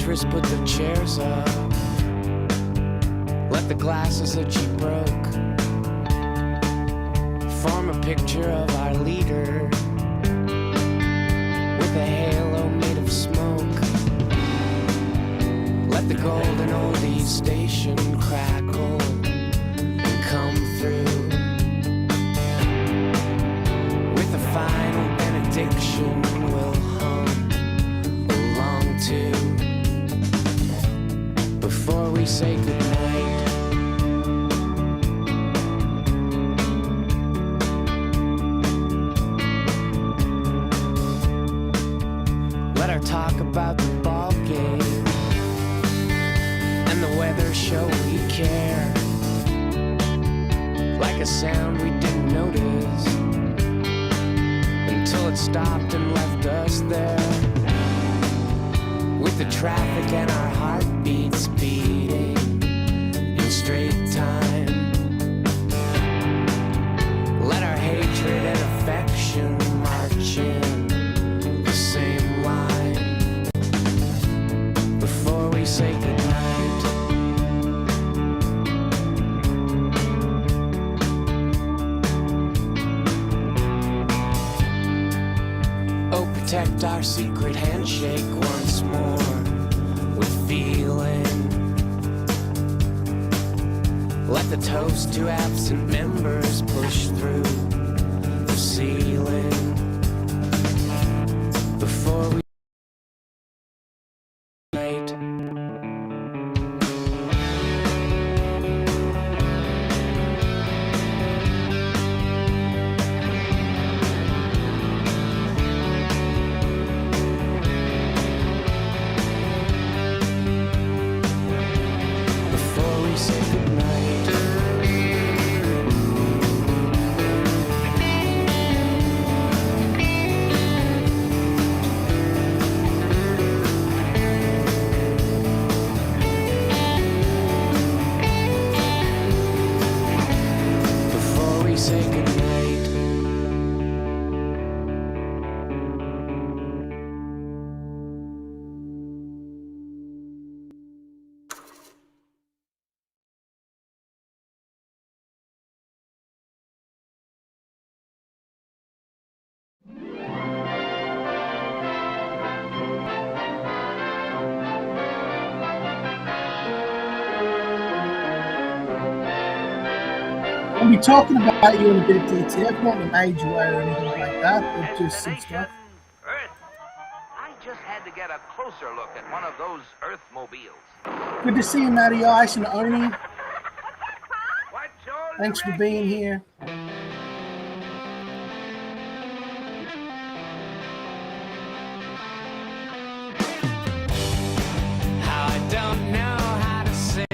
waitress put the chairs up, let the glasses that she broke form a picture of our leader with a halo made of smoke. Let the golden oldies station crackle and come through with a final benediction we'll hum along to before we say goodnight. Let our talk about the ball game and the weather show we care, like a sound we didn't notice until it stopped and left us there, with the traffic and our heartbeats beating in straight time. Let our hatred and affection march in the same line before we say goodnight. Oh, protect our secret handshake once more with feeling. Let the toast to absent members push through the ceiling before we night. Before we say goodnight. Before we say goodnight. I'll be talking about you in a bit of detail, not in a major way or anything like that, but just some stuff. Earth. I just had to get a closer look at one of those Earthmobiles. Good to see you, Matty Ice and Oni. What, Joel? Thanks for being here. How I don't know how to sing.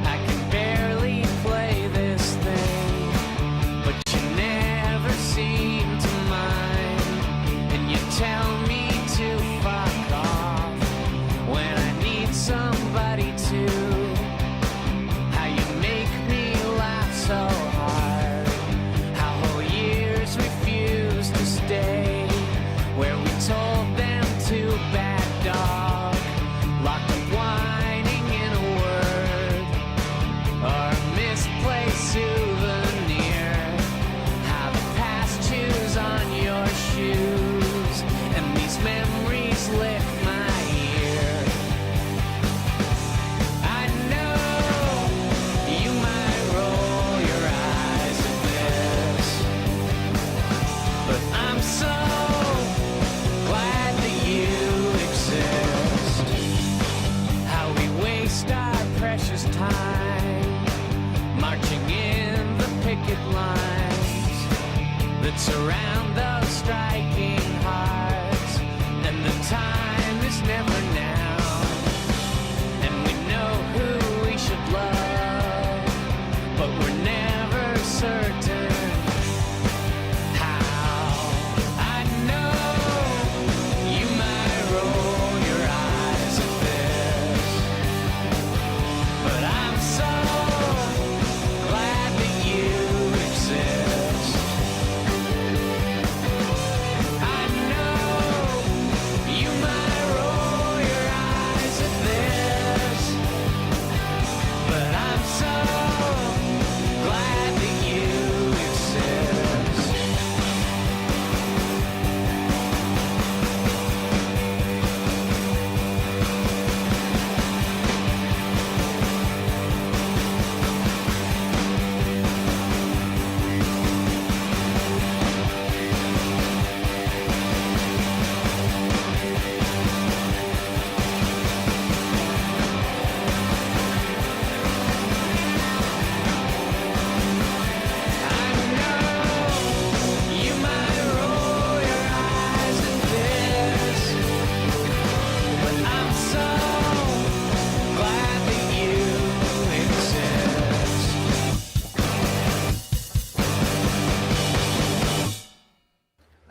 I can barely play this thing, but you never seem to mind. And you tell me to fuck off when I need somebody to. How you make me laugh so hard. How whole years refuse to stay where we told them to back dog. Locked up whining in a word or a misplaced souvenir. How the past chews on your shoes and these memories lick my ear. I know you might roll your eyes at this, but I'm so glad that you exist. How we waste our precious time marching in the picket lines that surround those striking hearts. And the time is never now, and we know who we should love, but we're never certain how. I know you might roll your eyes at this, but I'm so glad that you exist. I know you might roll your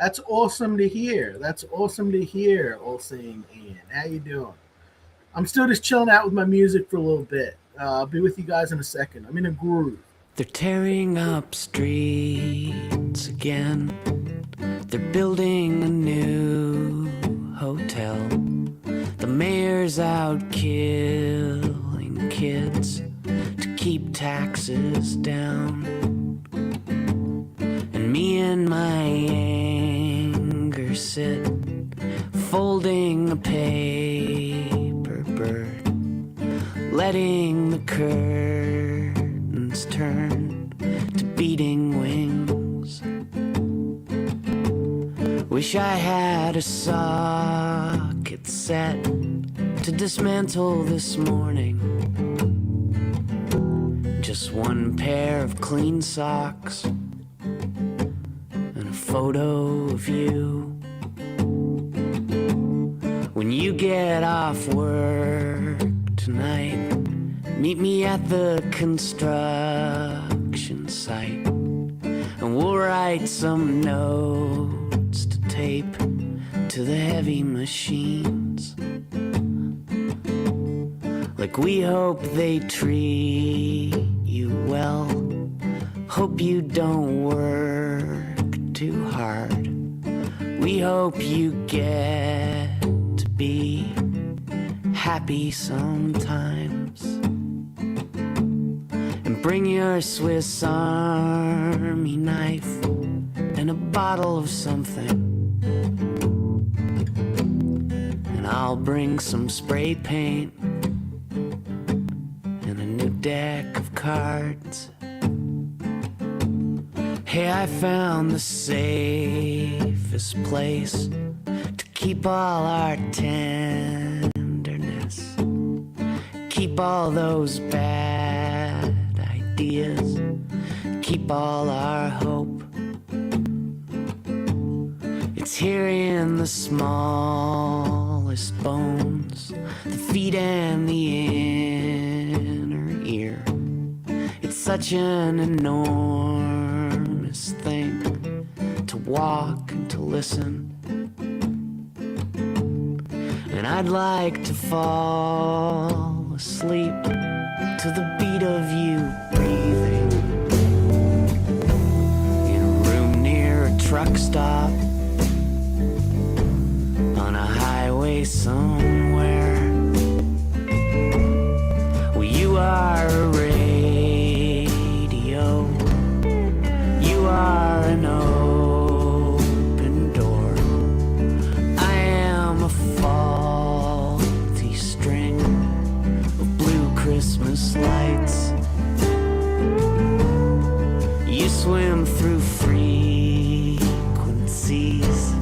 That's awesome to hear. That's awesome to hear, all-seeing Ian. How you doing? I'm still just chilling out with my music for a little bit. I'll be with you guys in a second. I'm in a groove. They're tearing up streets again. They're building a new hotel. The mayor's out killing kids to keep taxes down. And me and my anger sit folding a paper bird, letting the curtains turn to beating wings. Wish I had a socket set to dismantle this morning. Just one pair of clean socks and a photo of you. When you get off work tonight, meet me at the construction site, and we'll write some notes to tape to the heavy machines. Like we hope they treat you well, hope you don't work too hard. We hope you get to be happy sometimes. And bring your Swiss Army knife and a bottle of something. And I'll bring some spray paint and a new deck of cards. Hey, I found the safest place to keep all our tenderness, keep all those bad ideas, keep all our hope. It's here in the smallest bones, the feet and the inner ear. It's such an enormous thing to walk and to listen. And I'd like to fall asleep to the beat of you breathing in a room near a truck stop, on a highway somewhere, where you are a radio, you are an open door, I am a faulty string of blue Christmas lights. You swim through frequencies,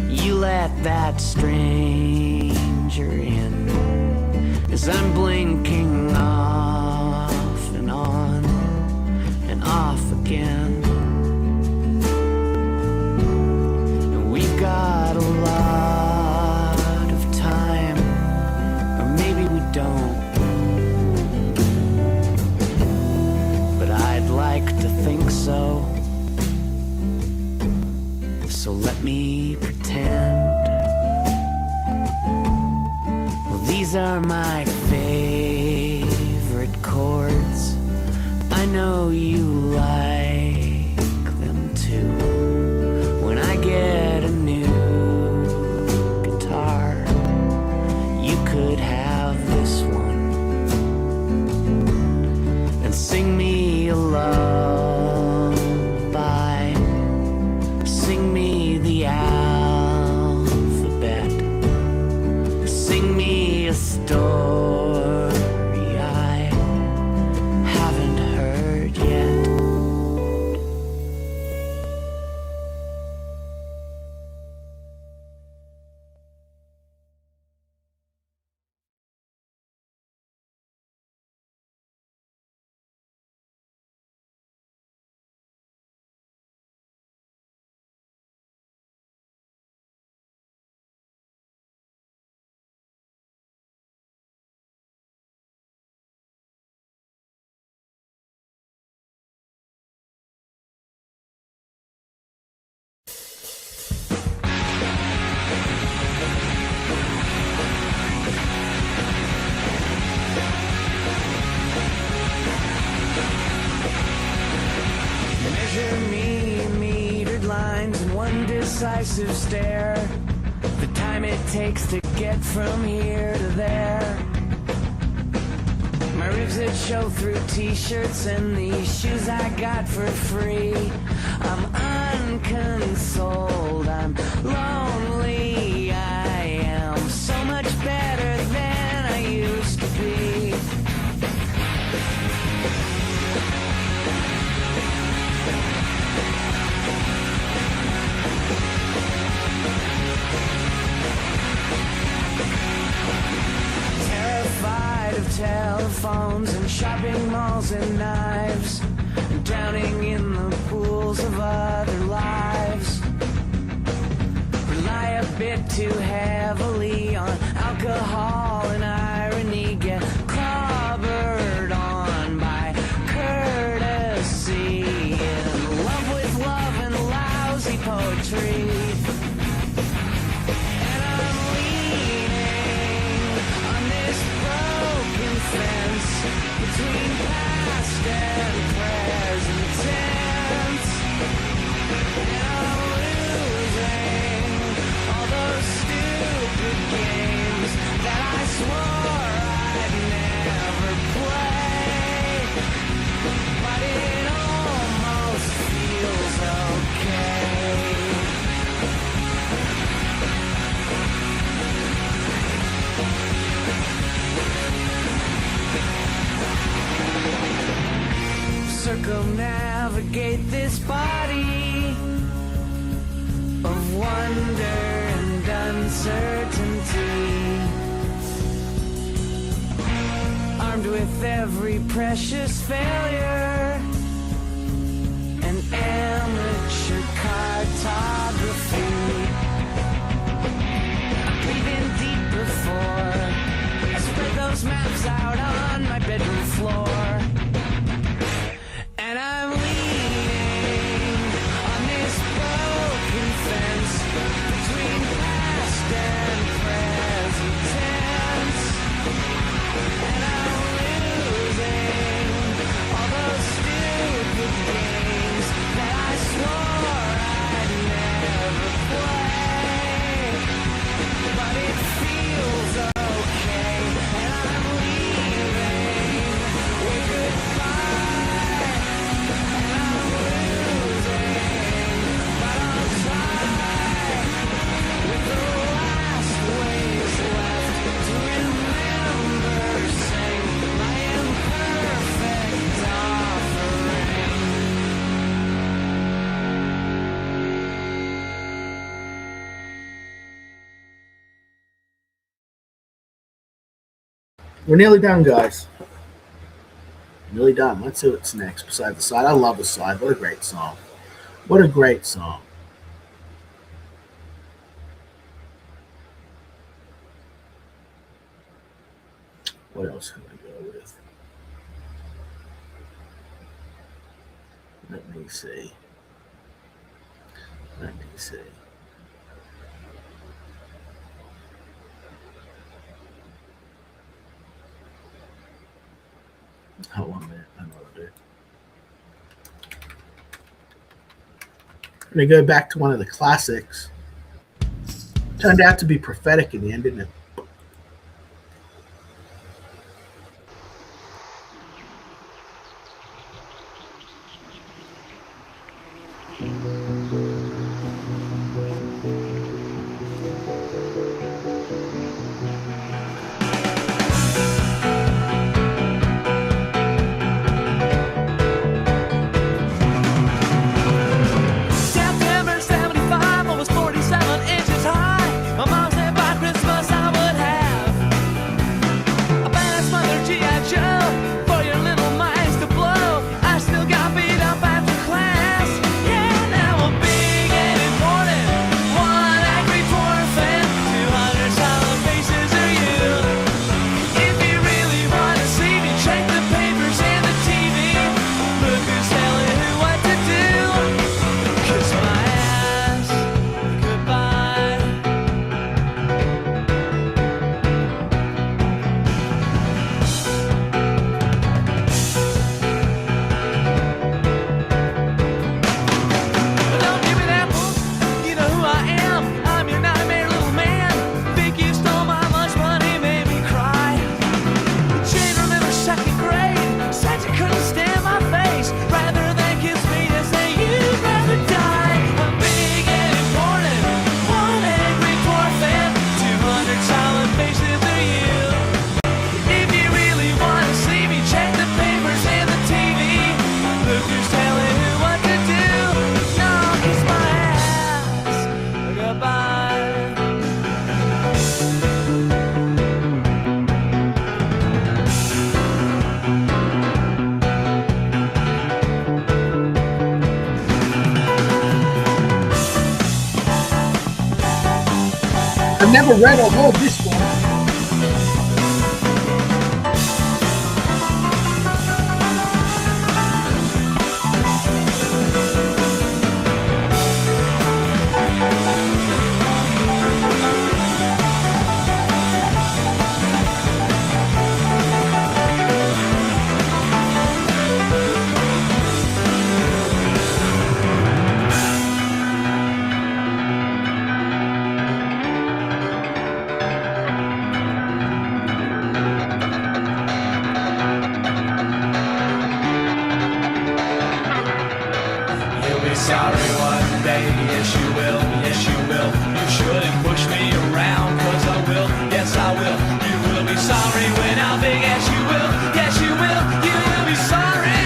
you let that stranger in, as I'm blinking off and on and off again. And we've got a lot of time, or maybe we don't, but I'd like to think so. So let me pretend. Well, these are my favorite chords. I know you like them too. When I get a new guitar, you could have this one, and sing me a lullaby, sing me the alphabet, sing me a story I haven't heard yet. indecisive stare, the time it takes to get from here to there. My ribs that show through t-shirts and these shoes I got for free. I'm unconsoled, I'm lonely, I am so much better than I used to be. Terrified of telephones and shopping malls and knives, drowning in the pools of other lives. Rely a bit too heavily on alcohol and irony, get clobbered on by courtesy, in love with love and lousy poetry. And I'm leaning on this broken fence between past and present tense, and I'm losing all those stupid games that I swore I'd never play, but it almost feels okay. Circumnavigate this body of wonder and uncertainty, armed with every precious failure and amateur cartography. I've breathed deep before I spread those maps out on my bedroom floor. And I'm leaning on this broken fence between past and present tense, and I'm losing all those stupid games that I swore I'd never play, but it feels okay, and I'm leaving with goodbye, and I'm losing, but I'll try with the last ways left to remember, sing my imperfect offering. We're nearly done, guys. Nearly done. Let's see what's next beside the side. I love the side. What a great song. What a great song. What else can I go with? Let me see. Let me see. Hold on a minute. I know what to do. I'm going to go back to one of the classics. Turned out to be prophetic in the end, didn't it? September '75, I was 47 inches high. My mom said by Christmas I I've never read or heard this one. You'll be sorry one day, yes you will, yes you will. You shouldn't push me around, cause I will, yes I will. You will be sorry when I'm big, yes you will, yes you will. You will be sorry.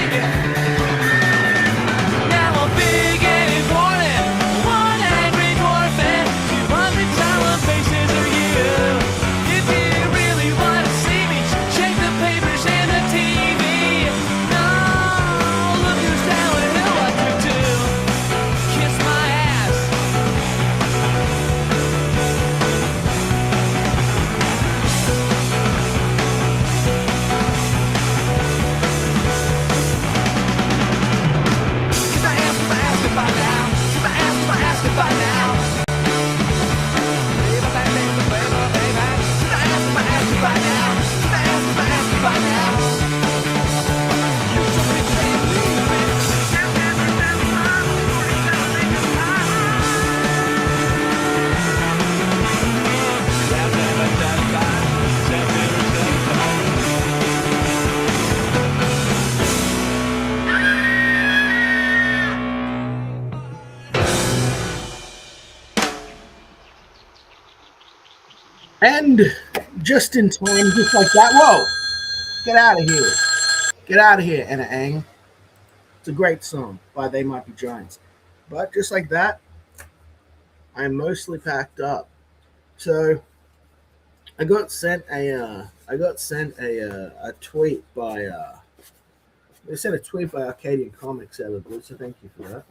Now I'm big and important, one angry orphan, 200 sour faces are you. If you really wanna see me, check the papers and the TV. No, look who's down and know what to do. Kiss my ass. Kiss my ass if I now. Kiss my ass if I now. Baby, baby, baby, baby. Kiss my ass if I now. Kiss my ass if I now. You told me to leave me. And just in time, just like that. Whoa! Get out of here. Get out of here, Anna Ang. It's a great song by They Might Be Giants. But just like that, I'm mostly packed up. So I got sent a tweet by they sent a tweet by Arcadian Comics out of Blue, so thank you for that.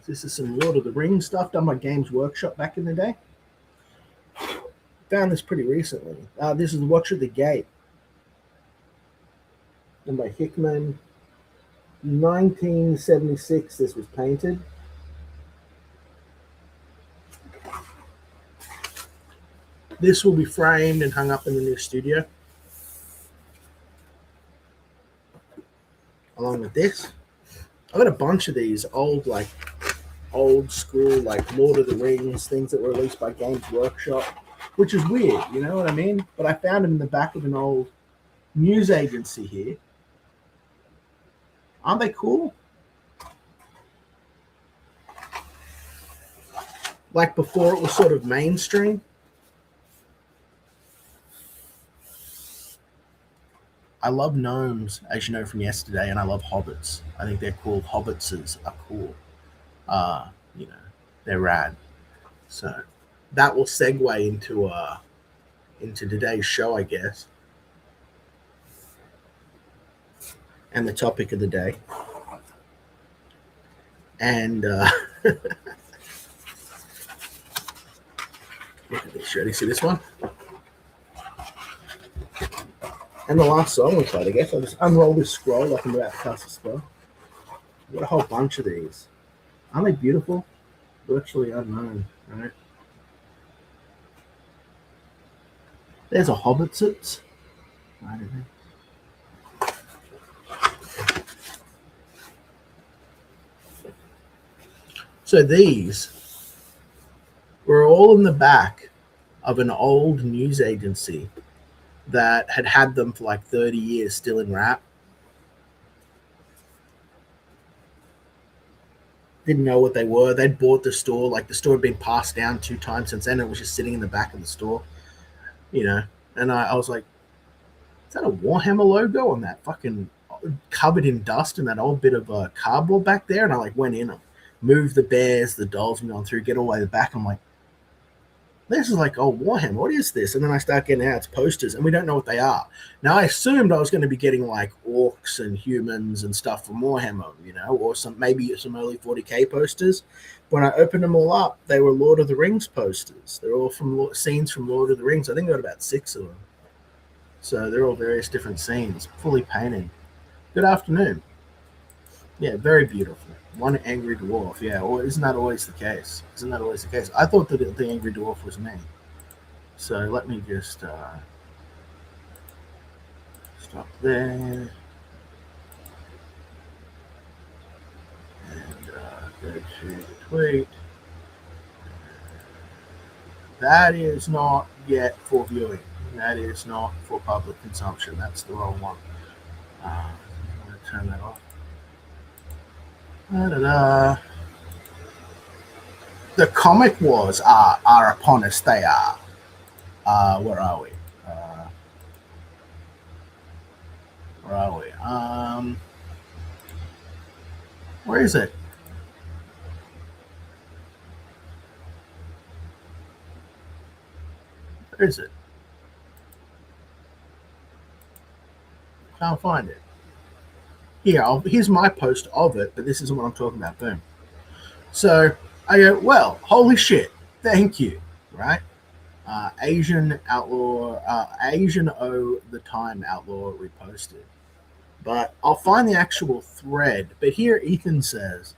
This is some Lord of the Rings stuff done by Games Workshop back in the day. Found this pretty recently. This is Watch at the Gate. Done by Hickman. 1976 this was painted. This will be framed and hung up in the new studio. Along with this. I got a bunch of these old school, like Lord of the Rings, things that were released by Games Workshop, which is weird, you know what I mean? But I found them in the back of an old news agency here. Aren't they cool? Like before it was sort of mainstream. I love gnomes, as you know from yesterday, and I love hobbits. I think they're cool. Hobbitses are cool. You know, they're rad. So that will segue into today's show, I guess. And the topic of the day. And look at this. Ready to see this one? And the last song we played, I guess. I'll just unroll this scroll like I'm about to cast a spell. I've got a whole bunch of these. Aren't they beautiful? Virtually unknown, right? There's a Hobbitsits. I don't know. So these were all in the back of an old news agency that had them for like 30 years still in wrap. Didn't know what they were. They'd bought the store. Like the store had been passed down 2 times since then. It was just sitting in the back of the store, you know. And I was like, is that a Warhammer logo on that fucking covered in dust and that old bit of cardboard back there? And I like went in and moved the bears, the dolls, and gone through, get all the way to the back. I'm like, this is like, oh, Warhammer, what is this? And then I start getting out, it's posters, and we don't know what they are. Now, I assumed I was going to be getting like orcs and humans and stuff from Warhammer, or maybe some early 40k posters. When I opened them all up, they were Lord of the Rings posters. They're all from scenes from Lord of the Rings. I think I got about 6 of them. So they're all various different scenes, fully painted. Good afternoon. Yeah, very beautiful. One angry dwarf. Yeah, or isn't that always the case? Isn't that always the case? I thought that the angry dwarf was me. So let me just stop there and go to the tweet. That is not yet for viewing. That is not for public consumption. That's the wrong one. I'm going to turn that off. Da-da-da. The comic wars are upon us. They are. Where are we? Where are we? Where is it? Where is it? Can't find it. Here's my post of it, but this isn't what I'm talking about. Boom. So I go, well, holy shit, thank you, right? Asian Outlaw, Asian O the Time Outlaw reposted. But I'll find the actual thread. But here Ethan says,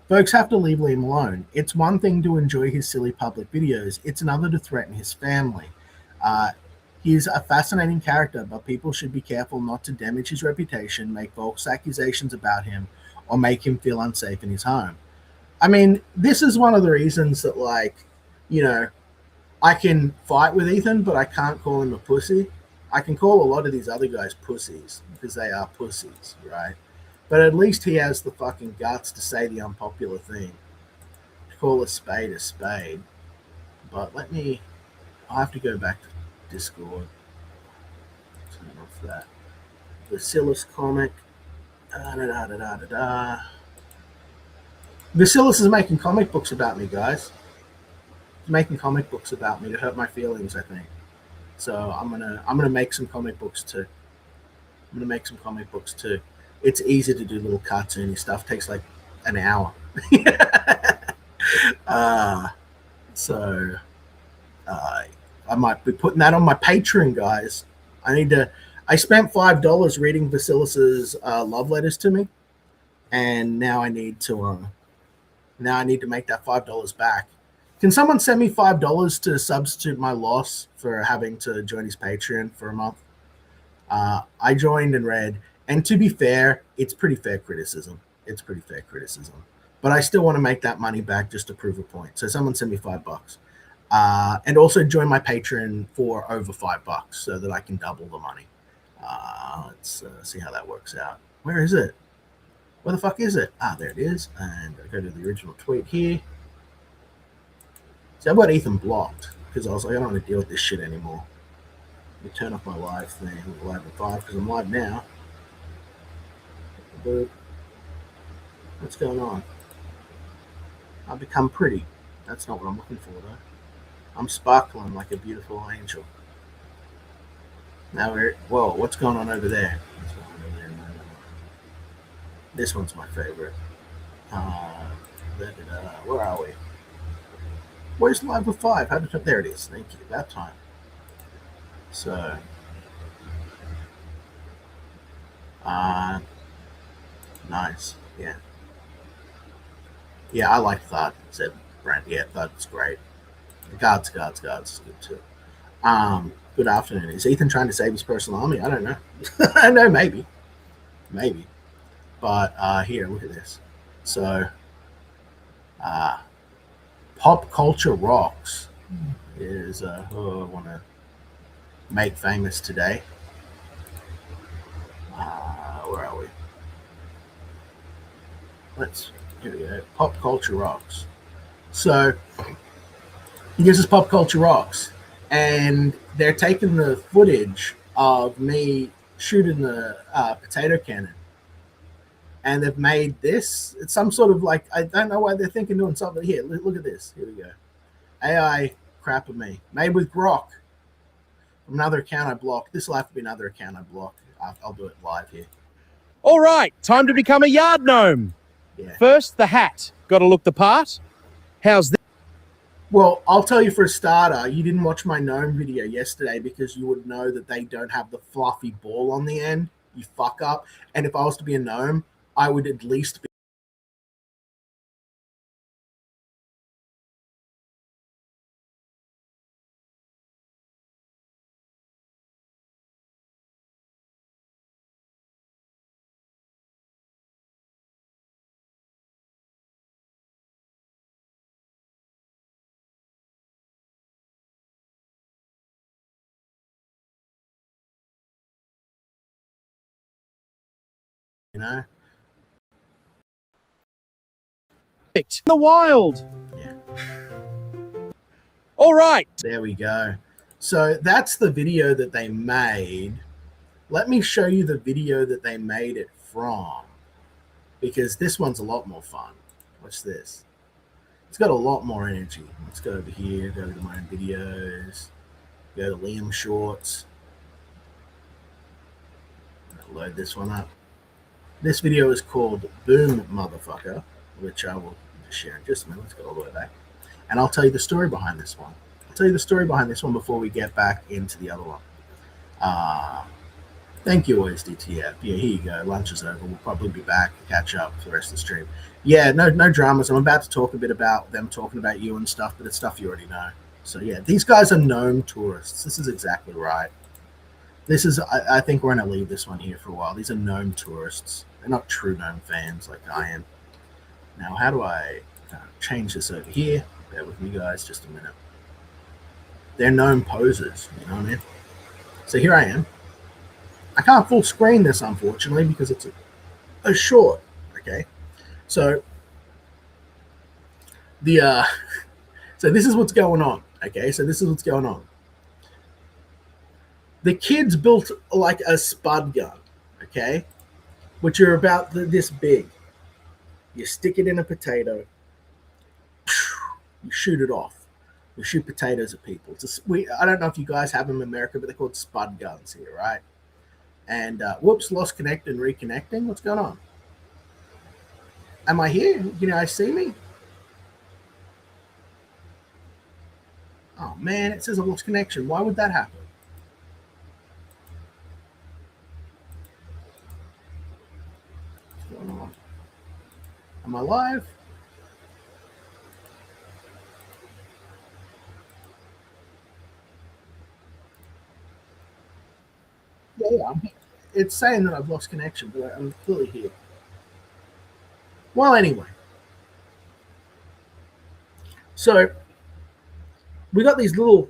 folks have to leave Liam alone. It's one thing to enjoy his silly public videos. It's another to threaten his family. He's a fascinating character, but people should be careful not to damage his reputation, make false accusations about him, or make him feel unsafe in his home. I mean, this is one of the reasons that, like, I can fight with Ethan, but I can't call him a pussy. I can call a lot of these other guys pussies because they are pussies, right? But at least he has the fucking guts to say the unpopular thing. To call a spade a spade. But I have to go back to Discord. Turn off that. Bacillus comic. Bacillus is making comic books about me, guys. He's making comic books about me to hurt my feelings, I think. So I'm gonna make some comic books too. It's easy to do little cartoony stuff. It takes like an hour. I might be putting that on my Patreon, guys. I spent $5 reading Bacillus's love letters to me, and now I need to make that $5 back. Can someone send me $5 to substitute my loss for having to join his Patreon for a month? I joined and read, and to be fair, it's pretty fair criticism. But I still want to make that money back just to prove a point. So someone send me $5. And also join my Patreon for over $5 so that I can double the money. Let's see how that works out. Where is it? Where the fuck is it? There it is. And I go to the original tweet here. See, I've got Ethan blocked because I was like, I don't want to deal with this shit anymore. Let me turn off my live thing, live at 5, because I'm live now. What's going on? I've become pretty. That's not what I'm looking for, though. I'm sparkling like a beautiful angel. Now whoa, what's going on over there? This one's my favorite. Where are we? Where's live with 5? There it is. Thank you. That time. So, nice. Yeah. Yeah, I like that, said Brent. Yeah, that's great. Gods is good too. Good afternoon. Is Ethan trying to save his personal army? I don't know. I know, maybe. But here, look at this. So, Pop Culture Rocks is who I want to make famous today. Where are we? Here we go. Pop Culture Rocks. So, this is Pop Culture Rocks, and they're taking the footage of me shooting the potato cannon, and they've made this. It's some sort of like, I don't know why they're thinking doing something here. Look at this. Here we go. AI crap of me. Made with grok. From another account I blocked. This will have to be another account I blocked. I'll do it live here. All right, time to become a yard gnome. Yeah. First, the hat. Got to look the part. How's this? Well, I'll tell you for a starter, you didn't watch my gnome video yesterday because you would know that they don't have the fluffy ball on the end. You fuck up. And if I was to be a gnome, I would at least be. You know? In the wild. Yeah. All right. There we go. So that's the video that they made. Let me show you the video that they made it from, because this one's a lot more fun. Watch this. It's got a lot more energy. Let's go over here, go to my own videos, go to Liam Shorts. I'll load this one up. This video is called Boom Motherfucker, which I will share in just a minute. Let's go all the way back. And I'll tell you the story behind this one. I'll tell you the story behind this one before we get back into the other one. Thank you, OSDTF. Yeah, here you go. Lunch is over. We'll probably be back to catch up for the rest of the stream. Yeah, no dramas. I'm about to talk a bit about them talking about you and stuff, but it's stuff you already know. So yeah, these guys are gnome tourists. This is exactly right. This is, I think we're going to leave this one here for a while. These are gnome tourists. They're not true gnome fans like I am. Now, how do I change this over here? Bear with me, guys, just a minute. They're gnome posers, you know what I mean? So here I am. I can't full screen this, unfortunately, because it's a short, okay? So so this is what's going on, okay? So this is what's going on. The kids built like a spud gun, okay? Which are about this big. You stick it in a potato. You shoot it off. You shoot potatoes at people. I don't know if you guys have them in America, but they're called spud guns here, right? And whoops, lost connect and reconnecting. What's going on? Am I here? You guys see me? Oh man, it says I lost connection. Why would that happen? What's going on? Am I live? Yeah, I'm here. It's saying that I've lost connection, but I'm clearly here. Well, anyway. So we got these little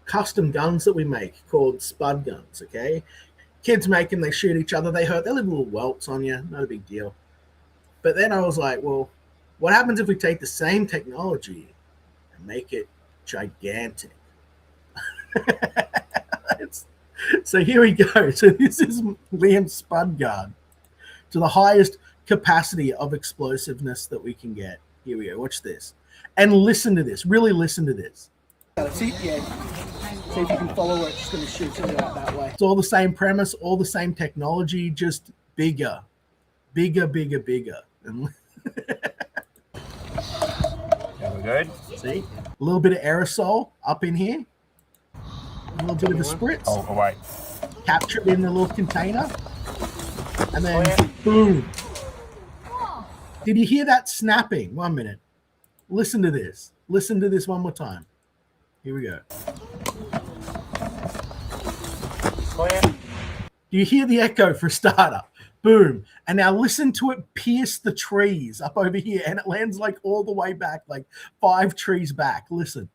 custom guns that we make called spud guns, okay? Kids make them, they shoot each other, they hurt, they leave little welts on you, not a big deal. But then I was like, well, what happens if we take the same technology and make it gigantic? So here we go. So this is Liam's spud gun to the highest capacity of explosiveness that we can get. Here we go. Watch this. And listen to this. Really listen to this. See, yeah. See if you can follow where it's going to shoot it out that way. It's all the same premise, all the same technology, just bigger. Bigger, bigger, bigger. And We're good. see? A little bit of aerosol up in here. A little bit of the spritz. Oh, wait. Captured in the little container. And then boom. Did you hear that snapping? 1 minute. Listen to this. Listen to this one more time. Here we go. Do you hear the echo for a starter? Boom. And now listen to it pierce the trees up over here. And it lands like all the way back, like 5 trees back. Listen.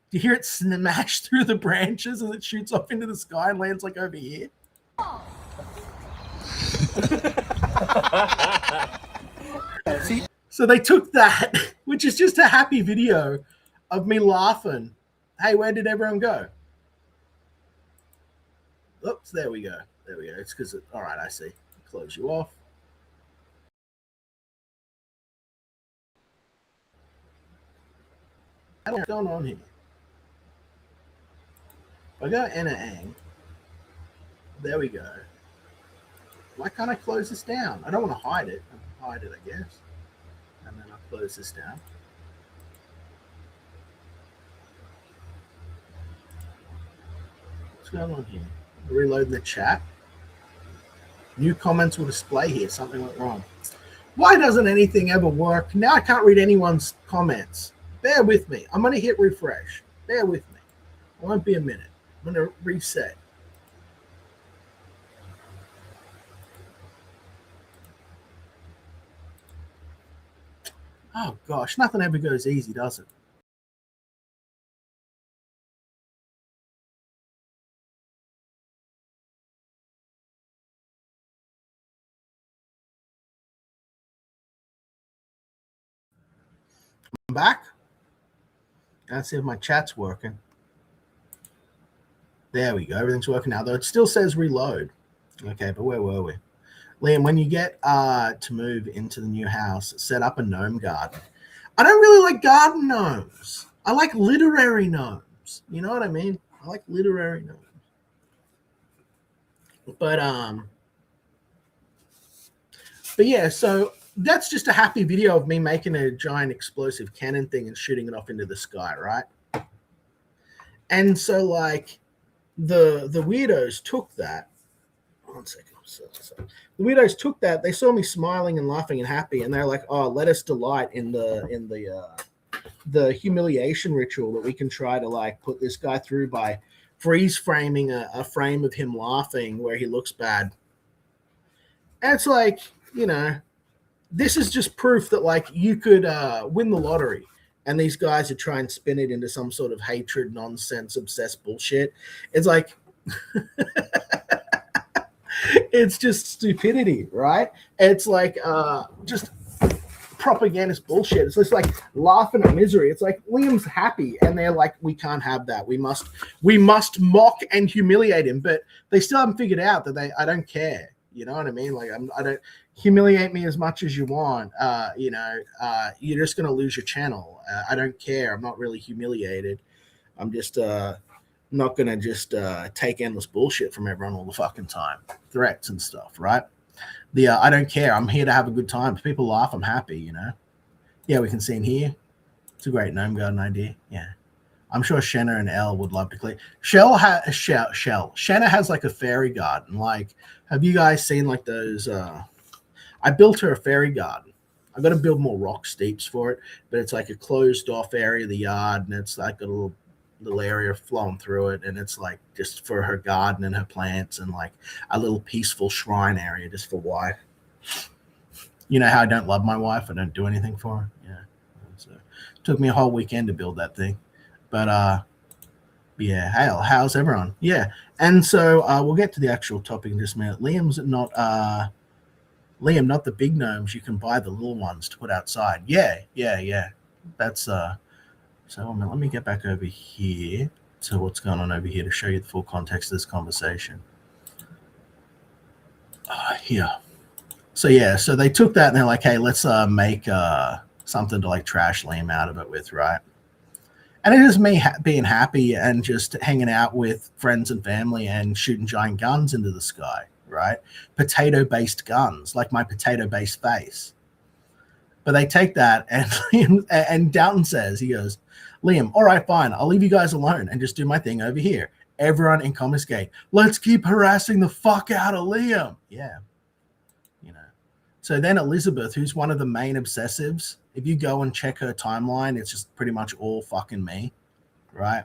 Do you hear it smash through the branches as it shoots off into the sky and lands like over here? So they took that, which is just a happy video of me laughing. Hey, where did everyone go? Oops, there we go. There we go. It's because, all right, I see. Close you off. What's going on here? If I go enter ang, there we go. Why can't I close this down? I don't want to hide it. I'll hide it, I guess. And then I'll close this down. What's going on here? Reload the chat. New comments will display here. Something went wrong. Why doesn't anything ever work? Now I can't read anyone's comments. Bear with me. I'm going to hit refresh. Bear with me. It won't be a minute. I'm going to reset. Oh, gosh. Nothing ever goes easy, does it? I'm back. Let's see if my chat's working. There we go. Everything's working now, though it still says reload. Okay, but where were we? Liam, when you get to move into the new house, set up a gnome garden. I don't really like garden gnomes. I like literary gnomes. You know what I mean? I like literary gnomes. But yeah, so that's just a happy video of me making a giant explosive cannon thing and shooting it off into the sky, right? And so like the weirdos took that. 1 second. So the weirdos took that. They saw me smiling and laughing and happy, and they're like, "Oh, let us delight in the humiliation ritual that we can try to like put this guy through by freeze framing a frame of him laughing where he looks bad." And it's like, you know, this is just proof that like you could win the lottery, and these guys would try and spin it into some sort of hatred, nonsense, obsessed bullshit. It's like. It's just stupidity, right? It's like just propagandist bullshit. It's just like laughing at misery. It's like Liam's happy, and they're like, we can't have that. We must mock and humiliate him. But they still haven't figured out that I don't care. You know what I mean? Like I don't humiliate me as much as you want. You're just gonna lose your channel. I don't care. I'm not really humiliated. I'm just not going to just take endless bullshit from everyone all the fucking time. Threats and stuff, right? I don't care. I'm here to have a good time. If people laugh, I'm happy, you know? Yeah, we can see in here. It's a great gnome garden idea. Yeah. I'm sure Shenna and Elle would love to clean. Shenna has like a fairy garden. Like, have you guys seen like those? I built her a fairy garden. I've got to build more rock steeps for it, but it's like a closed off area of the yard, and it's like a little area flowing through it, and it's like just for her garden and her plants, and like a little peaceful shrine area just for wife. You know how I don't love my wife? I don't do anything for her. Yeah, so it took me a whole weekend to build that thing, but yeah. How's everyone? Yeah, and so we'll get to the actual topic in just a minute. Liam, not the big gnomes. You can buy the little ones to put outside. Yeah. That's So let me get back over here to what's going on over here to show you the full context of this conversation. Here. So yeah, so they took that and they're like, hey, let's make something to like trash Liam out of it with, right? And it is me being happy and just hanging out with friends and family and shooting giant guns into the sky, right? Potato-based guns, like my potato-based face. But they take that and Downton says, he goes, Liam, all right, fine. I'll leave you guys alone and just do my thing over here. Everyone in Comisgate, let's keep harassing the fuck out of Liam. Yeah. You know. So then Elizabeth, who's one of the main obsessives, if you go and check her timeline, it's just pretty much all fucking me, right?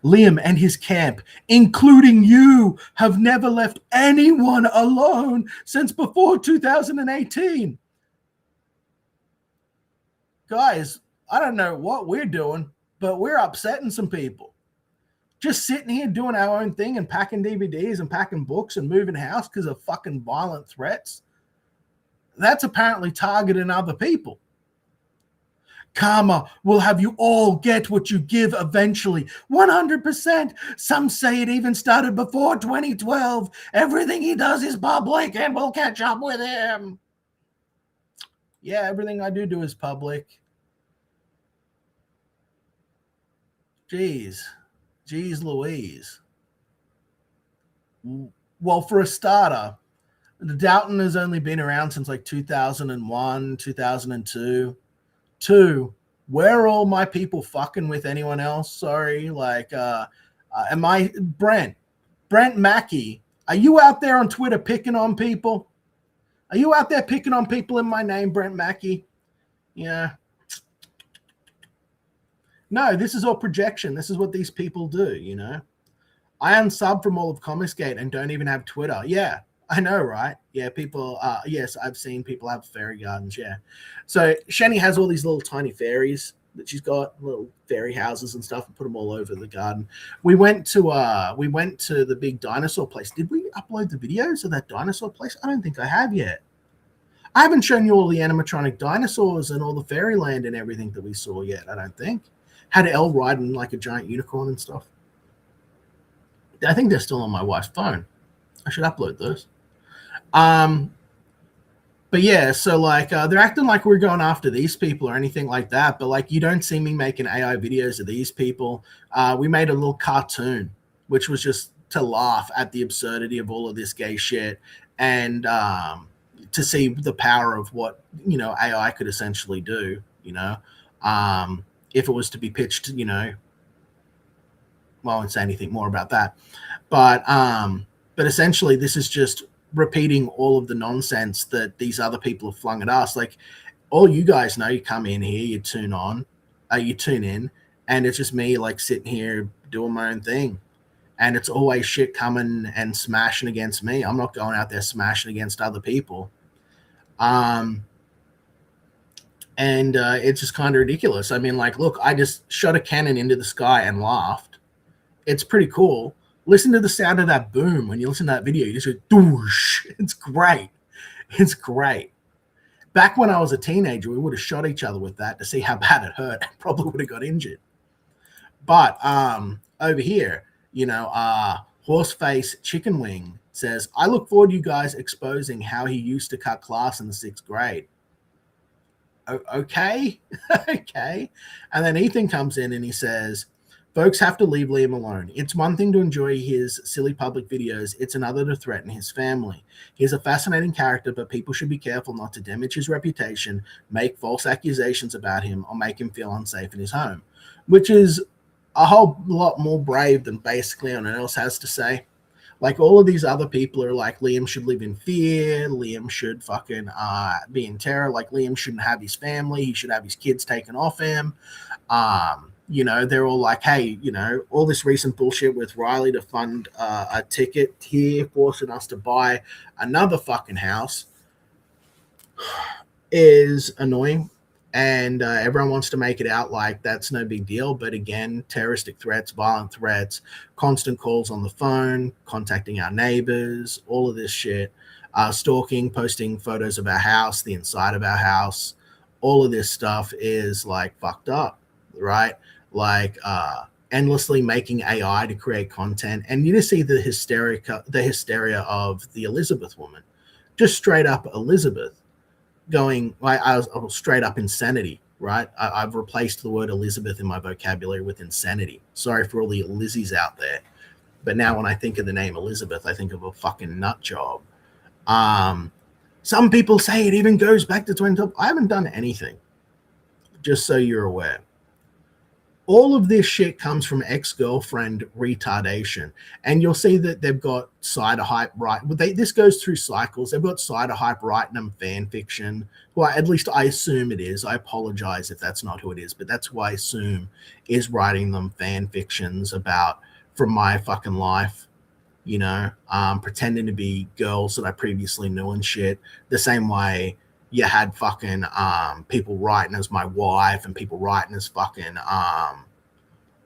Liam and his camp, including you, have never left anyone alone since before 2018. Guys, I don't know what we're doing, but we're upsetting some people. Just sitting here doing our own thing and packing DVDs and packing books and moving house because of fucking violent threats. That's apparently targeting other people. Karma will have you all get what you give eventually. 100%. Some say it even started before 2012. Everything he does is public and we'll catch up with him. Yeah, everything I do is public. Jeez Louise. Well, for a starter, the Downton has only been around since like 2001, 2002. Two, where are all my people fucking with anyone else? Sorry, like, am I Brent Mackey? Are you out there on Twitter picking on people? Are you out there picking on people in my name, Brent Mackey? Yeah. No, this is all projection. This is what these people do, you know? I unsub from all of Comicsgate and don't even have Twitter. Yeah, I know, right? Yeah, people, yes, I've seen people have fairy gardens, yeah. So Shani has all these little tiny fairies that she's got, little fairy houses and stuff, and put them all over the garden. We went to the big dinosaur place. Did we upload the videos of that dinosaur place? I don't think I have yet. I haven't shown you all the animatronic dinosaurs and all the fairyland and everything that we saw yet, I don't think. Had Elle riding like a giant unicorn and stuff. I think they're still on my wife's phone. I should upload those. But yeah, so like they're acting like we're going after these people or anything like that. But like you don't see me making AI videos of these people. We made a little cartoon, which was just to laugh at the absurdity of all of this gay shit and to see the power of what, you know, AI could essentially do, you know, if it was to be pitched, you know. Well, I won't say anything more about that. But essentially this is just repeating all of the nonsense that these other people have flung at us. Like all you guys know, you come in here, you tune in, and it's just me like sitting here doing my own thing. And it's always shit coming and smashing against me. I'm not going out there smashing against other people. And it's just kind of ridiculous. I mean, like, look, I just shot a cannon into the sky and laughed. It's pretty cool. Listen to the sound of that boom when you listen to that video. You just go, doosh. It's great. It's great. Back when I was a teenager, we would have shot each other with that to see how bad it hurt. Probably would have got injured. But over here, you know, Horseface Chicken Wing says, I look forward to you guys exposing how he used to cut class in the 6th grade. Okay. Okay. And then Ethan comes in and he says, folks have to leave Liam alone. It's one thing to enjoy his silly public videos. It's another to threaten his family. He's a fascinating character, but people should be careful not to damage his reputation, make false accusations about him, or make him feel unsafe in his home, which is a whole lot more brave than basically anyone else has to say. Like all of these other people are like, Liam should live in fear. Liam should fucking be in terror. Like Liam shouldn't have his family. He should have his kids taken off him. You know, they're all like, hey, you know, all this recent bullshit with Riley to fund a ticket here, forcing us to buy another fucking house is annoying. And everyone wants to make it out like that's no big deal. But again, terroristic threats, violent threats, constant calls on the phone, contacting our neighbors, all of this shit, stalking, posting photos of our house, the inside of our house, all of this stuff is like fucked up, right? Like endlessly making AI to create content. And you just see the hysteria of the Elizabeth woman, just straight up Elizabeth. Going like I was straight up insanity, right? I've replaced the word Elizabeth in my vocabulary with insanity. Sorry for all the Lizzies out there, but now when I think of the name Elizabeth, I think of a fucking nut job. Some people say it even goes back to 2012. I haven't done anything, just so you're aware. All of this shit comes from ex-girlfriend retardation. And you'll see that they've got cider hype right. This goes through cycles. They've got cider hype writing them fan fiction. Well, at least I assume it is. I apologize if that's not who it is, but that's who I assume is writing them fan fictions about from my fucking life, you know, pretending to be girls that I previously knew and shit. The same way you had fucking people writing as my wife and people writing as fucking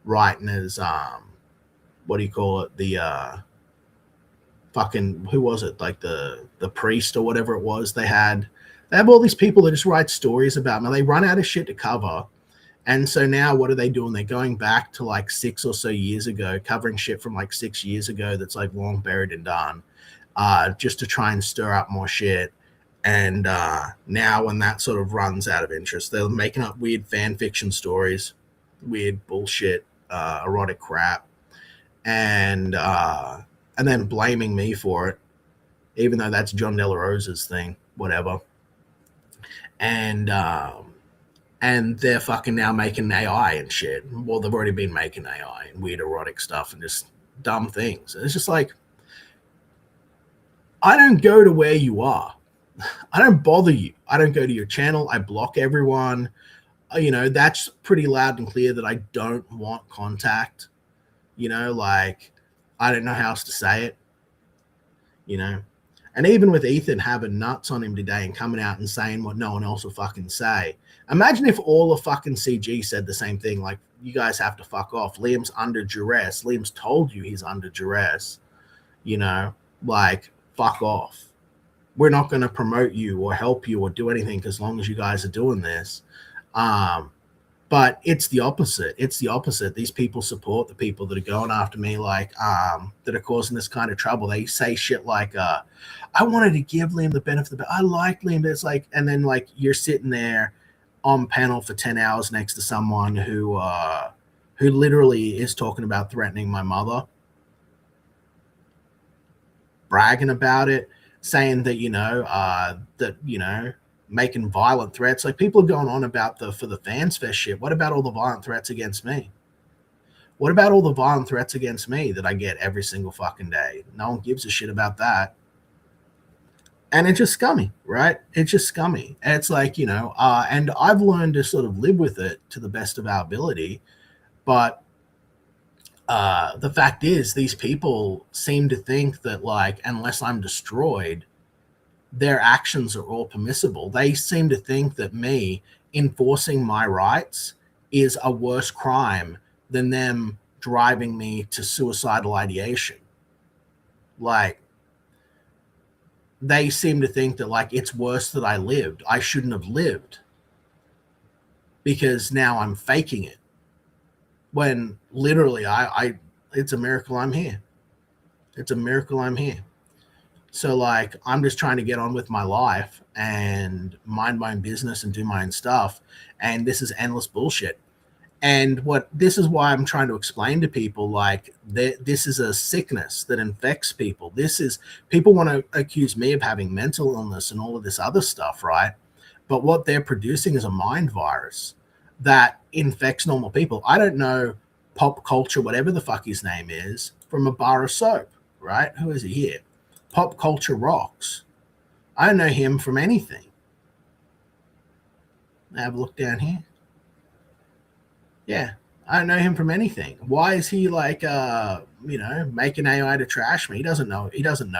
writing as what do you call it, the fucking, who was it, like the priest or whatever it was. They have all these people that just write stories about them. They run out of shit to cover, and so now what are they doing? They're going back to like 6 or so years ago, covering shit from like 6 years ago that's like long buried and done, just to try and stir up more shit. And now when that sort of runs out of interest, they're making up weird fan fiction stories, weird bullshit, erotic crap, and then blaming me for it, even though that's John De La Rosa's thing, whatever. And they're fucking now making AI and shit. Well, they've already been making AI and weird erotic stuff and just dumb things. And it's just like, I don't go to where you are. I don't bother you. I don't go to your channel. I block everyone. That's pretty loud and clear that I don't want contact. Like, I don't know how else to say it. And even with Ethan having nuts on him today and coming out and saying what no one else will fucking say. Imagine if all of fucking CG said the same thing, like, you guys have to fuck off. Liam's under duress. Liam's told you he's under duress. Like, fuck off. We're not going to promote you or help you or do anything as long as you guys are doing this. But it's the opposite. It's the opposite. These people support the people that are going after me, like, that are causing this kind of trouble. They say shit like, I wanted to give Liam the benefit of the I like Liam, but it's like, and then like you're sitting there on panel for 10 hours next to someone who literally is talking about threatening my mother, bragging about it, saying that, making violent threats. Like, people are going on about for the Fans Fest shit. What about all the violent threats against me? What about all the violent threats against me that I get every single fucking day? No one gives a shit about that. And it's just scummy, right? It's just scummy. And it's like, and I've learned to sort of live with it to the best of our ability. But the fact is, these people seem to think that, like, unless I'm destroyed, their actions are all permissible. They seem to think that me enforcing my rights is a worse crime than them driving me to suicidal ideation. Like, they seem to think that, like, it's worse that I lived. I shouldn't have lived because now I'm faking it. When literally it's a miracle I'm here. It's a miracle I'm here. So, like, I'm just trying to get on with my life and mind my own business and do my own stuff. And this is endless bullshit. And this is why I'm trying to explain to people, like, this is a sickness that infects people. People want to accuse me of having mental illness and all of this other stuff, right? But what they're producing is a mind virus that infects normal people. I don't know Pop Culture, whatever the fuck his name is, from a bar of soap, right? Who is he here? Pop Culture Rocks. I don't know him from anything. Have a look down here. Yeah, I don't know him from anything. Why is he like, making AI to trash me? He doesn't know me. He doesn't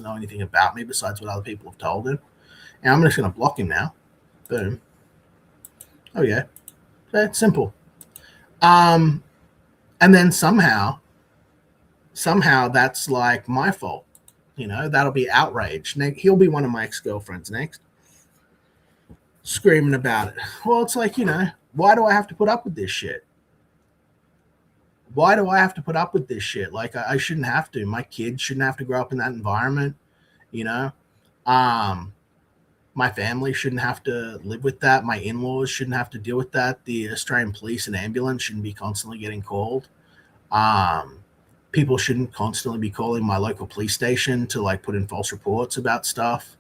know anything about me besides what other people have told him. And I'm just going to block him now. Boom. Oh yeah, that's simple. And then somehow that's like my fault. That'll be outrage. He'll be one of my ex-girlfriends next, screaming about it. Well, it's like, why do I have to put up with this shit? Why do I have to put up with this shit? Like, I shouldn't have to. My kids shouldn't have to grow up in that environment. My family shouldn't have to live with that. My in-laws shouldn't have to deal with that. The Australian police and ambulance shouldn't be constantly getting called. People shouldn't constantly be calling my local police station to, like, put in false reports about stuff.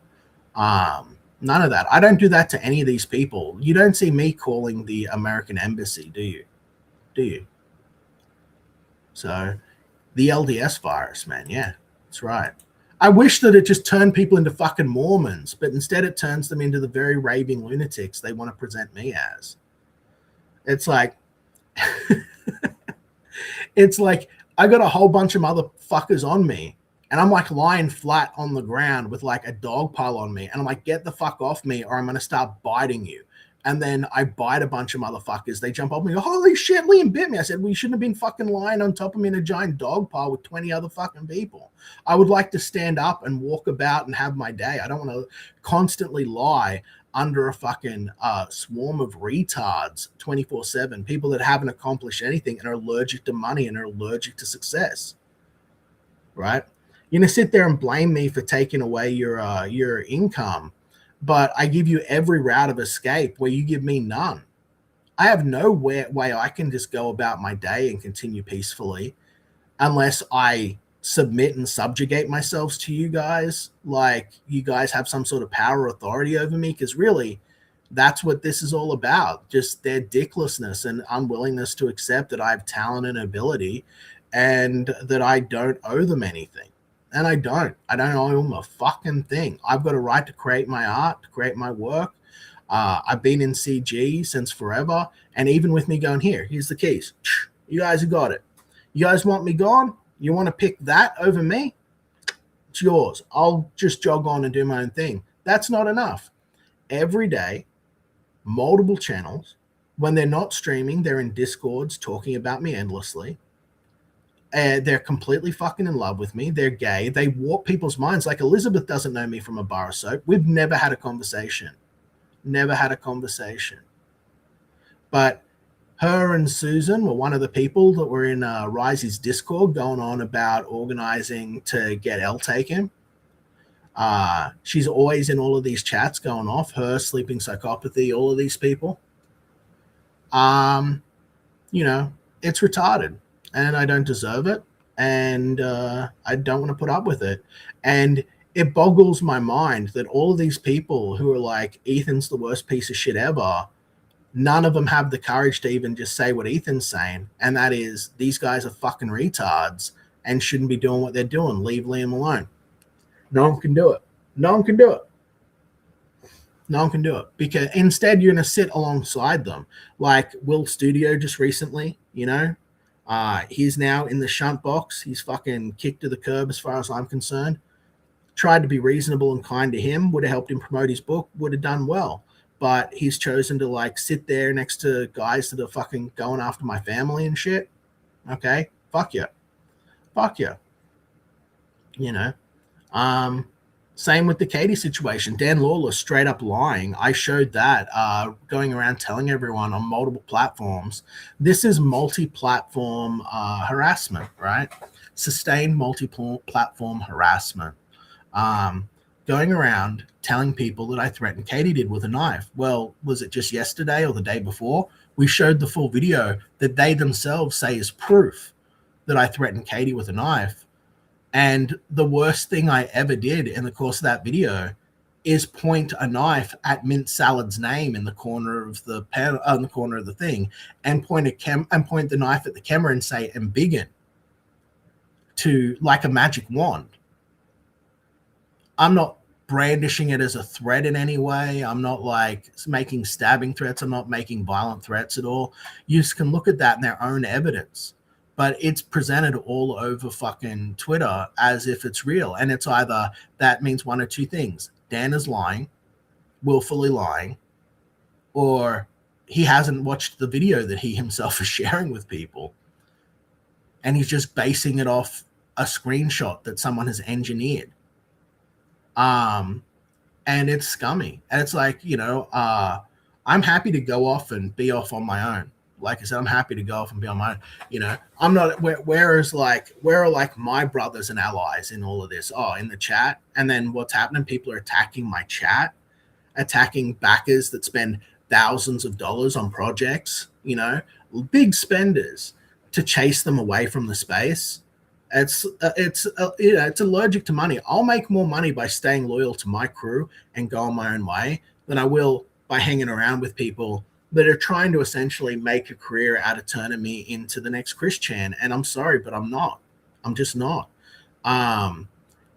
None of that. I don't do that to any of these people. You don't see me calling the American embassy, do you? Do you? So, the LDS virus, man. Yeah, that's right. I wish that it just turned people into fucking Mormons, but instead it turns them into the very raving lunatics they want to present me as. It's like, I got a whole bunch of motherfuckers on me, and I'm like lying flat on the ground with like a dog pile on me, and I'm like, get the fuck off me or I'm going to start biting you. And then I bite a bunch of motherfuckers. They jump up and go, holy shit, Liam bit me. I said, well, you shouldn't have been fucking lying on top of me in a giant dog pile with 20 other fucking people. I would like to stand up and walk about and have my day. I don't want to constantly lie under a fucking swarm of retards 24/7, people that haven't accomplished anything and are allergic to money and are allergic to success, right? You're going to sit there and blame me for taking away your income, but I give you every route of escape where you give me none. I have no way I can just go about my day and continue peacefully unless I submit and subjugate myself to you guys. Like you guys have some sort of power or authority over me, because really that's what this is all about. Just their dicklessness and unwillingness to accept that I have talent and ability and that I don't owe them anything. And I don't owe them a fucking thing. I've got a right to create my art, to create my work. I've been in CG since forever. And even with me going, here's the keys. You guys have got it. You guys want me gone? You want to pick that over me? It's yours. I'll just jog on and do my own thing. That's not enough. Every day, multiple channels. When they're not streaming, they're in Discords talking about me endlessly. They're completely fucking in love with me. They're gay. They warp people's minds. Like Elizabeth doesn't know me from a bar of soap. We've never had a conversation. Never had a conversation. But her and Susan were one of the people that were in Risey's Discord going on about organizing to get Elle taken. She's always in all of these chats going off. Her, Sleeping Psychopathy, all of these people. You know, it's retarded. And I don't deserve it. And I don't want to put up with it. And it boggles my mind that all of these people who are like, Ethan's the worst piece of shit ever, none of them have the courage to even just say what Ethan's saying. And that is, these guys are fucking retards and shouldn't be doing what they're doing. Leave Liam alone. No one can do it. No one can do it. No one can do it. Because instead, you're going to sit alongside them. Like Will Studio just recently, you know, he's now in the shunt box. He's fucking kicked to the curb as far as I'm concerned. Tried to be reasonable and kind to him. Would have helped him promote his book. Would have done well. But he's chosen to like sit there next to guys that are fucking going after my family and shit. Okay? Fuck you. Fuck you. You know? Same with the Katie situation. Dan Lawler straight up lying. I showed that going around telling everyone on multiple platforms. This is multi-platform harassment, right? Sustained multi-platform harassment. Going around telling people that I threatened Katie did with a knife. Well, was it just yesterday or the day before? We showed the full video that they themselves say is proof that I threatened Katie with a knife. And the worst thing I ever did in the course of that video is point a knife at Mint Salad's name in the corner of the pen, on the corner of the thing, and point the knife at the camera and say "embiggen" to like a magic wand. I'm not brandishing it as a threat in any way. I'm not like making stabbing threats. I'm not making violent threats at all. You just can look at that in their own evidence. But it's presented all over fucking Twitter as if it's real. And it's either that means one or two things. Dan is lying, willfully lying, or he hasn't watched the video that he himself is sharing with people. And he's just basing it off a screenshot that someone has engineered. And it's scummy. And it's like, you know, I'm happy to go off and be off on my own. Like I said, I'm happy to go off and be on my own. You know, I'm not, where are like my brothers and allies in all of this? Oh, in the chat. And then what's happening? People are attacking my chat, attacking backers that spend thousands of dollars on projects, you know, big spenders to chase them away from the space. It's you know, it's allergic to money. I'll make more money by staying loyal to my crew and go on my own way than I will by hanging around with people that are trying to essentially make a career out of turning me into the next Chris Chan. And I'm sorry, but I'm not. I'm just not.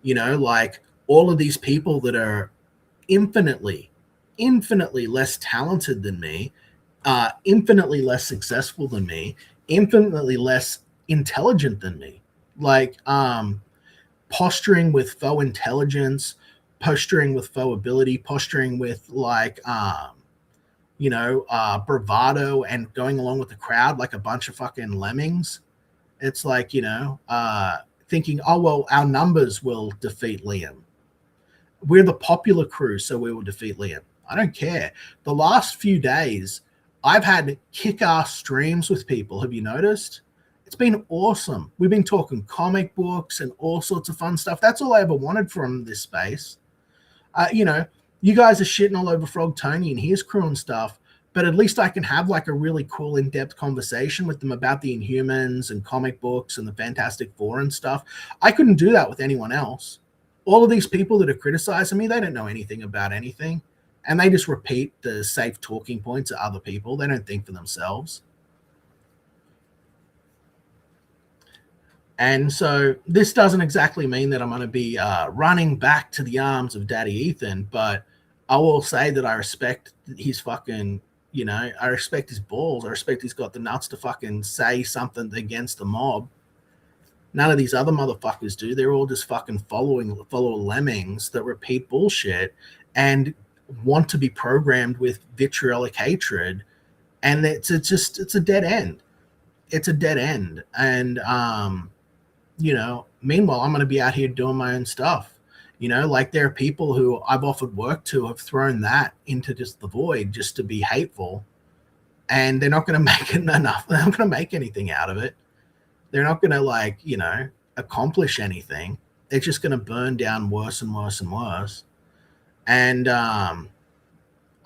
You know, like all of these people that are infinitely less talented than me, infinitely less successful than me, infinitely less intelligent than me, like posturing with faux intelligence, posturing with faux ability, posturing with like you know, bravado and going along with the crowd like a bunch of fucking lemmings. It's like, you know, thinking, oh, well, our numbers will defeat Liam. We're the popular crew, so we will defeat Liam. I don't care. The last few days, I've had kick-ass streams with people. Have you noticed? It's been awesome. We've been talking comic books and all sorts of fun stuff. That's all I ever wanted from this space. You know, you guys are shitting all over Frog Tony and his crew and stuff, but at least I can have like a really cool in-depth conversation with them about the Inhumans and comic books and the Fantastic Four and stuff. I couldn't do that with anyone else. All of these people that are criticizing me, they don't know anything about anything, and they just repeat the safe talking points of other people. They don't think for themselves. And so this doesn't exactly mean that I'm going to be running back to the arms of Daddy Ethan, but I will say that I respect his fucking, I respect his balls. I respect he's got the nuts to fucking say something against the mob. None of these other motherfuckers do. They're all just fucking follow lemmings that repeat bullshit and want to be programmed with vitriolic hatred. And it's a dead end. It's a dead end. And, meanwhile, I'm going to be out here doing my own stuff. Like there are people who I've offered work to have thrown that into just the void just to be hateful. And they're not going to make it enough. They're not going to make anything out of it. They're not going to accomplish anything. They're just going to burn down worse and worse and worse. And I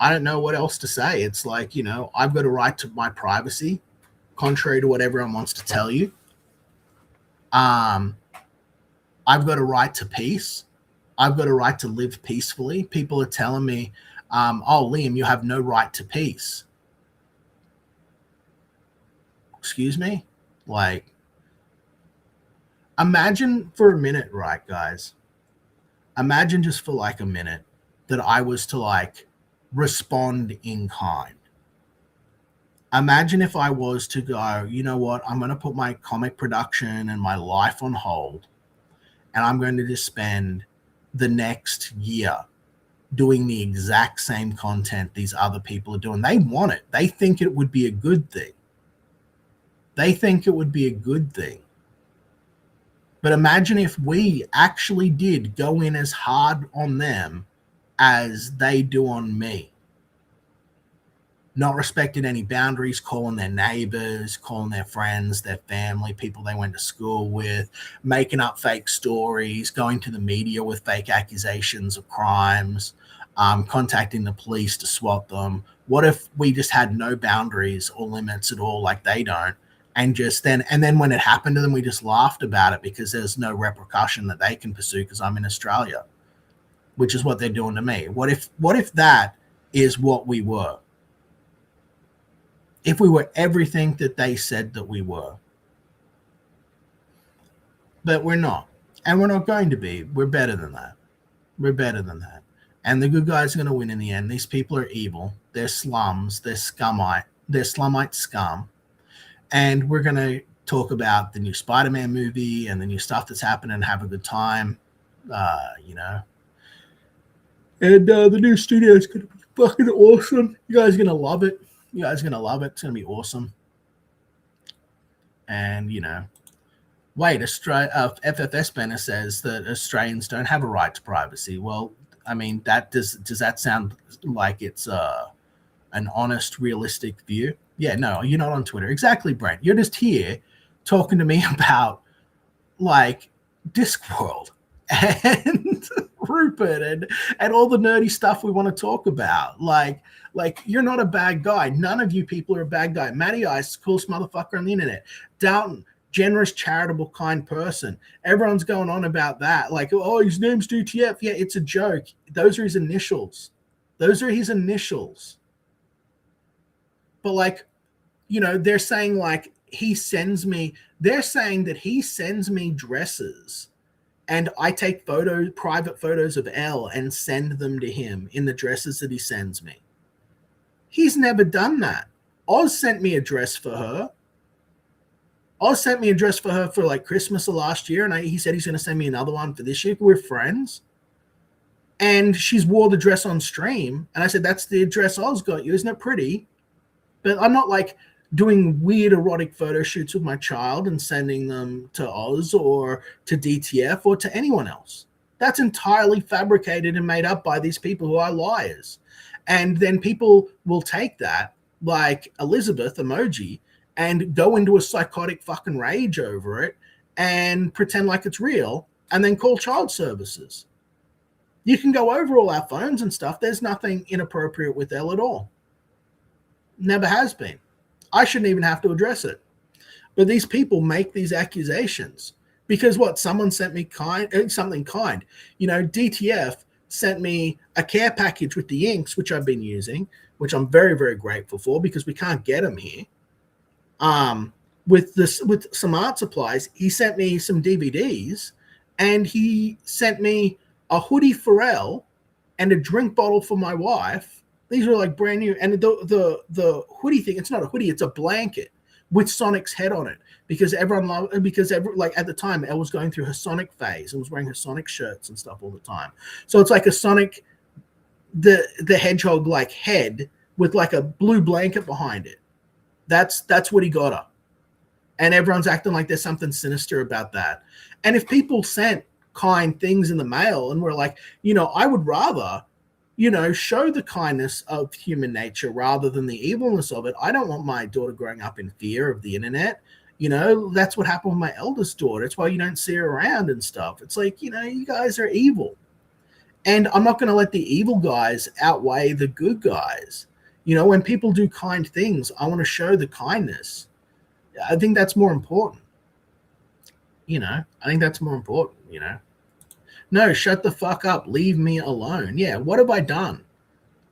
don't know what else to say. It's like, I've got a right to my privacy, contrary to what everyone wants to tell you. I've got a right to peace. I've got a right to live peacefully. People are telling me, oh, Liam, you have no right to peace. Excuse me? Like, imagine for a minute, right, guys? Imagine just for like a minute that I was to like respond in kind. Imagine if I was to go, you know what, I'm going to put my comic production and my life on hold, and I'm going to just spend the next year doing the exact same content these other people are doing. They want it. They think it would be a good thing. They think it would be a good thing. But imagine if we actually did go in as hard on them as they do on me. Not respecting any boundaries, calling their neighbors, calling their friends, their family, people they went to school with, making up fake stories, going to the media with fake accusations of crimes, contacting the police to swat them. What if we just had no boundaries or limits at all like they don't? And then when it happened to them, we just laughed about it because there's no repercussion that they can pursue because I'm in Australia, which is what they're doing to me. What if that is what we were? If we were everything that they said that we were. But we're not. And we're not going to be. We're better than that. We're better than that. And the good guys are going to win in the end. These people are evil. They're slums. They're scumite. They're slumite scum. And we're going to talk about the new Spider-Man movie and the new stuff that's happening and have a good time. And the new studio is going to be fucking awesome. You guys are going to love it. You guys are going to love it. It's going to be awesome. And, wait, FFS Banner says that Australians don't have a right to privacy. Well, I mean, does that sound like it's an honest, realistic view? Yeah, no, you're not on Twitter. Exactly, Brent. You're just here talking to me about, like, Discworld and Rupert and all the nerdy stuff we want to talk about. Like you're not a bad guy. None of you people are a bad guy. Matty Ice, coolest motherfucker on the internet. Dalton, generous, charitable, kind person. Everyone's going on about that. Like, oh, his name's DTF. Yeah, it's a joke. Those are his initials. But like, they're saying like they're saying that he sends me dresses and I take private photos of Elle and send them to him in the dresses that he sends me. He's never done that. Oz sent me a dress for her. Oz sent me a dress for her for like Christmas of last year, and he said he's going to send me another one for this year. We're friends. And she's wore the dress on stream, and I said, that's the dress Oz got you. Isn't it pretty? But I'm not like doing weird erotic photo shoots with my child and sending them to Oz or to DTF or to anyone else. That's entirely fabricated and made up by these people who are liars. And then people will take that, like Elizabeth emoji, and go into a psychotic fucking rage over it and pretend like it's real and then call child services. You can go over all our phones and stuff. There's nothing inappropriate with Elle at all. Never has been. I shouldn't even have to address it. But these people make these accusations because what? Someone sent me something kind. DTF sent me a care package with the inks, which I've been using, which I'm very, very grateful for because we can't get them here. With some art supplies, he sent me some DVDs, and he sent me a hoodie for Elle and a drink bottle for my wife. These are like brand new, and the hoodie thing, it's not a hoodie, it's a blanket with Sonic's head on it because at the time Elle was going through her Sonic phase and was wearing her Sonic shirts and stuff all the time. So it's like a Sonic the Hedgehog like head with like a blue blanket behind it. That's what he got her. And everyone's acting like there's something sinister about that. And if people sent kind things in the mail and were like, I would rather, show the kindness of human nature rather than the evilness of it. I don't want my daughter growing up in fear of the internet. That's what happened with my eldest daughter. It's why you don't see her around and stuff. It's like, you guys are evil. And I'm not going to let the evil guys outweigh the good guys. When people do kind things, I want to show the kindness. I think that's more important. I think that's more important, No, shut the fuck up. Leave me alone. Yeah, what have I done?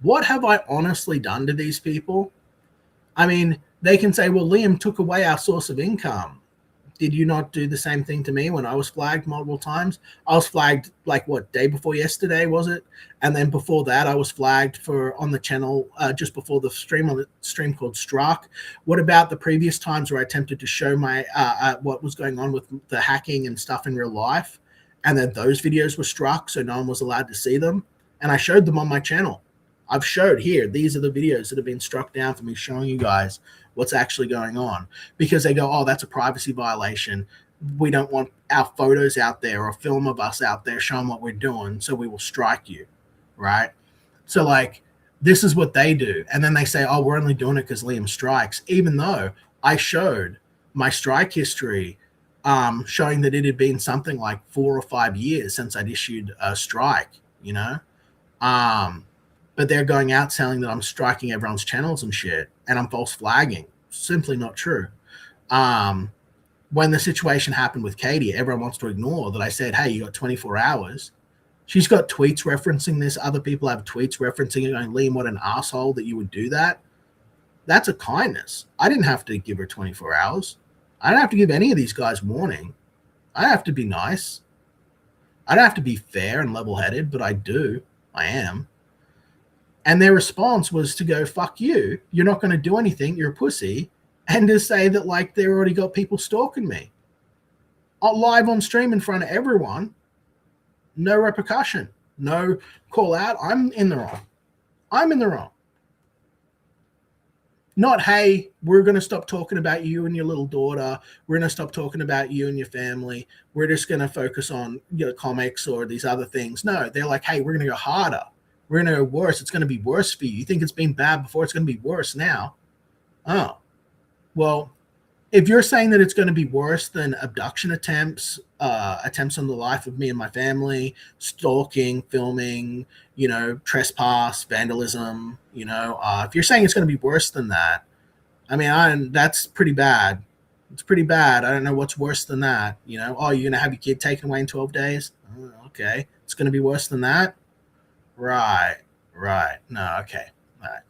What have I honestly done to these people? I mean, they can say, well, Liam took away our source of income. Did you not do the same thing to me when I was flagged multiple times? I was flagged day before yesterday, was it? And then before that, I was flagged on the channel just before the stream called Struck. What about the previous times where I attempted to show my what was going on with the hacking and stuff in real life? And then those videos were struck, so no one was allowed to see them. And I showed them on my channel. I've showed here, these are the videos that have been struck down for me showing you guys what's actually going on, because they go, oh, that's a privacy violation. We don't want our photos out there or film of us out there showing what we're doing, so we will strike you, right? So this is what they do. And then they say, oh, we're only doing it because Liam strikes, even though I showed my strike history showing that it had been something like 4 or 5 years since I'd issued a strike, but they're going out telling that I'm striking everyone's channels and shit, and I'm false flagging. Simply not true. When the situation happened with Katie, everyone wants to ignore that I said, hey, you got 24 hours. She's got tweets referencing this. Other people have tweets referencing it going, Liam, what an asshole that you would do that. That's a kindness. I didn't have to give her 24 hours. I don't have to give any of these guys warning. I have to be nice. I don't have to be fair and level-headed, but I do. I am. And their response was to go, fuck you. You're not going to do anything. You're a pussy. And to say that they already got people stalking me. Live on stream in front of everyone. No repercussion. No call out. I'm in the wrong. I'm in the wrong. Not, hey, we're going to stop talking about you and your little daughter. We're going to stop talking about you and your family. We're just going to focus on comics or these other things. No, they're like, hey, we're going to go harder. We're going to go worse. It's going to be worse for you. You think it's been bad before, it's going to be worse now. Oh, well, if you're saying that it's going to be worse than abduction attempts, attempts on the life of me and my family, stalking, filming, trespass, vandalism, if you're saying it's going to be worse than that, I mean, that's pretty bad. It's pretty bad. I don't know what's worse than that. Oh, you're going to have your kid taken away in 12 days? Oh, okay. It's going to be worse than that? Right. No, okay. All right.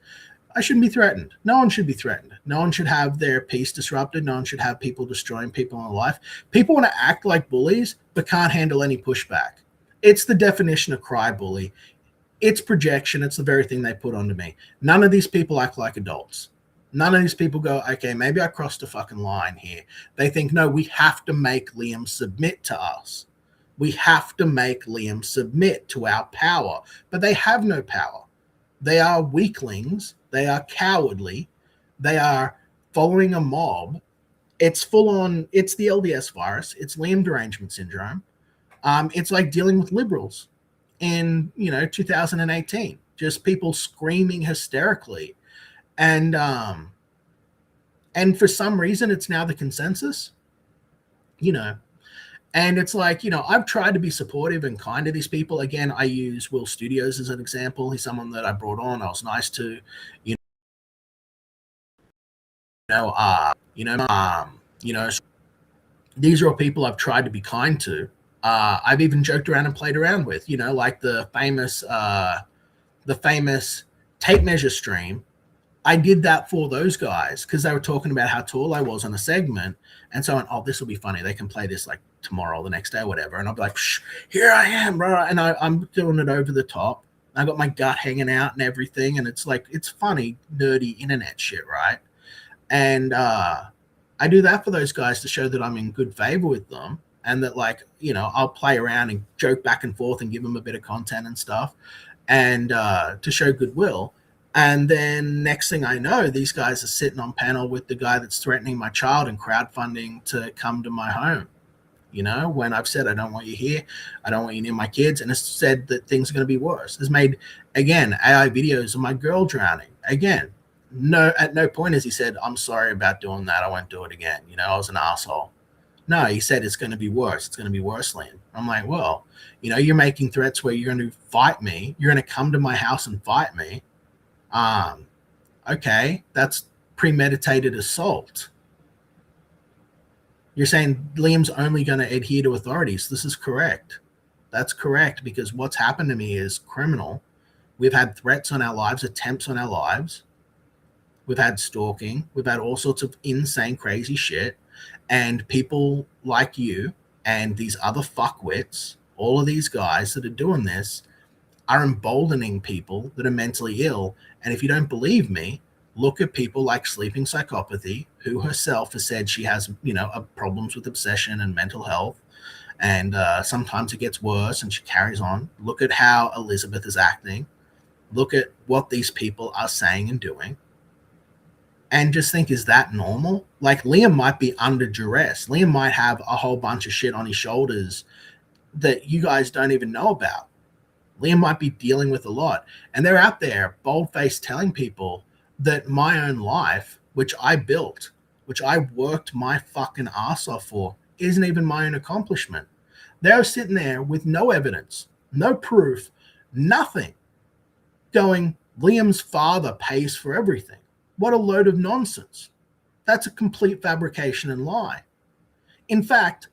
I shouldn't be threatened. No one should be threatened. No one should have their peace disrupted. No one should have people destroying people in life. People want to act like bullies, but can't handle any pushback. It's the definition of cry bully. It's projection. It's the very thing they put onto me. None of these people act like adults. None of these people go, okay, maybe I crossed a fucking line here. They think, no, we have to make Liam submit to us. We have to make Liam submit to our power. But they have no power. They are weaklings. They are cowardly. They are following a mob. It's full on, it's the LDS virus. It's Liam derangement syndrome. It's like dealing with liberals in, 2018. Just people screaming hysterically. And for some reason, it's now the consensus, And it's like, I've tried to be supportive and kind to these people. Again, I use Will Studios as an example. He's someone that I brought on. I was nice to, you know, these are all people I've tried to be kind to. I've even joked around and played around with, you know, like the famous tape measure stream. I did that for those guys because they were talking about how tall I was on a segment. And so I went, oh, this will be funny. They can play this like tomorrow or the next day or whatever. And I'll be like, shh, here I am, bro. And I'm doing it over the top. I got my gut hanging out and everything. And it's like, it's funny, nerdy internet shit, right? And I do that for those guys to show that I'm in good favor with them. And that, like, you know, I'll play around and joke back and forth and give them a bit of content and stuff. And to show goodwill. And then next thing I know, these guys are sitting on panel with the guy that's threatening my child and crowdfunding to come to my home. You know, when I've said, I don't want you here, I don't want you near my kids, and it's said that things are going to be worse. Has made, again, AI videos of my girl drowning. Again, at no point has he said, I'm sorry about doing that, I won't do it again. You know, I was an asshole. No, he said it's going to be worse. It's going to be worse, Liam. I'm like, well, you know, you're making threats where you're going to fight me. You're going to come to my house and fight me. Okay, that's premeditated assault. You're saying Liam's only going to adhere to authorities. This is correct. That's correct, because what's happened to me is criminal. We've had threats on our lives, attempts on our lives. We've had stalking. We've had all sorts of insane, crazy shit. And people like you and these other fuckwits, all of these guys that are doing this, are emboldening people that are mentally ill. And if you don't believe me, look at people like Sleeping Psychopathy, who herself has said she has, you know, problems with obsession and mental health. And sometimes it gets worse and she carries on. Look at how Elizabeth is acting. Look at what these people are saying and doing. And just think, is that normal? Like, Liam might be under duress. Liam might have a whole bunch of shit on his shoulders that you guys don't even know about. Liam might be dealing with a lot. And they're out there bold-faced telling people that my own life, which I built, which I worked my fucking ass off for, isn't even my own accomplishment. They're sitting there with no evidence, no proof, nothing, going, Liam's father pays for everything. What a load of nonsense. That's a complete fabrication and lie. In fact,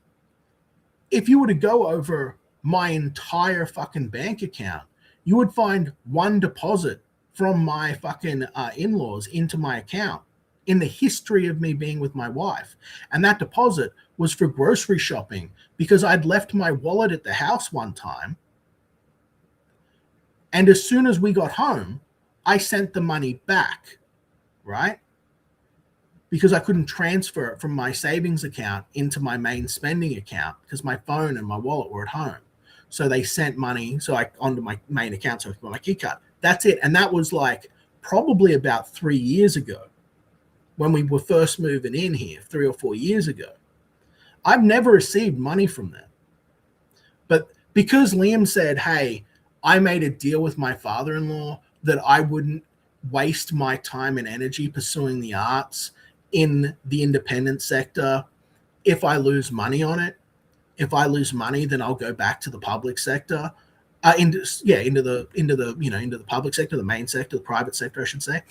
if you were to go over my entire fucking bank account, you would find one deposit from my fucking in-laws into my account in the history of me being with my wife. And that deposit was for grocery shopping because I'd left my wallet at the house one time. And as soon as we got home, I sent the money back, right? Because I couldn't transfer it from my savings account into my main spending account because my phone and my wallet were at home. So they sent money onto my main account, so my key card. That's it. And that was like probably about 3 years ago when we were first moving in here, 3 or 4 years ago. I've never received money from them. But because Liam said, hey, I made a deal with my father-in-law that I wouldn't waste my time and energy pursuing the arts in the independent sector if I lose money on it. If I lose money, then I'll go back to the public sector, into the public sector, the main sector, the private sector, I should say,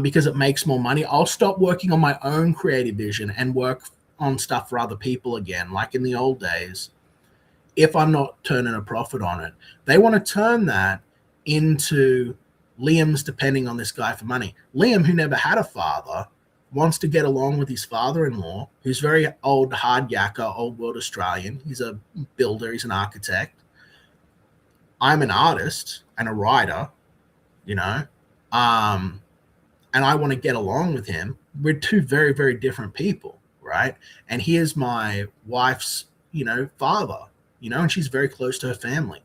because it makes more money. I'll stop working on my own creative vision and work on stuff for other people again, like in the old days, if I'm not turning a profit on it. They want to turn that into Liam's depending on this guy for money. Liam, who never had a father, wants to get along with his father-in-law, who's very old, hard yakka, old world Australian. He's a builder. He's an architect. I'm an artist and a writer, you know, and I want to get along with him. We're two very, very different people, right? And he is my wife's, father, and she's very close to her family.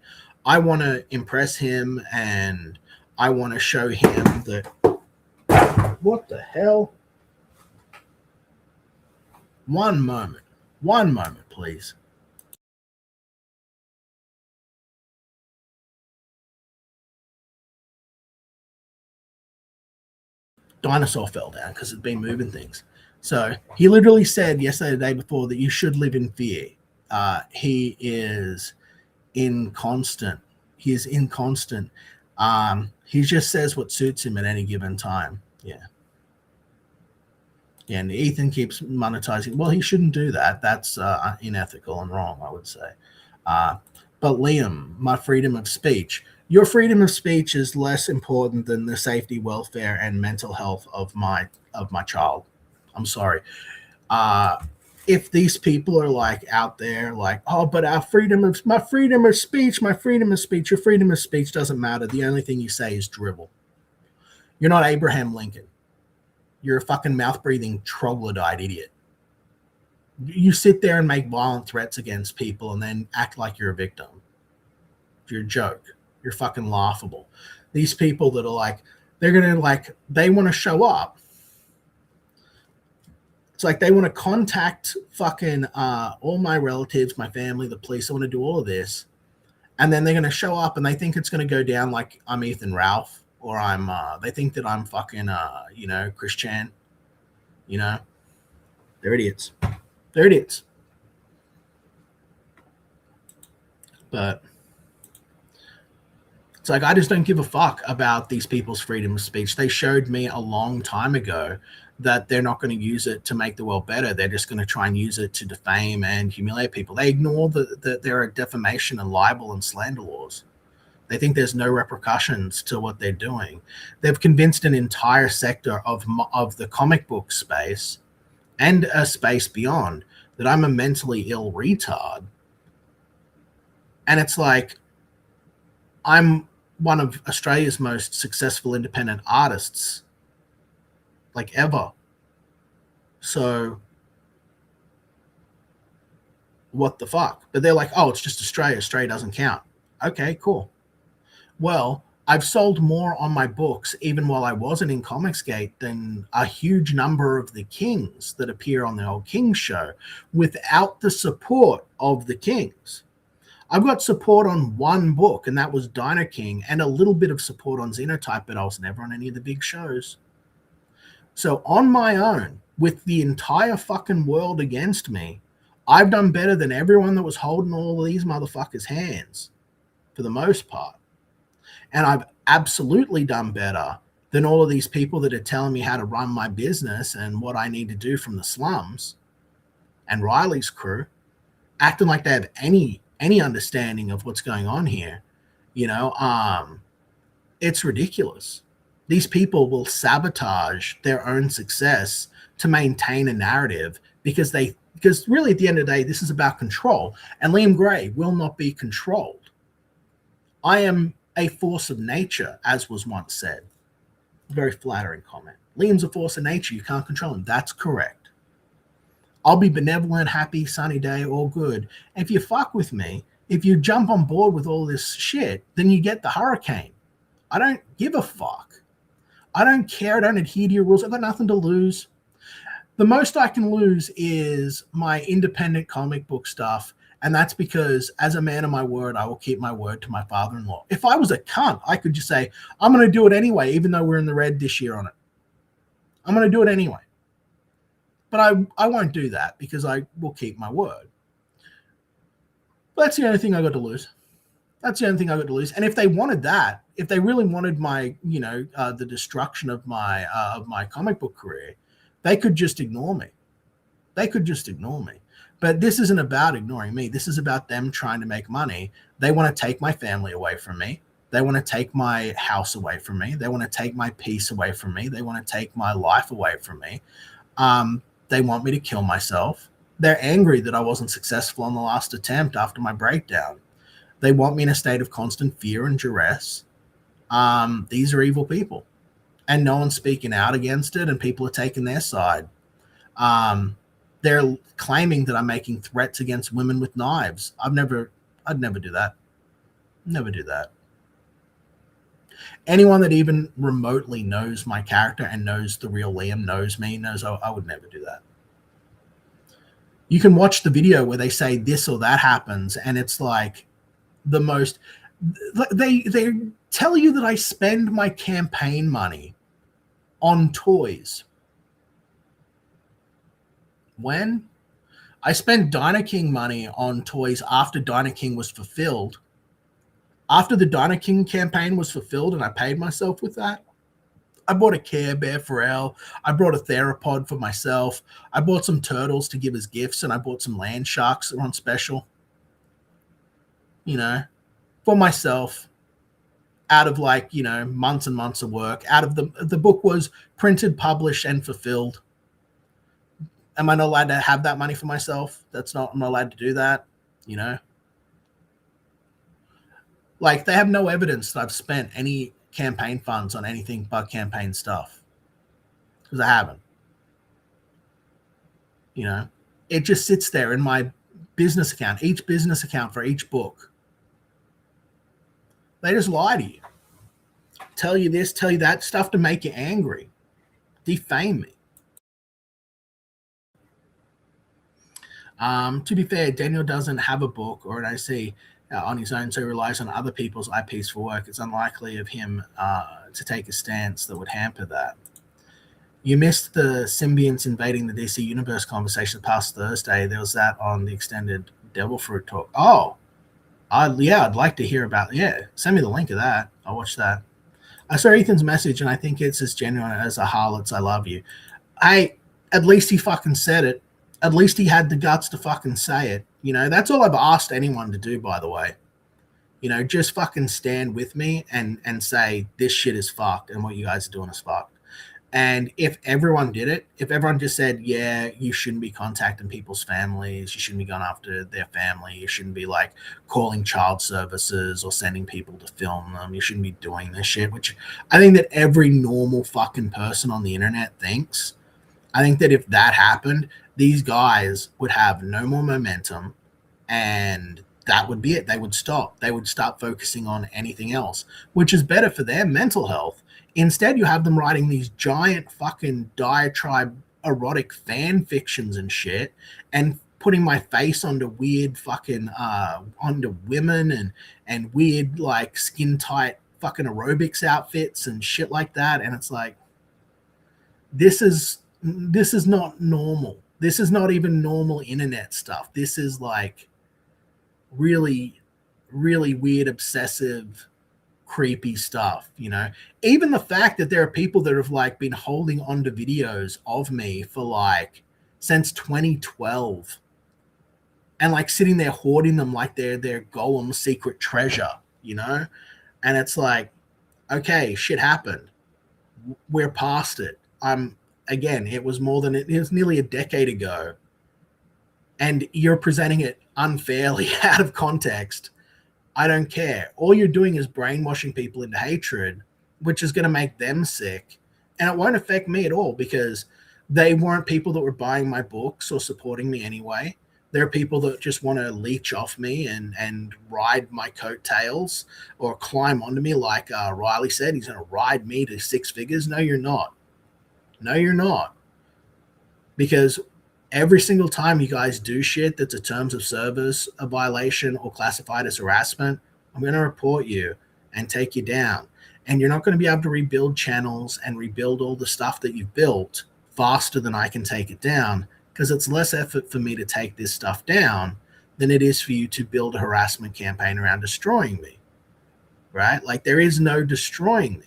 I want to impress him and I want to show him that. What the hell? One moment, please. Dinosaur fell down because it's been moving things. So he literally said yesterday, the day before, that you should live in fear. He is inconstant. He is inconstant. He just says what suits him at any given time. Yeah. Yeah, and Ethan keeps monetizing. Well, he shouldn't do that. That's unethical and wrong, I would say. Uh, but Liam, my freedom of speech. Your freedom of speech is less important than the safety, welfare, and mental health of my child. I'm sorry. Uh, if these people are like out there, like, oh, but our freedom of my freedom of speech, my freedom of speech, your freedom of speech doesn't matter. The only thing you say is drivel. You're not Abraham Lincoln. You're a fucking mouth breathing troglodyte idiot. You sit there and make violent threats against people and then act like you're a victim. You're a joke. You're fucking laughable. These people that are like, they're gonna like, they want to show up. It's like they want to contact fucking all my relatives, my family, the police. I want to do all of this, and then they're gonna show up and they think it's gonna go down like I'm Ethan Ralph or I'm. They think that I'm fucking Chris Chan. They're idiots. They're idiots. But it's like I just don't give a fuck about these people's freedom of speech. They showed me a long time ago that they're not going to use it to make the world better. They're just going to try and use it to defame and humiliate people. They ignore that there are defamation and libel and slander laws. They think there's no repercussions to what they're doing. They've convinced an entire sector of the comic book space and a space beyond that I'm a mentally ill retard. And it's like, I'm one of Australia's most successful independent artists, like ever. So what the fuck? But they're like, oh, it's just Australia. Australia doesn't count. Okay, cool. Well, I've sold more on my books, even while I wasn't in Comicsgate, than a huge number of the Kings that appear on the old Kings show without the support of the Kings. I've got support on one book, and that was Dino King, and a little bit of support on Xenotype, but I was never on any of the big shows. So on my own, with the entire fucking world against me, I've done better than everyone that was holding all of these motherfuckers' hands, for the most part. And I've absolutely done better than all of these people that are telling me how to run my business and what I need to do from the slums and Riley's crew, acting like they have any understanding of what's going on here. It's ridiculous. These people will sabotage their own success to maintain a narrative because really at the end of the day, this is about control. And Liam Gray will not be controlled. I am a force of nature, as was once said. Very flattering comment. Liam's a force of nature. You can't control him. That's correct. I'll be benevolent, happy, sunny day, all good. If you fuck with me, if you jump on board with all this shit, then you get the hurricane. I don't give a fuck. I don't care. I don't adhere to your rules. I've got nothing to lose. The most I can lose is my independent comic book stuff. And that's because as a man of my word, I will keep my word to my father-in-law. If I was a cunt, I could just say, I'm going to do it anyway, even though we're in the red this year on it. I'm going to do it anyway. But I won't do that because I will keep my word. But that's the only thing I got to lose. That's the only thing I got to lose. And if they wanted that, if they really wanted my, the destruction of my comic book career, they could just ignore me. They could just ignore me. But this isn't about ignoring me. This is about them trying to make money. They want to take my family away from me. They want to take my house away from me. They want to take my peace away from me. They want to take my life away from me. They want me to kill myself. They're angry that I wasn't successful on the last attempt after my breakdown. They want me in a state of constant fear and duress. These are evil people. And no one's speaking out against it, and people are taking their side. They're claiming that I'm making threats against women with knives. I'd never do that. Never do that. Anyone that even remotely knows my character and knows the real Liam, knows me, knows I would never do that. You can watch the video where they say this or that happens, and it's like the most. They tell you that I spend my campaign money on toys. When? I spent Dino King money on toys after Dino King was fulfilled. After the Dino King campaign was fulfilled and I paid myself with that, I bought a Care Bear for Elle. I brought a theropod for myself. I bought some turtles to give as gifts, and I bought some land sharks that were on special. You know, for myself, out of like, you know, months and months of work. Out of the book was printed, published, and fulfilled. Am I not allowed to have that money for myself? I'm not allowed to do that, you know? Like, they have no evidence that I've spent any campaign funds on anything but campaign stuff. Because I haven't. You know? It just sits there in my business account, each business account for each book. They just lie to you. Tell you this, tell you that, stuff to make you angry. Defame me. To be fair, Daniel doesn't have a book or an OC on his own, so he relies on other people's IPs for work. It's unlikely of him to take a stance that would hamper that. You missed the symbionts invading the DC Universe conversation past Thursday. There was that on the extended Devil Fruit talk. Oh, I'd like to hear about. Yeah, send me the link of that. I'll watch that. I saw Ethan's message, and I think it's as genuine as a harlot's "I love you." At least he fucking said it. At least he had the guts to fucking say it. You know, that's all I've asked anyone to do, by the way. You know, just fucking stand with me and say this shit is fucked and what you guys are doing is fucked. And if everyone did it, if everyone just said, yeah, you shouldn't be contacting people's families, you shouldn't be going after their family, you shouldn't be like calling child services or sending people to film them, you shouldn't be doing this shit, which I think that every normal fucking person on the internet thinks. I think that if that happened, these guys would have no more momentum and that would be it. They would stop. They would start focusing on anything else, which is better for their mental health. Instead, you have them writing these giant fucking diatribe erotic fan fictions and shit and putting my face onto weird fucking onto women and weird like skin tight fucking aerobics outfits and shit like that. And it's like, this is not normal. This is not even normal internet stuff. This is like really, really weird, obsessive, creepy stuff, you know? Even the fact that there are people that have like been holding onto videos of me for like since 2012 and like sitting there hoarding them like they're their Golem secret treasure, you know? And it's like, okay, shit happened. We're past it. Again, it was nearly a decade ago, and you're presenting it unfairly out of context. I don't care. All you're doing is brainwashing people into hatred, which is going to make them sick, and it won't affect me at all because they weren't people that were buying my books or supporting me anyway. There are people that just want to leech off me and ride my coattails or climb onto me like Riley said. He's going to ride me to six figures. No, you're not. No, you're not. Because every single time you guys do shit that's a terms of service, a violation, or classified as harassment, I'm going to report you and take you down. And you're not going to be able to rebuild channels and rebuild all the stuff that you've built faster than I can take it down, because it's less effort for me to take this stuff down than it is for you to build a harassment campaign around destroying me, right? Like, there is no destroying me.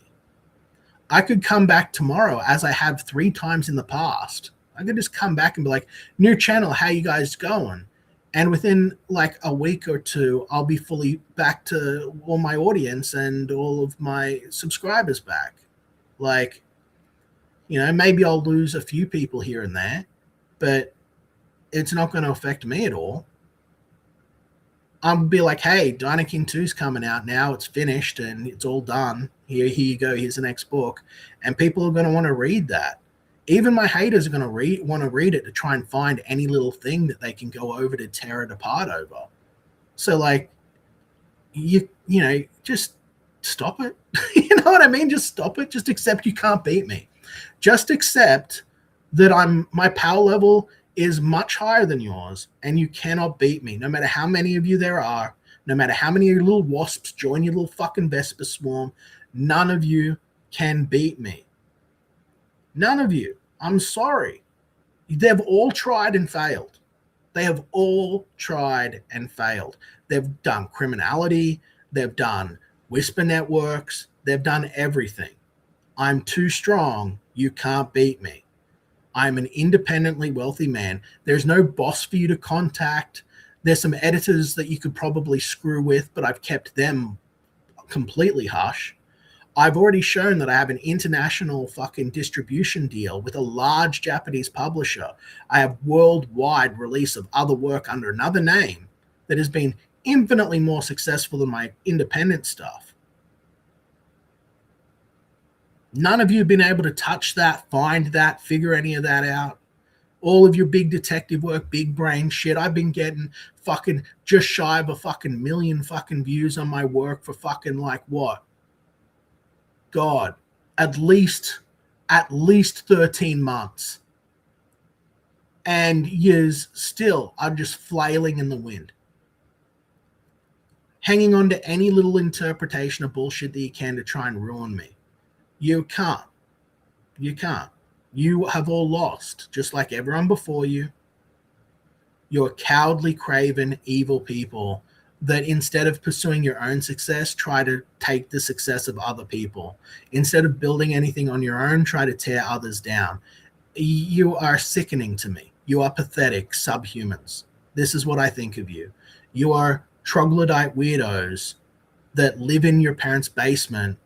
I could come back tomorrow, as I have 3 times in the past. I could just come back and be like, new channel, how you guys going? And within like a week or two, I'll be fully back to all my audience and all of my subscribers back. Like, you know, maybe I'll lose a few people here and there, but it's not going to affect me at all. I'll be like, hey, Dino King 2's coming out now. It's finished and it's all done. Here you go. Here's the next book. And people are going to want to read that. Even my haters are going to want to read it to try and find any little thing that they can go over to tear it apart over. So, like, you know, just stop it. You know what I mean? Just stop it. Just accept you can't beat me. Just accept that my power level is much higher than yours, and you cannot beat me. No matter how many of you there are, no matter how many of your little wasps join your little fucking Vesper swarm, none of you can beat me. None of you. I'm sorry. They've all tried and failed. They have all tried and failed. They've done criminality. They've done whisper networks. They've done everything. I'm too strong. You can't beat me. I'm an independently wealthy man. There's no boss for you to contact. There's some editors that you could probably screw with, but I've kept them completely hush. I've already shown that I have an international fucking distribution deal with a large Japanese publisher. I have worldwide release of other work under another name that has been infinitely more successful than my independent stuff. None of you have been able to touch that, find that, figure any of that out. All of your big detective work, big brain shit. I've been getting fucking just shy of a fucking million fucking views on my work for fucking like what? God, at least 13 months. And yous still are just flailing in the wind. Hanging on to any little interpretation of bullshit that you can to try and ruin me. You can't. You can't. You have all lost, just like everyone before you. You're cowardly, craven, evil people that instead of pursuing your own success, try to take the success of other people. Instead of building anything on your own, try to tear others down. You are sickening to me. You are pathetic subhumans. This is what I think of you. You are troglodyte weirdos that live in your parents' basement,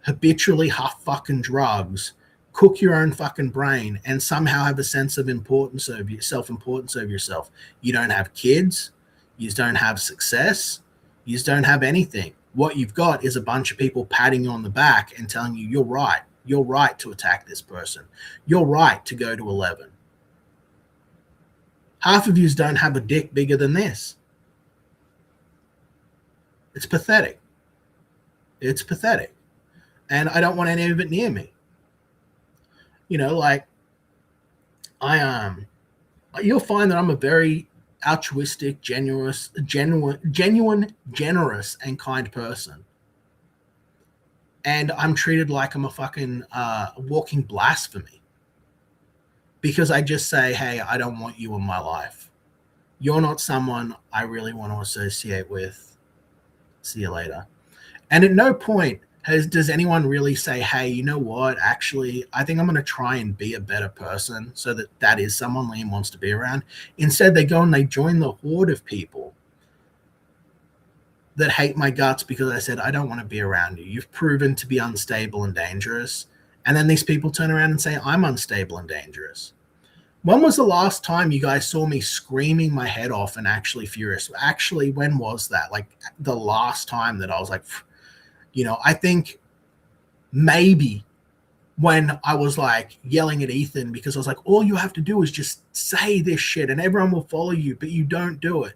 habitually huff fucking drugs, cook your own fucking brain, and somehow have a sense of importance of self-importance of yourself. You don't have kids. You don't have success. You don't have anything. What you've got is a bunch of people patting you on the back and telling you you're right. You're right to attack this person. You're right to go to 11. Half of you don't have a dick bigger than this. It's pathetic. It's pathetic. And I don't want any of it near me. You know, like you'll find that I'm a very altruistic, genuine, generous, and kind person. And I'm treated like I'm a fucking walking blasphemy because I just say, hey, I don't want you in my life. You're not someone I really want to associate with. See you later. And at no point does anyone really say, hey, you know what? Actually, I think I'm going to try and be a better person so that is someone Liam wants to be around. Instead, they go and they join the horde of people that hate my guts because I said, I don't want to be around you. You've proven to be unstable and dangerous. And then these people turn around and say, I'm unstable and dangerous. When was the last time you guys saw me screaming my head off and actually furious? Actually, when was that? Like the last time that I was like, you know, I think maybe when I was like yelling at Ethan because I was like, all you have to do is just say this shit and everyone will follow you, but you don't do it.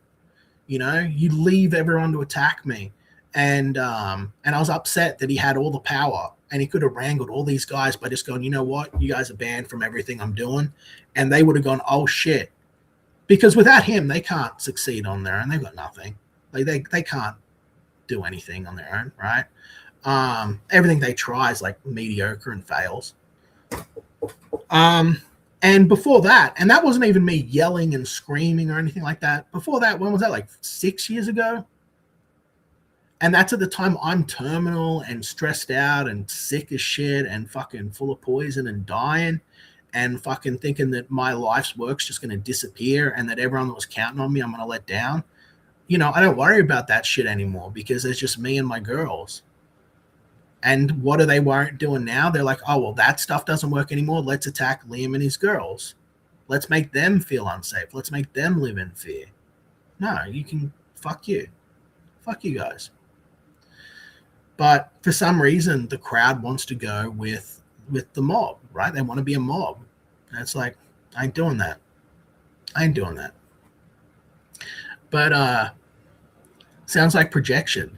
You know, you leave everyone to attack me. And I was upset that he had all the power and he could have wrangled all these guys by just going, you know what, you guys are banned from everything I'm doing. And they would have gone, oh shit. Because without him, they can't succeed on their own. They've got nothing. Like they can't do anything on their own, right? Everything they try is like mediocre and fails. And before that, and that wasn't even me yelling and screaming or anything like that. Before that, when was that? Like 6 years ago? And that's at the time I'm terminal and stressed out and sick as shit and fucking full of poison and dying and fucking thinking that my life's work's just going to disappear and that everyone that was counting on me, I'm going to let down. You know, I don't worry about that shit anymore because there's just me and my girls. And what are they doing now? They're like, oh, well, that stuff doesn't work anymore. Let's attack Liam and his girls. Let's make them feel unsafe. Let's make them live in fear. No, you can, fuck you. Fuck you guys. But for some reason, the crowd wants to go with the mob, right? They want to be a mob. And it's like, I ain't doing that. I ain't doing that. But sounds like projection.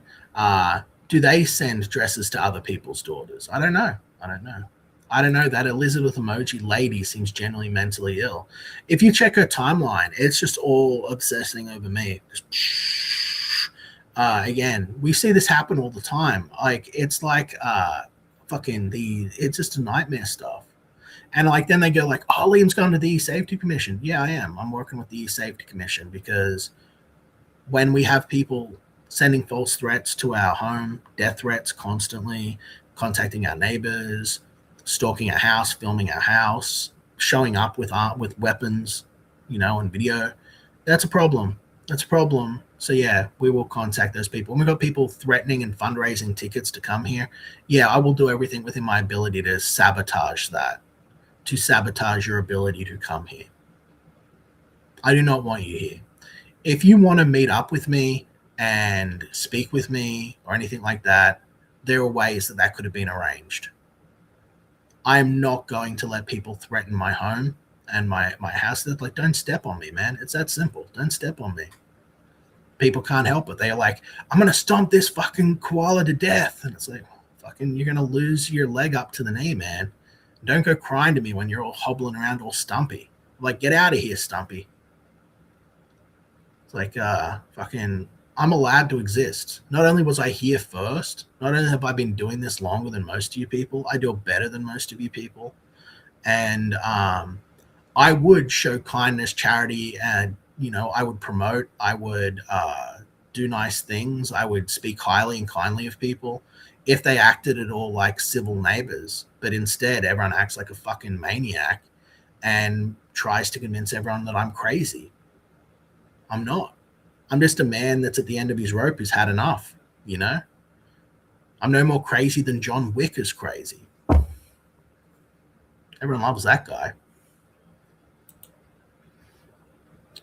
Do they send dresses to other people's daughters? I don't know. I don't know. That Elizabeth emoji lady seems generally mentally ill. If you check her timeline, it's just all obsessing over me. Again, we see this happen all the time. Like it's like it's just a nightmare stuff. And like then they go like, oh, Liam's going to the E-Safety Commission. Yeah, I am. I'm working with the E-Safety Commission because when we have people sending false threats to our home, death threats constantly, contacting our neighbors, stalking a house, filming a house, showing up with weapons, and video. That's a problem. That's a problem. So yeah, we will contact those people. And we've got people threatening and fundraising tickets to come here. Yeah, I will do everything within my ability to sabotage that, to sabotage your ability to come here. I do not want you here. If you want to meet up with me and speak with me or anything like that, there are ways that could have been arranged. I am not going to let people threaten my home and my house. They're like, don't step on me, man. It's that simple. Don't step on me. People can't help it. They're like, I'm going to stomp this fucking koala to death. And it's like, fucking, you're going to lose your leg up to the knee, man. Don't go crying to me when you're all hobbling around all stumpy. Like, get out of here, stumpy. It's like, fucking, I'm allowed to exist. Not only was I here first, not only have I been doing this longer than most of you people, I do it better than most of you people. And I would show kindness, charity, and, I would promote, I would do nice things. I would speak highly and kindly of people if they acted at all like civil neighbors. But instead, everyone acts like a fucking maniac and tries to convince everyone that I'm crazy. I'm not. I'm just a man that's at the end of his rope who's had enough, I'm no more crazy than John Wick is crazy. Everyone loves that guy.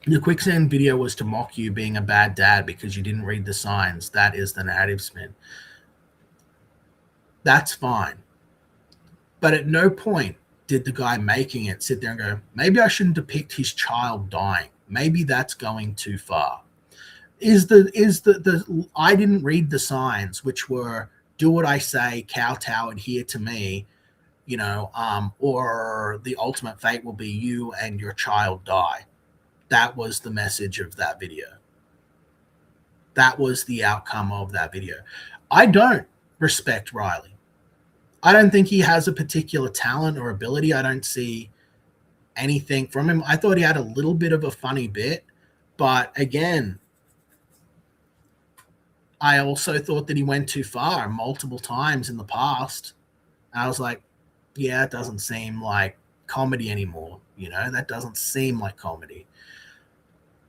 The quicksand video was to mock you being a bad dad because you didn't read the signs. That is the narrative spin. That's fine. But at no point did the guy making it sit there and go, maybe I shouldn't depict his child dying. Maybe that's going too far. I didn't read the signs, which were do what I say, kowtow, adhere to me, or the ultimate fate will be you and your child die. That was the message of that video. That was the outcome of that video. I don't respect Riley. I don't think he has a particular talent or ability. I don't see anything from him. I thought he had a little bit of a funny bit, but again, I also thought that he went too far multiple times in the past. I was like, yeah, it doesn't seem like comedy anymore. That doesn't seem like comedy.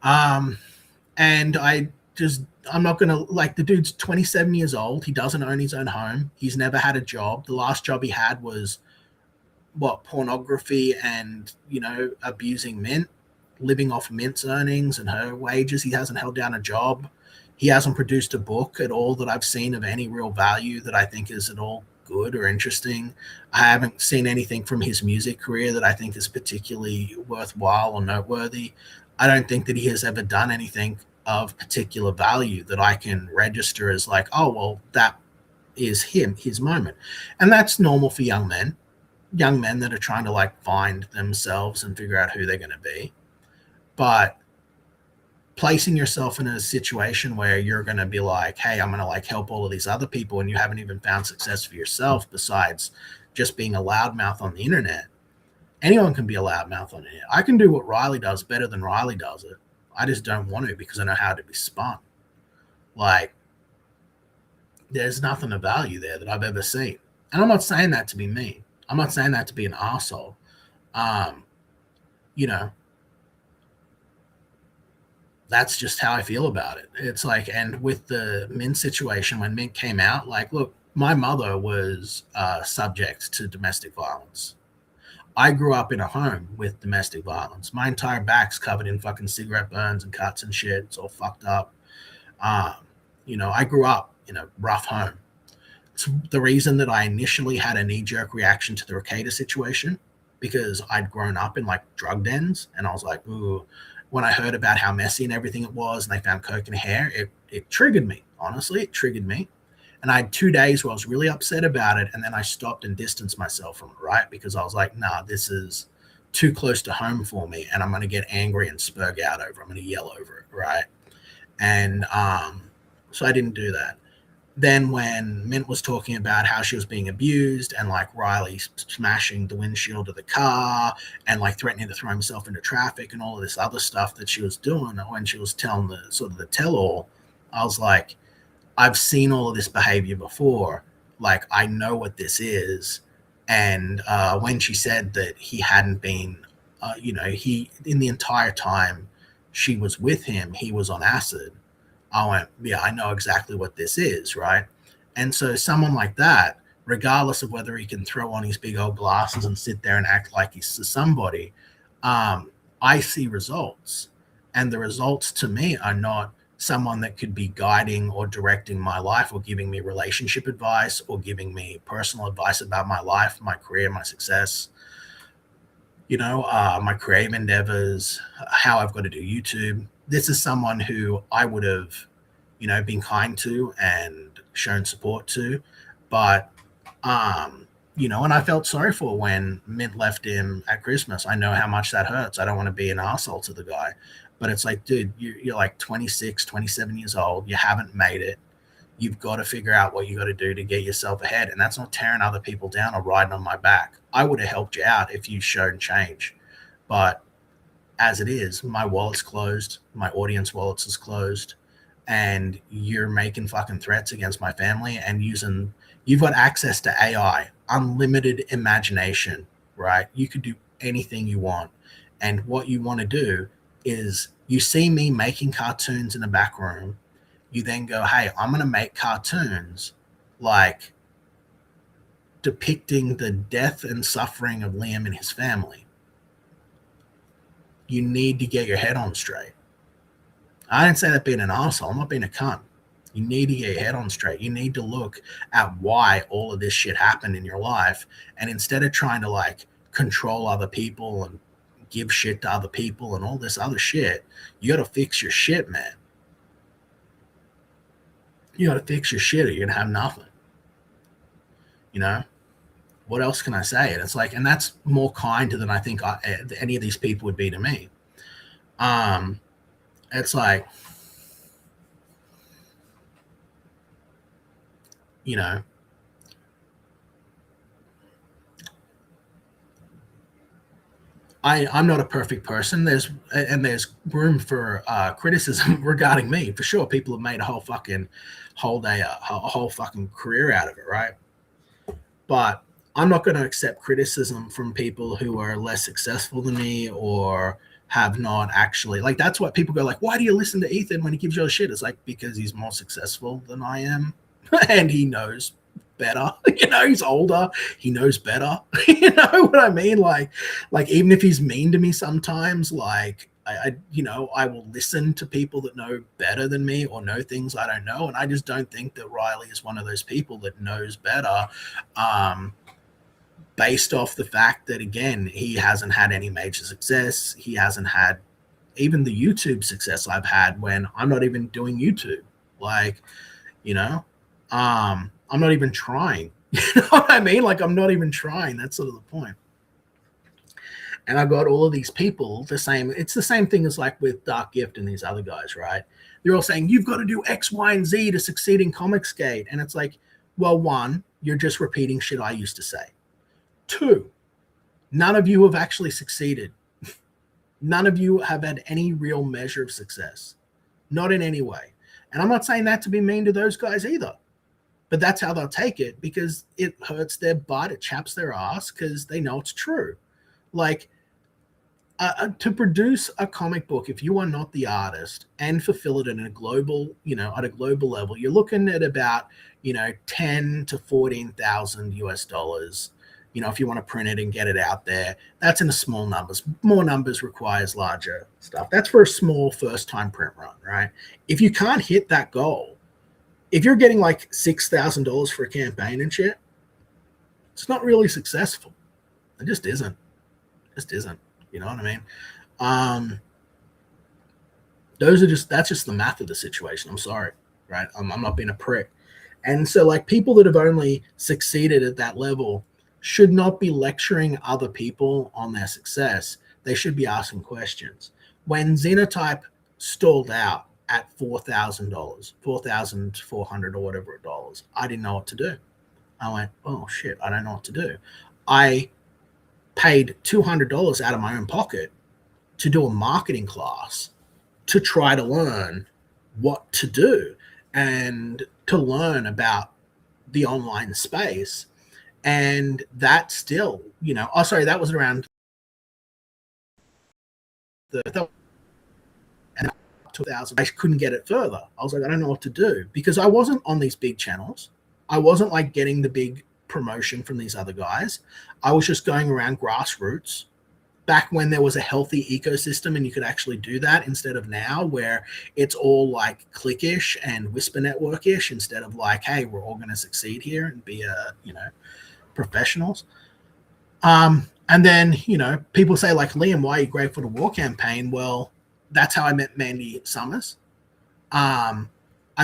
And I'm not going to, like, the dude's 27 years old. He doesn't own his own home. He's never had a job. The last job he had was pornography and, abusing Mint, living off Mint's earnings and her wages. He hasn't held down a job. He hasn't produced a book at all that I've seen of any real value that I think is at all good or interesting. I haven't seen anything from his music career that I think is particularly worthwhile or noteworthy. I don't think that he has ever done anything of particular value that I can register as like, oh, well, that is his moment. And that's normal for young men that are trying to like find themselves and figure out who they're going to be. But placing yourself in a situation where you're going to be like, hey, I'm going to like help all of these other people and you haven't even found success for yourself besides just being a loudmouth on the internet. Anyone can be a loudmouth on the internet. I can do what Riley does better than Riley does it. I just don't want to because I know how to be spun. Like, there's nothing of value there that I've ever seen. And I'm not saying that to be mean. I'm not saying that to be an arsehole. That's just how I feel about it. It's like, and with the Mint situation, when Mint came out, like, look, my mother was subject to domestic violence. I grew up in a home with domestic violence. My entire back's covered in fucking cigarette burns and cuts and shit. It's all fucked up. I grew up in a rough home. It's the reason that I initially had a knee-jerk reaction to the Ricada situation, because I'd grown up in like drug dens, and I was like, ooh. When I heard about how messy and everything it was, and they found coke in hair, it triggered me. Honestly, it triggered me. And I had 2 days where I was really upset about it, and then I stopped and distanced myself from it, right? Because I was like, nah, this is too close to home for me, and I'm going to get angry and spurg out over it. I'm going to yell over it, right? And so I didn't do that. Then when Mint was talking about how she was being abused and like Riley smashing the windshield of the car and like threatening to throw himself into traffic and all of this other stuff that she was doing when she was telling the sort of the tell-all, I was like, I've seen all of this behavior before. Like, I know what this is. And when she said that he hadn't been, he in the entire time she was with him, he was on acid. I went, yeah, I know exactly what this is, right? And so someone like that, regardless of whether he can throw on his big old glasses and sit there and act like he's somebody, I see results. And the results to me are not someone that could be guiding or directing my life or giving me relationship advice or giving me personal advice about my life, my career, my success, my creative endeavors, how I've got to do YouTube. This is someone who I would have, been kind to and shown support to. But, and I felt sorry for when Mint left him at Christmas. I know how much that hurts. I don't want to be an asshole to the guy. But it's like, dude, you're like 26, 27 years old. You haven't made it. You've got to figure out what you got to do to get yourself ahead. And that's not tearing other people down or riding on my back. I would have helped you out if you showed change. But as it is, my wallet's closed. My audience wallets is closed. And you're making fucking threats against my family and you've got access to AI, unlimited imagination, right? You could do anything you want. And what you want to do is you see me making cartoons in the back room. You then go, hey, I'm going to make cartoons like depicting the death and suffering of Liam and his family. You need to get your head on straight. I didn't say that being an asshole. I'm not being a cunt. You need to get your head on straight. You need to look at why all of this shit happened in your life. And instead of trying to like control other people and give shit to other people and all this other shit, you got to fix your shit, man. You got to fix your shit or you're going to have nothing. What else can I say? And it's like, and that's more kind than I think any of these people would be to me. It's like, I'm not a perfect person. There's room for criticism regarding me for sure. People have made a whole fucking career out of it, right? But I'm not going to accept criticism from people who are less successful than me or have not actually, like, that's what people go like, why do you listen to Ethan when he gives you a shit? It's like, because he's more successful than I am and he knows better. He's older, he knows better. You know what I mean? Like even if he's mean to me sometimes, like I will listen to people that know better than me or know things I don't know. And I just don't think that Riley is one of those people that knows better, based off the fact that, again, he hasn't had any major success. He hasn't had even the YouTube success I've had when I'm not even doing YouTube. Like, I'm not even trying. You know what I mean? Like, I'm not even trying. That's sort of the point. And I got all of these people it's the same thing as like with Dark Gift and these other guys, right? They're all saying, you've got to do X, Y, and Z to succeed in Comicsgate. And it's like, well, one, you're just repeating shit I used to say. Two, none of you have actually succeeded. None of you have had any real measure of success. Not in any way. And I'm not saying that to be mean to those guys either. But that's how they'll take it, because it hurts their butt. It chaps their ass because they know it's true. Like, to produce a comic book, if you are not the artist and fulfill it in a global, at a global level, you're looking at about, 10 to 14,000 US dollars. If you want to print it and get it out there, that's in the small numbers. More numbers requires larger stuff. That's for a small first-time print run, right? If you can't hit that goal, if you're getting like $6,000 for a campaign and shit, it's not really successful. It just isn't. It just isn't. You know what I mean? That's just the math of the situation. I'm sorry, right? I'm not being a prick. And so, like, people that have only succeeded at that level should not be lecturing other people on their success. They should be asking questions. When Xenotype stalled out at $4,000, $4,400 or whatever dollars, I didn't know what to do. I went, oh shit, I don't know what to do. I paid $200 out of my own pocket to do a marketing class to try to learn what to do and to learn about the online space. And that still, oh, sorry, that was around the 2000. I couldn't get it further. I was like, I don't know what to do, because I wasn't on these big channels. I wasn't like getting the big promotion from these other guys. I was just going around grassroots back when there was a healthy ecosystem and you could actually do that, instead of now where it's all like cliquish and whisper networkish, instead of like, hey, we're all going to succeed here and be professionals. And then, people say like, Liam, why are you grateful to War Campaign? Well, that's how I met Mandy Summers. I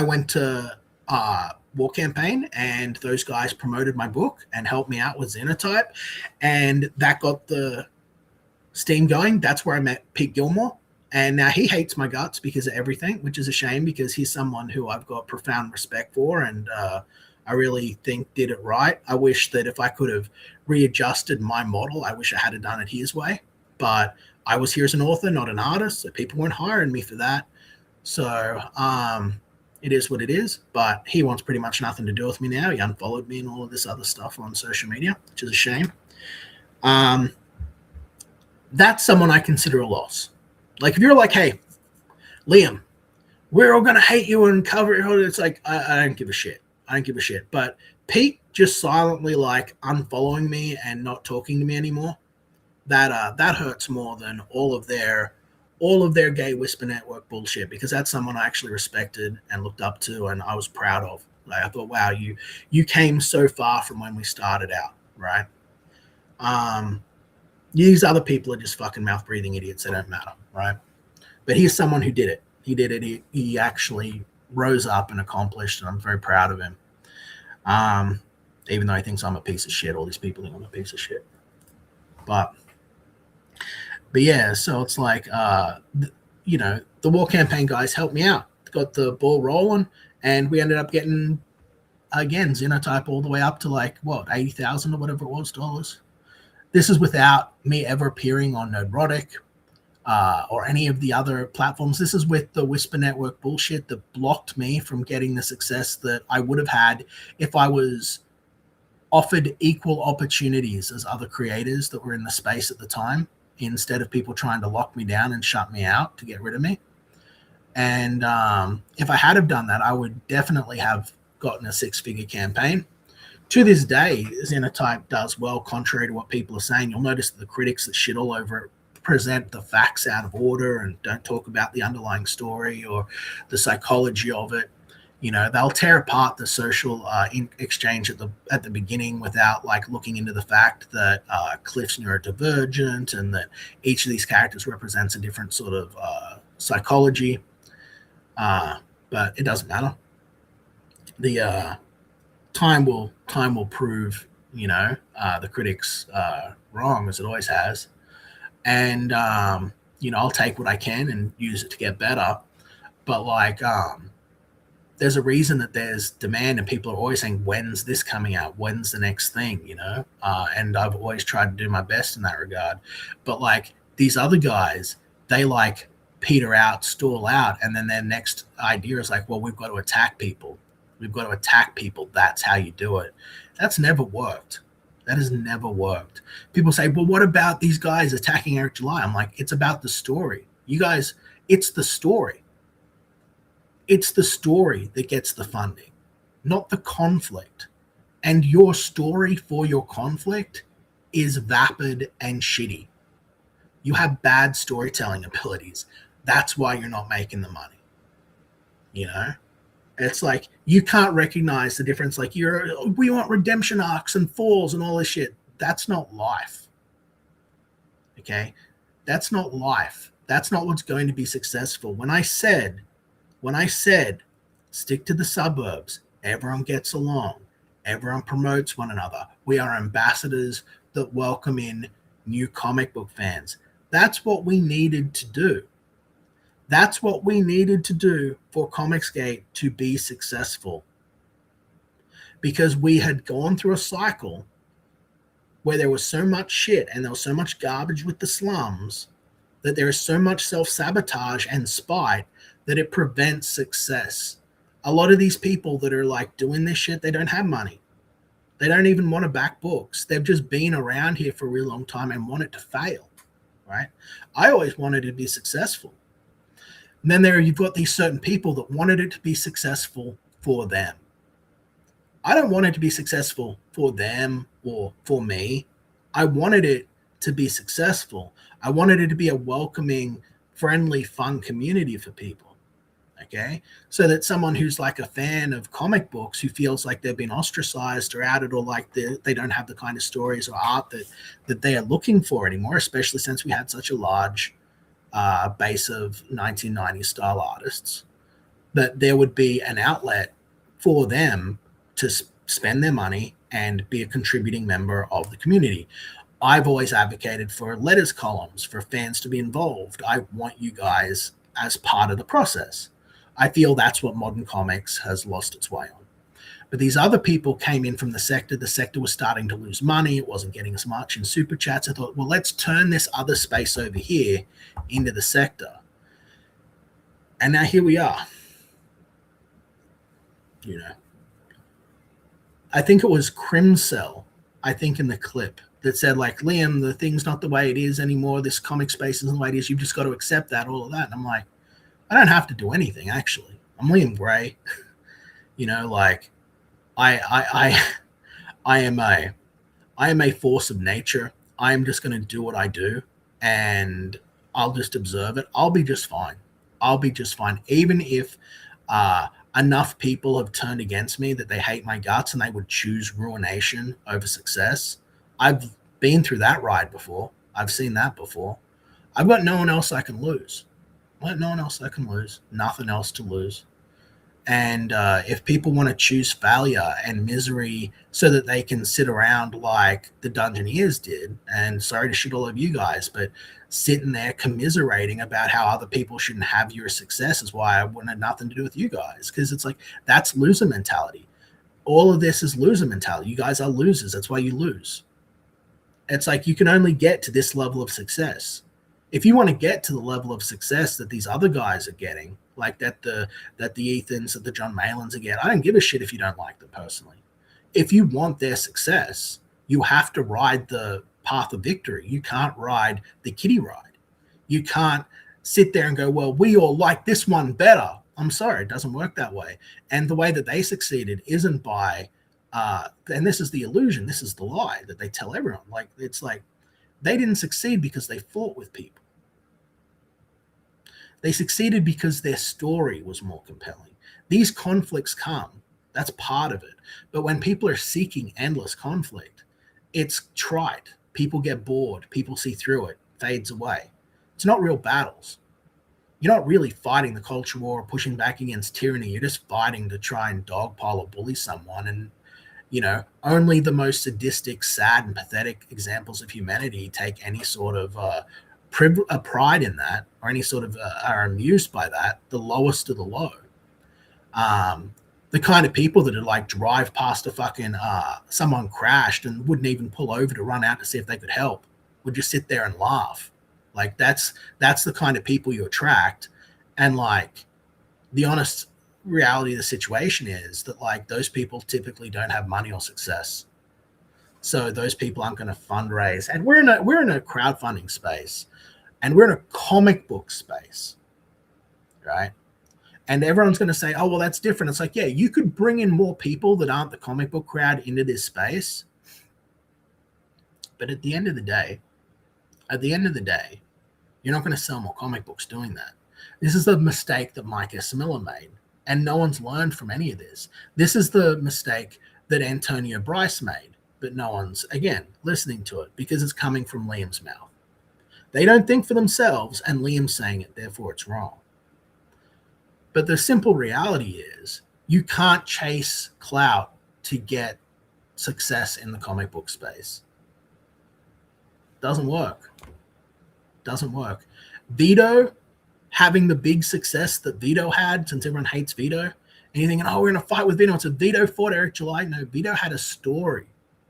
went to War Campaign, and those guys promoted my book and helped me out with Xenotype, and that got the steam going. That's where I met Pete Gilmore, and now he hates my guts because of everything, which is a shame, because he's someone who I've got profound respect for, and I really think did it right. I wish that if I could have readjusted my model, I wish I had done it his way, but I was here as an author, not an artist, so people weren't hiring me for that. So it is what it is, but he wants pretty much nothing to do with me now. He unfollowed me and all of this other stuff on social media, which is a shame. That's someone I consider a loss. Like, if you're like, hey, Liam, we're all going to hate you and cover it, it's like, I don't give a shit. I don't give a shit. But Pete just silently like unfollowing me and not talking to me anymore, that hurts more than all of their gay whisper network bullshit, because that's someone I actually respected and looked up to and I was proud of. Like, I thought, wow, you came so far from when we started out, right? These other people are just fucking mouth breathing idiots. They don't matter, right? But he's someone who did it. He did it. He actually rose up and accomplished, and I'm very proud of him. Even though he thinks I'm a piece of shit, all these people think I'm a piece of shit. But yeah, so it's like, the War Campaign guys helped me out, got the ball rolling, and we ended up getting, again, Xenotype all the way up to like, what, 80,000 or whatever it was dollars. This is without me ever appearing on Nodrotic or any of the other platforms. This is with the Whisper Network bullshit that blocked me from getting the success that I would have had if I was offered equal opportunities as other creators that were in the space at the time, instead of people trying to lock me down and shut me out to get rid of me. And if I had have done that, I would definitely have gotten a 6-figure campaign. To this day, Xenotype does well, contrary to what people are saying. You'll notice that the critics that shit all over it present the facts out of order and don't talk about the underlying story or the psychology of it. They'll tear apart the social exchange at the beginning without like looking into the fact that Cliff's neurodivergent and that each of these characters represents a different sort of psychology. But it doesn't matter. The time will prove, the critics wrong, as it always has. And I'll take what I can and use it to get better. But like, there's a reason that there's demand, and people are always saying, when's this coming out? When's the next thing? And I've always tried to do my best in that regard. But like, these other guys, they like peter out, stall out, and then their next idea is like, well, we've got to attack people. That's how you do it. That's never worked. That has never worked. People say, well, what about these guys attacking Eric July? I'm like, it's about the story. You guys, it's the story. It's the story that gets the funding, not the conflict. And your story for your conflict is vapid and shitty. You have bad storytelling abilities. That's why you're not making the money. It's like, you can't recognize the difference. Like, we want redemption arcs and falls and all this shit. That's not life. Okay? That's not life. That's not what's going to be successful. When I said, stick to the suburbs, everyone gets along, everyone promotes one another, we are ambassadors that welcome in new comic book fans. That's what we needed to do. That's what we needed to do for Comicsgate to be successful. Because we had gone through a cycle where there was so much shit and there was so much garbage with the slums that there is so much self-sabotage and spite that it prevents success. A lot of these people that are like doing this shit, they don't have money. They don't even want to back books. They've just been around here for a really long time and want it to fail, right? I always wanted it to be successful. And then you've got these certain people that wanted it to be successful for them. I don't want it to be successful for them or for me. I wanted it to be successful. I wanted it to be a welcoming, friendly, fun community for people. Okay, so that someone who's like a fan of comic books who feels like they've been ostracized or outed, or like they don't have the kind of stories or art that they are looking for anymore, especially since we had such a large base of 1990s style artists, that there would be an outlet for them to spend their money and be a contributing member of the community. I've always advocated for letters columns, for fans to be involved. I want you guys as part of the process. I feel that's what modern comics has lost its way on. But these other people came in from the sector. The sector was starting to lose money. It wasn't getting as much in super chats. I thought, well, let's turn this other space over here into the sector. And now here we are. You know, I think it was Crimcell, I think in the clip, that said, like, Liam, the thing's not the way it is anymore. This comic space isn't the way it is. You've just got to accept that, all of that. And I'm like, I don't have to do anything, actually. I'm Liam Gray. You know, like, I am a force of nature. I am just going to do what I do, and I'll just observe it. I'll be just fine. I'll be just fine. Even if enough people have turned against me that they hate my guts and they would choose ruination over success. I've been through that ride before. I've seen that before. I've got no one else I can lose. No one else I can lose. Nothing else to lose. And if people want to choose failure and misery so that they can sit around like the Dungeoneers did, and sorry to shit all over you guys, but sitting there commiserating about how other people shouldn't have your success is why I wanted nothing to do with you guys. Because it's like, that's loser mentality. All of this is loser mentality. You guys are losers. That's why you lose. It's like, you can only get to this level of success. If you want to get to the level of success that these other guys are getting, like that the Ethans, that the John Malins are getting, I don't give a shit if you don't like them personally. If you want their success, you have to ride the path of victory. You can't ride the kiddie ride. You can't sit there and go, well, we all like this one better. I'm sorry, it doesn't work that way. And the way that they succeeded isn't by, and this is the illusion, this is the lie that they tell everyone. Like, it's like, they didn't succeed because they fought with people. They succeeded because their story was more compelling. These conflicts come. That's part of it. But when people are seeking endless conflict, it's trite. People get bored. People see through it. Fades away. It's not real battles. You're not really fighting the culture war or pushing back against tyranny. You're just fighting to try and dogpile or bully someone. And, you know, only the most sadistic, sad, and pathetic examples of humanity take any sort of pride in that, or any sort of are amused by that. The lowest of the low. The kind of people that would like drive past a fucking someone crashed and wouldn't even pull over to run out to see if they could help, would just sit there and laugh. Like, that's the kind of people you attract. And like, the honest reality of the situation is that like, those people typically don't have money or success. So those people aren't going to fundraise. And we're in a crowdfunding space, and we're in a comic book space, right? And everyone's going to say, oh, well, that's different. It's like, yeah, you could bring in more people that aren't the comic book crowd into this space. But at the end of the day, you're not going to sell more comic books doing that. This is the mistake that Mike Essamilla made, and no one's learned from any of this. This is the mistake that Antonio Bryce made, but no one's, again, listening to it because it's coming from Liam's mouth. They don't think for themselves, and Liam's saying it, therefore it's wrong. But the simple reality is, you can't chase clout to get success in the comic book space. Doesn't work. Vito having the big success that Vito had, since everyone hates Vito, and you thinking, oh, we're in a fight with Vito. It's a Vito fought Eric July. No, Vito had a story.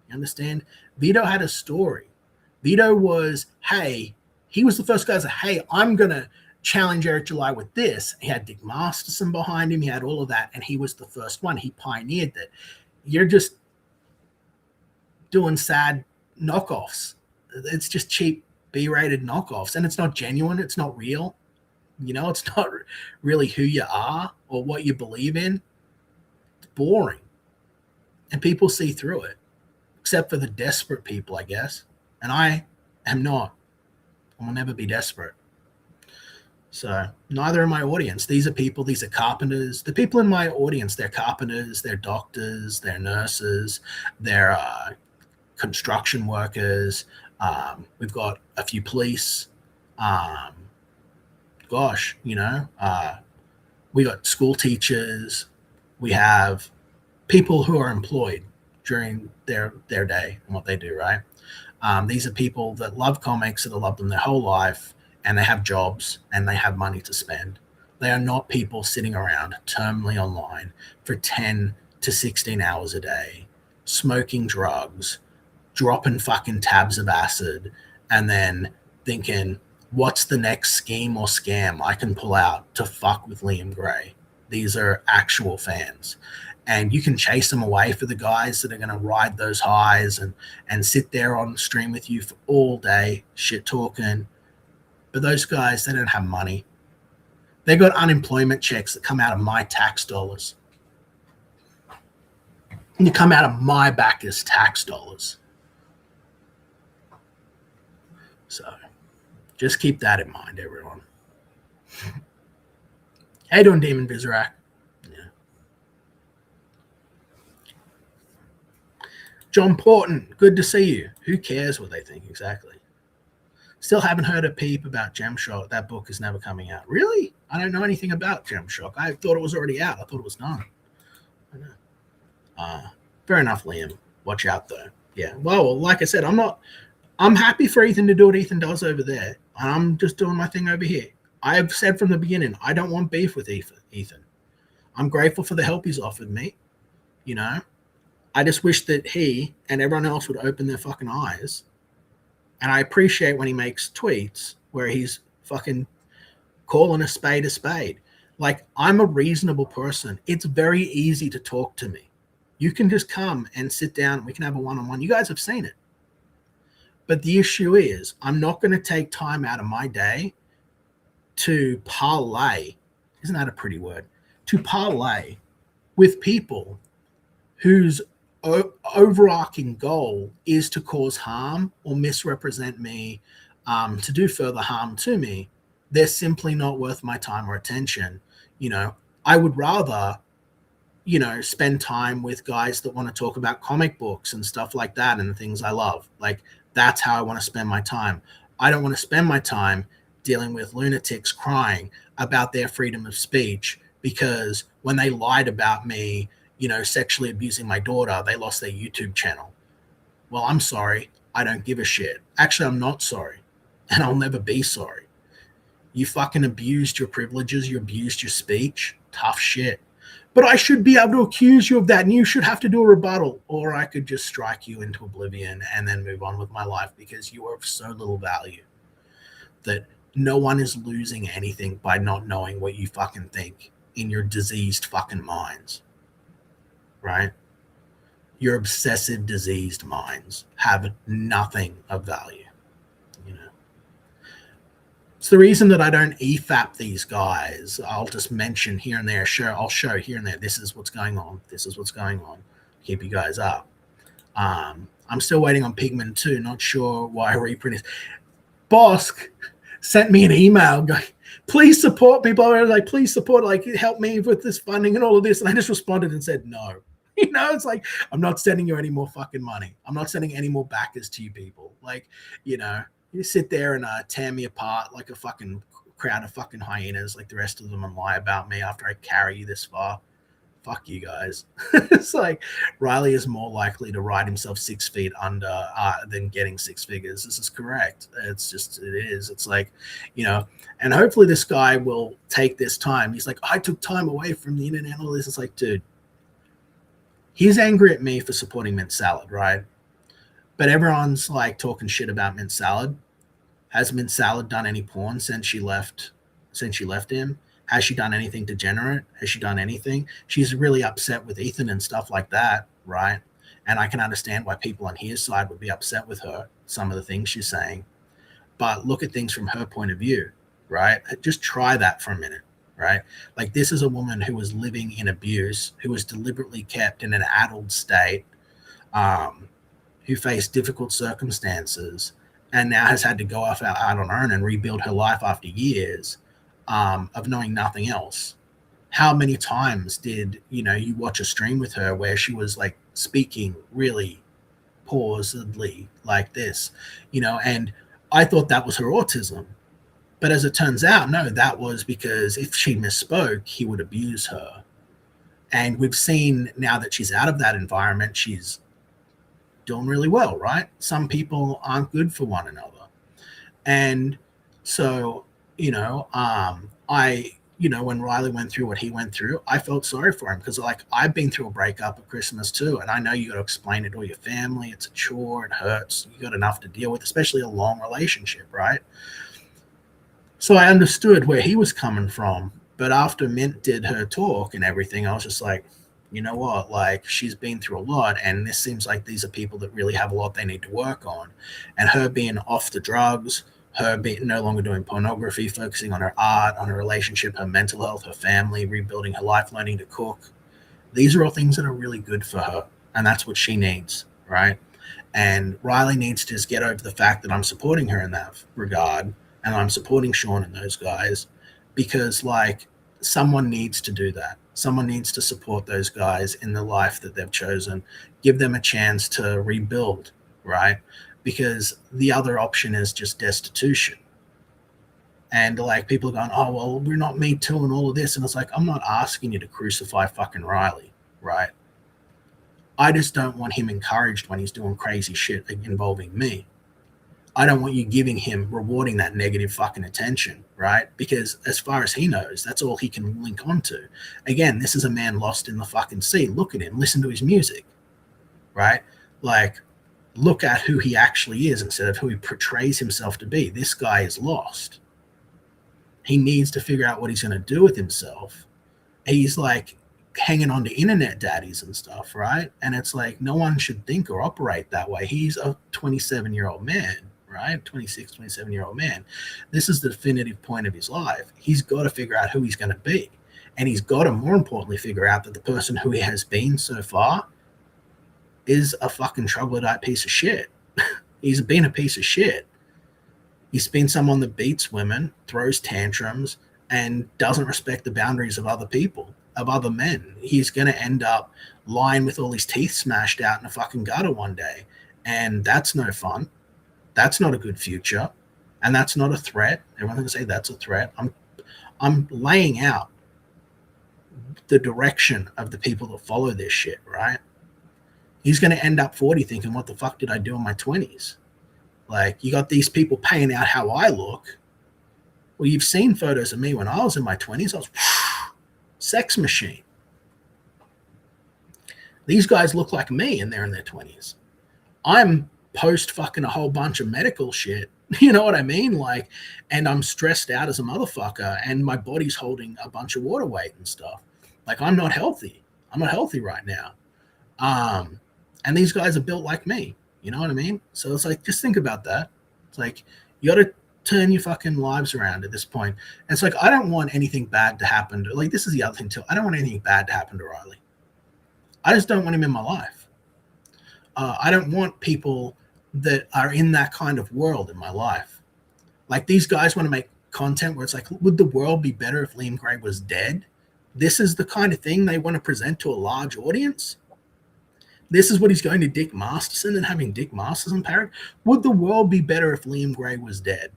You understand? Vito had a story. Vito was, hey, he was the first guy to say, hey, I'm going to challenge Eric July with this. He had Dick Masterson behind him. He had all of that, and he was the first one. He pioneered that. doing sad knockoffs. It's just cheap B-rated knockoffs, and it's not genuine. It's not real. You know, it's not really who you are or what you believe in. It's boring, and people see through it, except for the desperate people, I guess. And I am not. I will never be desperate. So neither are my audience. These are people, these are carpenters. The people in my audience, they're carpenters, they're doctors, they're nurses, they're construction workers. We've got a few police. We got school teachers. We have people who are employed during their day and what they do, right? These are people that love comics, that have loved them their whole life, and they have jobs and they have money to spend. They are not people sitting around terminally online for 10 to 16 hours a day, smoking drugs, dropping fucking tabs of acid, and then thinking, what's the next scheme or scam I can pull out to fuck with Liam Gray? These are actual fans. And you can chase them away for the guys that are going to ride those highs and sit there on stream with you for all day, shit talking. But those guys, they don't have money. They got unemployment checks that come out of my tax dollars. And they come out of my backers' tax dollars. So just keep that in mind, everyone. How you doing, Demon Vizrak? Yeah. John Porton, good to see you. Who cares what they think exactly? Still haven't heard a peep about Gemshock. That book is never coming out. Really? I don't know anything about Gemshock. I thought it was already out. I thought it was done. I know. Fair enough, Liam. Watch out, though. Yeah. Well, like I said, I'm happy for Ethan to do what Ethan does over there. I'm just doing my thing over here. I have said from the beginning, I don't want beef with Ethan. I'm grateful for the help he's offered me. You know, I just wish that he and everyone else would open their fucking eyes. And I appreciate when he makes tweets where he's fucking calling a spade a spade. Like, I'm a reasonable person. It's very easy to talk to me. You can just come and sit down. We can have a one-on-one. You guys have seen it. But the issue is, I'm not going to take time out of my day to parlay. Isn't that a pretty word? To parlay with people whose overarching goal is to cause harm or misrepresent me, to do further harm to me. They're simply not worth my time or attention. You know, I would rather, you know, spend time with guys that want to talk about comic books and stuff like that and the things I love. Like, that's how I want to spend my time. I don't want to spend my time dealing with lunatics crying about their freedom of speech because when they lied about me, you know, sexually abusing my daughter, they lost their YouTube channel. Well, I'm sorry. I don't give a shit. Actually, I'm not sorry. And I'll never be sorry. You fucking abused your privileges. You abused your speech. Tough shit. But I should be able to accuse you of that, and you should have to do a rebuttal. Or I could just strike you into oblivion and then move on with my life because you are of so little value that no one is losing anything by not knowing what you fucking think in your diseased fucking minds. Right? Your obsessive, diseased minds have nothing of value. You know, it's the reason that I don't EFAP these guys. I'll just mention here and there. Sure, I'll show here and there. This is what's going on. This is what's going on. Keep you guys up. I'm still waiting on Pigman 2. Not sure why reprint is. Bosk sent me an email going, please support people. I was like, please support, like, help me with this funding and all of this. And I just responded and said, no. You know, it's like, I'm not sending you any more fucking money. I'm not sending any more backers to you people. Like, you know, you sit there and tear me apart like a fucking crowd of fucking hyenas like the rest of them and lie about me after I carry you this far. Fuck you guys. It's like Riley is more likely to ride himself 6 feet under than getting six figures. This is correct. It's just, it is. It's like, you know, and hopefully this guy will take this time. He's like, I took time away from the internet and all this. It's like, dude, he's angry at me for supporting Mint Salad, right? But everyone's like talking shit about Mint Salad. Has Mint Salad done any porn since she left him? Has she done anything degenerate? Has she done anything? She's really upset with Ethan and stuff like that, right? And I can understand why people on his side would be upset with her, some of the things she's saying. But look at things from her point of view, right? Just try that for a minute, right? Like, this is a woman who was living in abuse, who was deliberately kept in an addled state, who faced difficult circumstances, and now has had to go off out on her own and rebuild her life after years of knowing nothing else. How many times did you watch a stream with her where she was like speaking really pausedly like this, and I thought that was her autism. But as it turns out, no, that was because if she misspoke, he would abuse her. And we've seen now that she's out of that environment, she's doing really well, right? Some people aren't good for one another. And so, when Riley went through what he went through, I felt sorry for him because, like, I've been through a breakup at Christmas too. And I know you got to explain it to all your family. It's a chore. It hurts. You got enough to deal with, especially a long relationship, right? So I understood where he was coming from. But after Mint did her talk and everything, I was just like, you know what? Like, she's been through a lot. And this seems like these are people that really have a lot they need to work on. And her being off the drugs, her being no longer doing pornography, focusing on her art, on her relationship, her mental health, her family, rebuilding her life, learning to cook. These are all things that are really good for her. And that's what she needs, right? And Riley needs to just get over the fact that I'm supporting her in that regard. And I'm supporting Sean and those guys because, like, someone needs to do that. Someone needs to support those guys in the life that they've chosen, give them a chance to rebuild, right? Because the other option is just destitution. And, like, people are going, oh, well, we're not Me Too and all of this. And it's like, I'm not asking you to crucify fucking Riley, right? I just don't want him encouraged when he's doing crazy shit involving me. I don't want you rewarding that negative fucking attention, right? Because as far as he knows, that's all he can link onto. Again, this is a man lost in the fucking sea. Look at him. Listen to his music, right? Like, look at who he actually is instead of who he portrays himself to be. This guy is lost. He needs to figure out what he's going to do with himself. He's like hanging on to internet daddies and stuff, right? And it's like, no one should think or operate that way. He's a 27-year-old man, right? 26, 27-year-old man. This is the definitive point of his life. He's got to figure out who he's going to be. And he's got to, more importantly, figure out that the person who he has been so far is a fucking troglodyte piece of shit. He's been a piece of shit. He's been someone that beats women, throws tantrums, and doesn't respect the boundaries of other people, of other men. He's going to end up lying with all his teeth smashed out in a fucking gutter one day. And that's no fun. That's not a good future. And that's not a threat. Everyone's going to say that's a threat. I'm laying out the direction of the people that follow this shit, right? He's going to end up 40 thinking, what the fuck did I do in my 20s? Like, you got these people paying out how I look. Well, you've seen photos of me when I was in my 20s. I was sex machine. These guys look like me and they're in their 20s. I'm post fucking a whole bunch of medical shit. You know what I mean? Like, and I'm stressed out as a motherfucker and my body's holding a bunch of water weight and stuff. Like, I'm not healthy. I'm not healthy right now. And these guys are built like me. You know what I mean? So it's like, just think about that. It's like, you got to turn your fucking lives around at this point. And it's like, I don't want anything bad to happen to, like, this is the other thing too. I don't want anything bad to happen to Riley. I just don't want him in my life. I don't want people that are in that kind of world in my life. Like, these guys want to make content where it's like, would the world be better if Liam Gray was dead? This is the kind of thing they want to present to a large audience. This is what he's going to Dick Masterson and having Dick Masterson parrot. Would the world be better if Liam Gray was dead?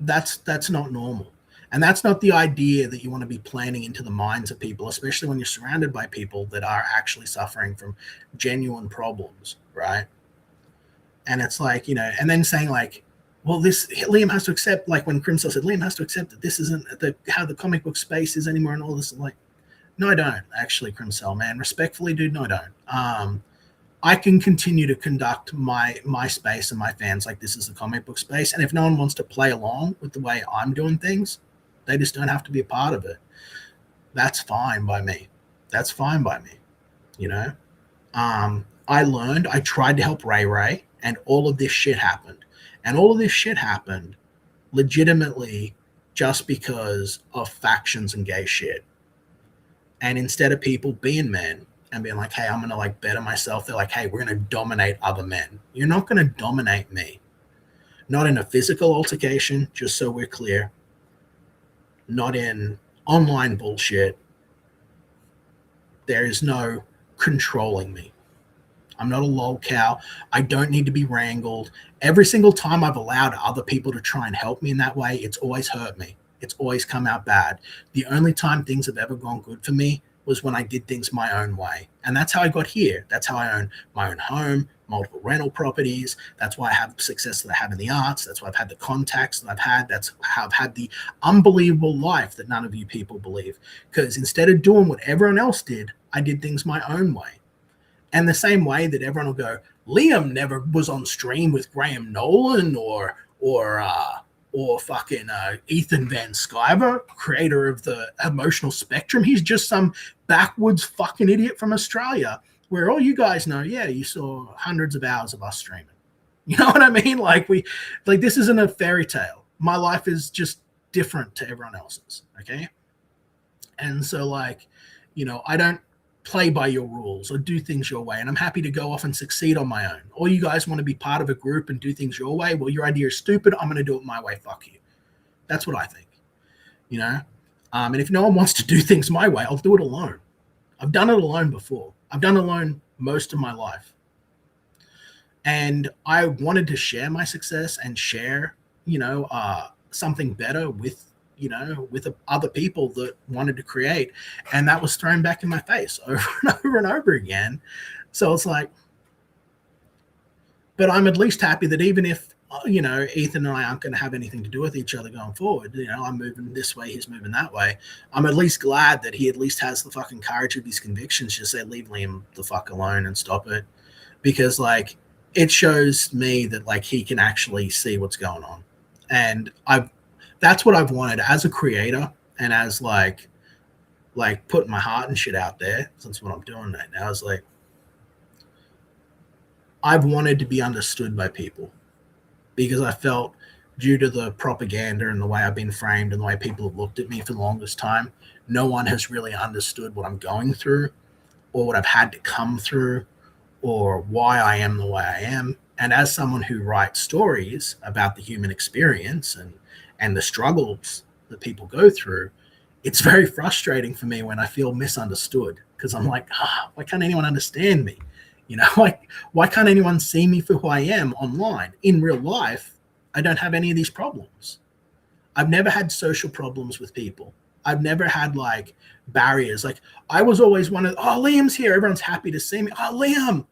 That's not normal. And that's not the idea that you want to be planting into the minds of people, especially when you're surrounded by people that are actually suffering from genuine problems, right? And it's like, and then saying like, well, Liam has to accept, like when Crimsell said, Liam has to accept that this isn't how the comic book space is anymore and all this. Like, no, I don't actually, Crimsell, man. Respectfully, dude, no, I don't. I can continue to conduct my space and my fans like this is the comic book space. And if no one wants to play along with the way I'm doing things, They just don't have to be a part of it. That's fine by me. That's fine by me. You know, I tried to help Ray Ray, and all of this shit happened. And all of this shit happened legitimately just because of factions and gay shit. And instead of people being men and being like, hey, I'm going to like better myself, they're like, hey, we're going to dominate other men. You're not going to dominate me. Not in a physical altercation, just so we're clear. Not in online bullshit. There is no controlling me. I'm not a lol cow. I don't need to be wrangled. Every single time I've allowed other people to try and help me in that way, it's always hurt me. It's always come out bad. The only time things have ever gone good for me was when I did things my own way. And that's how I got here. That's how I own my own home, multiple rental properties. That's why I have the success that I have in the arts. That's why I've had the contacts that I've had. That's how I've had the unbelievable life that none of you people believe. Because instead of doing what everyone else did, I did things my own way. And the same way that everyone will go, Liam never was on stream with Graham Nolan or fucking Ethan Van Sciver, creator of the Emotional Spectrum. He's just some backwoods fucking idiot from Australia, where all you guys know, yeah, you saw hundreds of hours of us streaming. You know what I mean? Like this isn't a fairy tale. My life is just different to everyone else's. Okay. And so like, you know, I don't play by your rules or do things your way. And I'm happy to go off and succeed on my own. Or you guys want to be part of a group and do things your way. Well, your idea is stupid. I'm going to do it my way. Fuck you. That's what I think, you know? And if no one wants to do things my way, I'll do it alone. I've done it alone before. I've done it alone most of my life. And I wanted to share my success and share, you know, something better with, you know, with other people that wanted to create. And that was thrown back in my face over and over and over again. So it's like, but I'm at least happy that even if, you know, Ethan and I aren't going to have anything to do with each other going forward, you know, I'm moving this way, he's moving that way. I'm at least glad that he at least has the fucking courage of his convictions to say, leave Liam the fuck alone and stop it. Because like, it shows me that like he can actually see what's going on. And that's what I've wanted as a creator and as like putting my heart and shit out there. Since what I'm doing right now is like, I've wanted to be understood by people because I felt due to the propaganda and the way I've been framed and the way people have looked at me for the longest time, no one has really understood what I'm going through or what I've had to come through or why I am the way I am. And as someone who writes stories about the human experience and the struggles that people go through, it's very frustrating for me when I feel misunderstood because I'm like, why can't anyone understand me? You know, like, why can't anyone see me for who I am online? In real life, I don't have any of these problems. I've never had social problems with people. I've never had like barriers. Like I was always one of, oh, Liam's here. Everyone's happy to see me. Oh, Liam.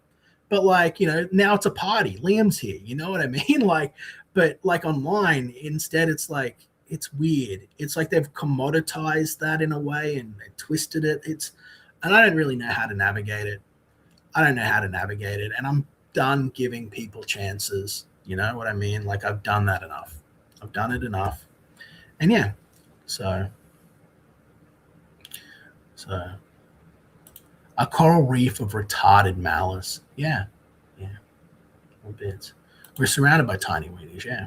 But like, you know, now it's a party. Liam's here. You know what I mean? Like, but like online, instead, it's like, it's weird. It's like they've commoditized that in a way and twisted it. And I don't really know how to navigate it. And I'm done giving people chances. You know what I mean? Like I've done that enough. I've done it enough. And yeah, so a coral reef of retarded malice. Yeah. Little bits. We're surrounded by tiny weenies, yeah.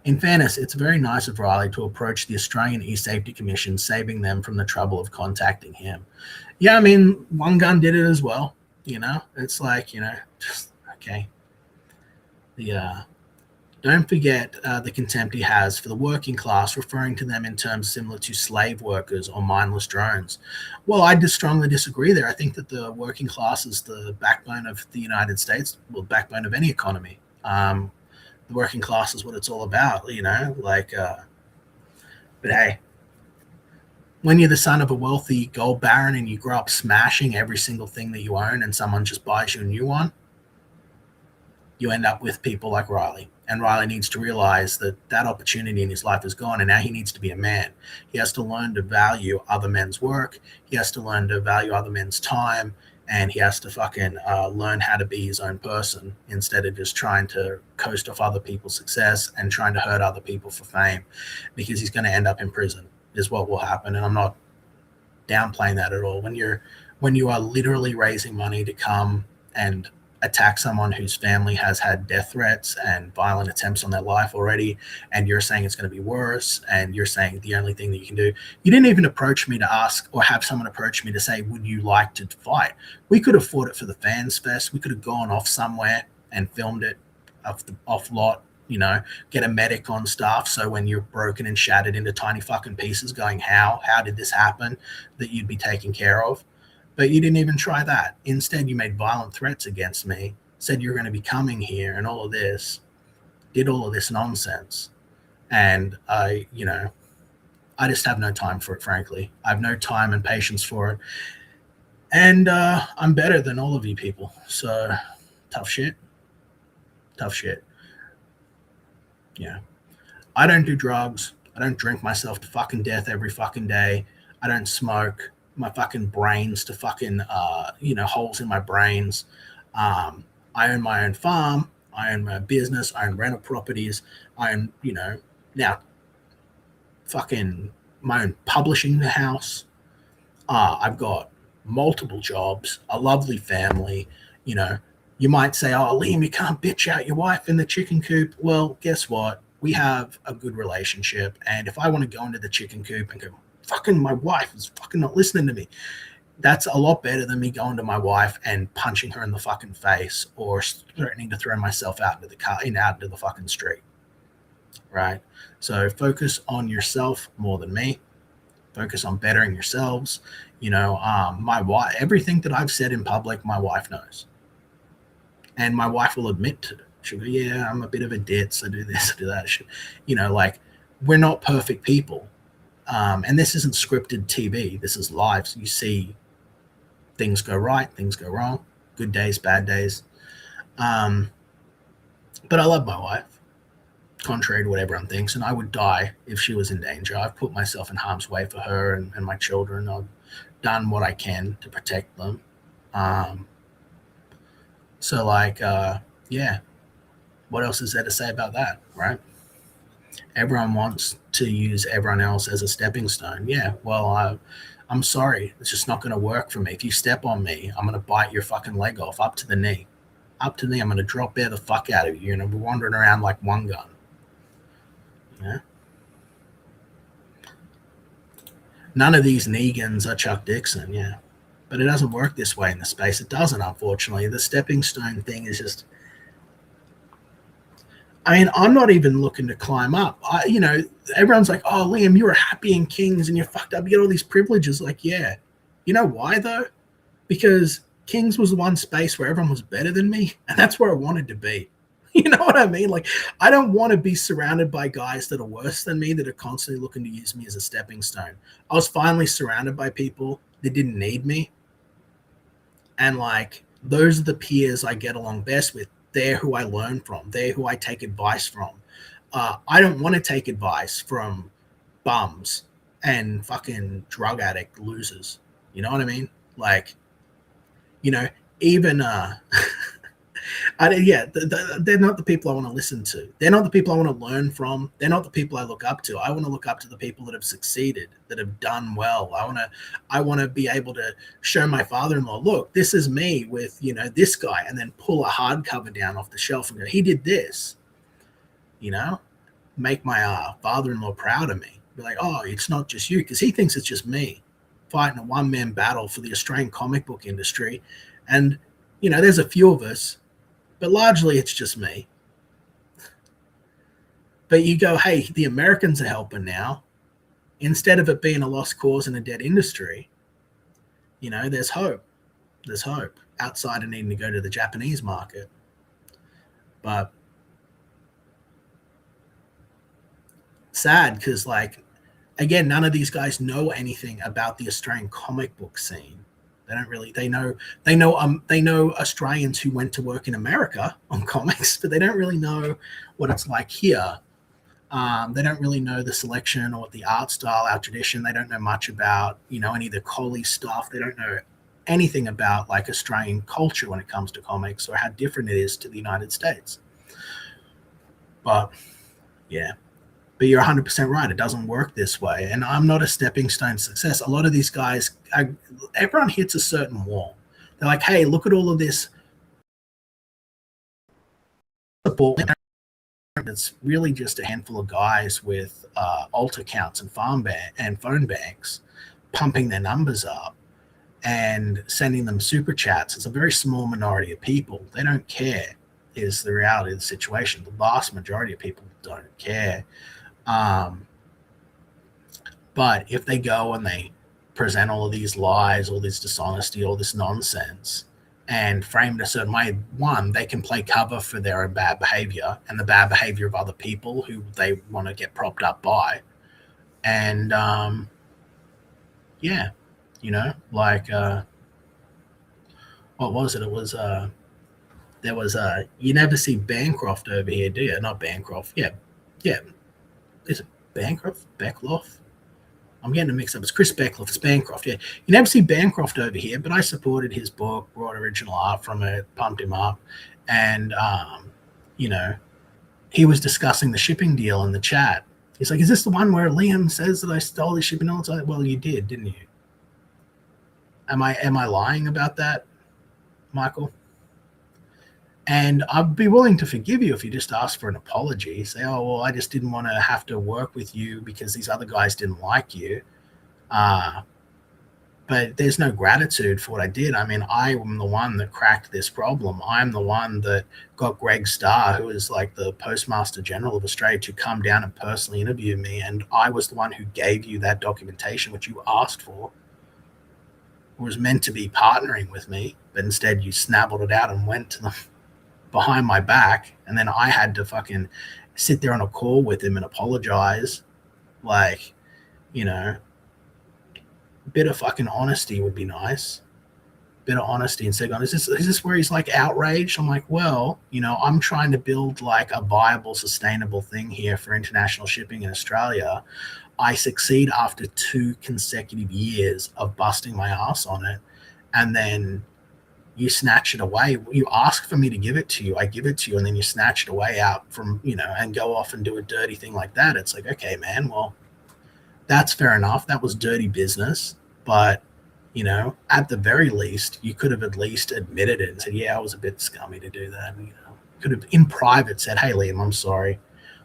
In fairness, it's very nice of Riley to approach the Australian E-Safety Commission, saving them from the trouble of contacting him. Yeah, I mean, One Gun did it as well. You know, it's like, you know, just okay. Don't forget the contempt he has for the working class, referring to them in terms similar to slave workers or mindless drones. Well, I just strongly disagree there. I think that the working class is the backbone of the United States, well, backbone of any economy. The working class is what it's all about, you know, like, but hey, when you're the son of a wealthy gold baron and you grow up smashing every single thing that you own and someone just buys you a new one, you end up with people like Riley. And Riley needs to realize that that opportunity in his life is gone, and now he needs to be a man. He has to learn to value other men's work. He has to learn to value other men's time and he has to fucking learn how to be his own person instead of just trying to coast off other people's success and trying to hurt other people for fame, because he's going to end up in prison is what will happen. And I'm not downplaying that at all. When you are literally raising money to come and attack someone whose family has had death threats and violent attempts on their life already, and you're saying it's going to be worse, and you're saying the only thing that you can do, you didn't even approach me to ask or have someone approach me to say, would you like to fight? We could have fought it for the Fans Fest. We could have gone off somewhere and filmed it off lot, get a medic on staff, so when you're broken and shattered into tiny fucking pieces going, how did this happen, that you'd be taken care of. But you didn't even try that. Instead, you made violent threats against me, said you're going to be coming here and all of this, did all of this nonsense. And I just have no time for it, frankly. I have no time and patience for it. And I'm better than all of you people. So tough shit. Yeah. I don't do drugs. I don't drink myself to fucking death every fucking day. I don't smoke my fucking brains to fucking, holes in my brains. I own my own farm. I own my own business. I own rental properties. I own, now fucking my own publishing house. I've got multiple jobs, a lovely family. You might say, oh, Liam, you can't bitch out your wife in the chicken coop. Well, guess what? We have a good relationship. And if I want to go into the chicken coop and go, fucking my wife is fucking not listening to me, that's a lot better than me going to my wife and punching her in the fucking face or threatening to throw myself out into the car and out into the fucking street. Right? So focus on yourself more than me. Focus on bettering yourselves. My wife, everything that I've said in public, my wife knows. And my wife will admit to it. She'll go, yeah, I'm a bit of a ditz. I do this, I do that. We're not perfect people. And this isn't scripted TV. This is live. So you see things go right, things go wrong, good days, bad days. But I love my wife, contrary to what everyone thinks, and I would die if she was in danger. I've put myself in harm's way for her and my children. I've done what I can to protect them. Yeah. What else is there to say about that, right? Everyone wants to use everyone else as a stepping stone. Yeah, well, I'm sorry. It's just not going to work for me. If you step on me, I'm going to bite your fucking leg off up to the knee. I'm going to drop bear the fuck out of you, and I'll be wandering around like one gun. Yeah. None of these Negans are Chuck Dixon, yeah. But it doesn't work this way in the space. It doesn't, unfortunately. The stepping stone thing is just... I'm not even looking to climb up. Everyone's like, oh, Liam, you were happy in Kings and you're fucked up. You get all these privileges. Like, yeah. You know why, though? Because Kings was the one space where everyone was better than me, and that's where I wanted to be. You know what I mean? Like, I don't want to be surrounded by guys that are worse than me, that are constantly looking to use me as a stepping stone. I was finally surrounded by people that didn't need me. And, those are the peers I get along best with. They're who I learn from. They're who I take advice from. I don't want to take advice from bums and fucking drug addict losers. You know what I mean? Even they're not the people I want to listen to. They're not the people I want to learn from. They're not the people I look up to. I want to look up to the people that have succeeded, that have done well. I want to be able to show my father-in-law, look, this is me with, this guy, and then pull a hardcover down off the shelf and go, he did this. Make my father-in-law proud of me. Be like, oh, it's not just you, because he thinks it's just me fighting a one-man battle for the Australian comic book industry. And, there's a few of us, but largely it's just me. But you go, hey, the Americans are helping now. Instead of it being a lost cause and a dead industry, there's hope. There's hope outside of needing to go to the Japanese market. But sad, because, again, none of these guys know anything about the Australian comic book scene. They don't really. They know Australians who went to work in America on comics, but they don't really know what it's like here. They don't really know the selection or the art style, our tradition. They don't know much about any of the Collie stuff. They don't know anything about like Australian culture when it comes to comics or how different it is to the United States. But yeah, but you're 100% right. It doesn't work this way. And I'm not a stepping stone to success. A lot of these guys, everyone hits a certain wall. They're like, hey, look at all of this support. It's really just a handful of guys with alt accounts and phone banks pumping their numbers up and sending them super chats. It's a very small minority of people. They don't care, is the reality of the situation. The vast majority of people don't care. But if they go and they present all of these lies, all this dishonesty, all this nonsense, and frame it a certain way, one, they can play cover for their own bad behavior and the bad behavior of other people who they want to get propped up by. And yeah, you know, like what was it? It was there was you never see Bancroft over here, do you? Not Bancroft. Yeah. Is it Bancroft? Beckloff? I'm getting it mixed up. It's Chris Beckloff. It's Bancroft. Yeah. You never see Bancroft over here, but I supported his book, brought original art from it, pumped him up. And, you know, he was discussing the shipping deal in the chat. He's like, is this the one where Liam says that I stole his shipping deal? It's like, well, you did, didn't you? Am I lying about that, Michael? And I'd be willing to forgive you if you just ask for an apology. Say, oh, well, I just didn't want to have to work with you because these other guys didn't like you. But there's no gratitude for what I did. I mean, I am the one that cracked this problem. I'm the one that got Greg Starr, who is like the Postmaster General of Australia, to come down and personally interview me. And I was the one who gave you that documentation, which you asked for. It was meant to be partnering with me, but instead you snabbled it out and went to them behind my back, and then I had to fucking sit there on a call with him and apologize. Like, you know, a bit of fucking honesty would be nice. A bit of honesty and say, is this where he's like outraged? I'm like, well, you know, I'm trying to build like a viable, sustainable thing here for international shipping in Australia. I succeed after 2 consecutive years of busting my ass on it, and then you snatch it away. You ask for me to give it to you. I give it to you, and then you snatch it away out from, you know, and go off and do a dirty thing like that. It's like, okay, man, well, that's fair enough. That was dirty business. But, you know, at the very least, you could have at least admitted it and said, yeah, I was a bit scummy to do that. And, you know, could have in private said, hey, Liam, I'm sorry.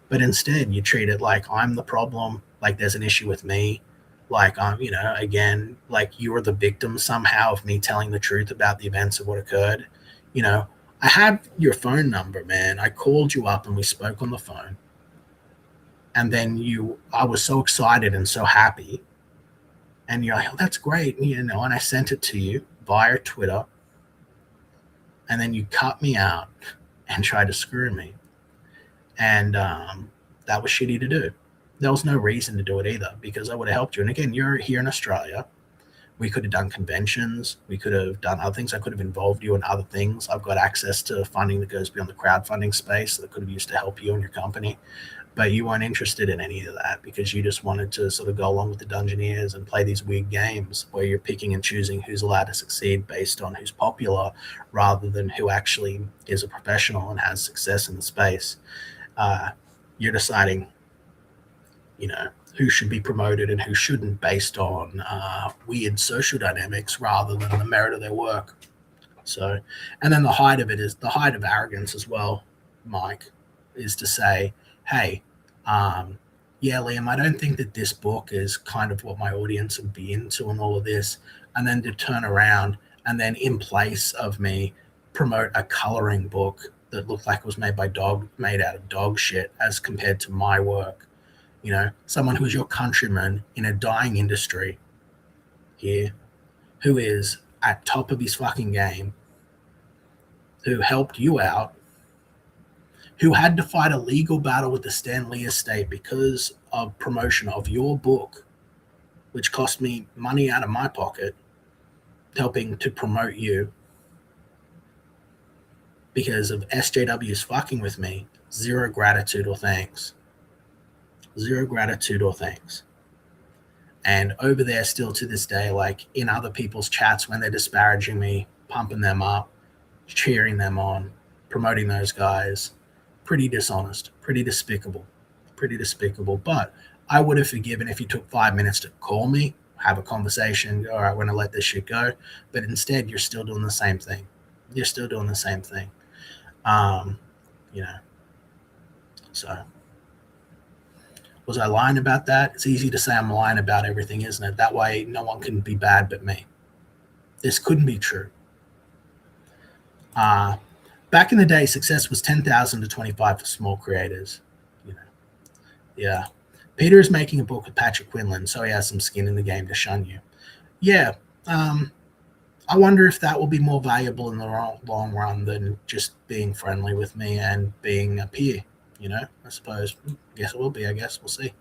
But instead, you treat it like I'm the problem, like there's an issue with me. Like, you know, again, like you were the victim somehow of me telling the truth about the events of what occurred. You know, I had your phone number, man. I called you up and we spoke on the phone. And then I was so excited and so happy. And you're like, oh, that's great. You know, and I sent it to you via Twitter. And then you cut me out and tried to screw me. And that was shitty to do. There was no reason to do it either, because I would have helped you. And again, you're here in Australia. We could have done conventions. We could have done other things. I could have involved you in other things. I've got access to funding that goes beyond the crowdfunding space that could have used to help you and your company. But you weren't interested in any of that because you just wanted to sort of go along with the Dungeoneers and play these weird games where you're picking and choosing who's allowed to succeed based on who's popular rather than who actually is a professional and has success in the space. You're deciding, you know, who should be promoted and who shouldn't based on weird social dynamics rather than the merit of their work. So, and then the height of arrogance as well, Mike, is to say, hey, yeah, Liam, I don't think that this book is kind of what my audience would be into and all of this. And then to turn around and then in place of me promote a coloring book that looked like it was made out of dog shit as compared to my work. You know, someone who's your countryman in a dying industry here, who is at top of his fucking game, who helped you out, who had to fight a legal battle with the Stan Lee estate because of promotion of your book, which cost me money out of my pocket, helping to promote you because of SJW's fucking with me. Zero gratitude or thanks. And over there, still to this day, like in other people's chats when they're disparaging me, pumping them up, cheering them on, promoting those guys, pretty dishonest, pretty despicable, pretty despicable. But I would have forgiven if you took 5 minutes to call me, have a conversation, all right, we're going to let this shit go. But instead, you're still doing the same thing. You're still doing the same thing. You know, so was I lying about that? It's easy to say I'm lying about everything, isn't it? That way, no one can be bad but me. This couldn't be true. Back in the day, success was 10,000 to 25 for small creators. You know, yeah. Peter is making a book with Patrick Quinlan, so he has some skin in the game to shun you. Yeah. I wonder if that will be more valuable in the long run than just being friendly with me and being a peer. You know, I suppose. I guess it will be. I guess we'll see.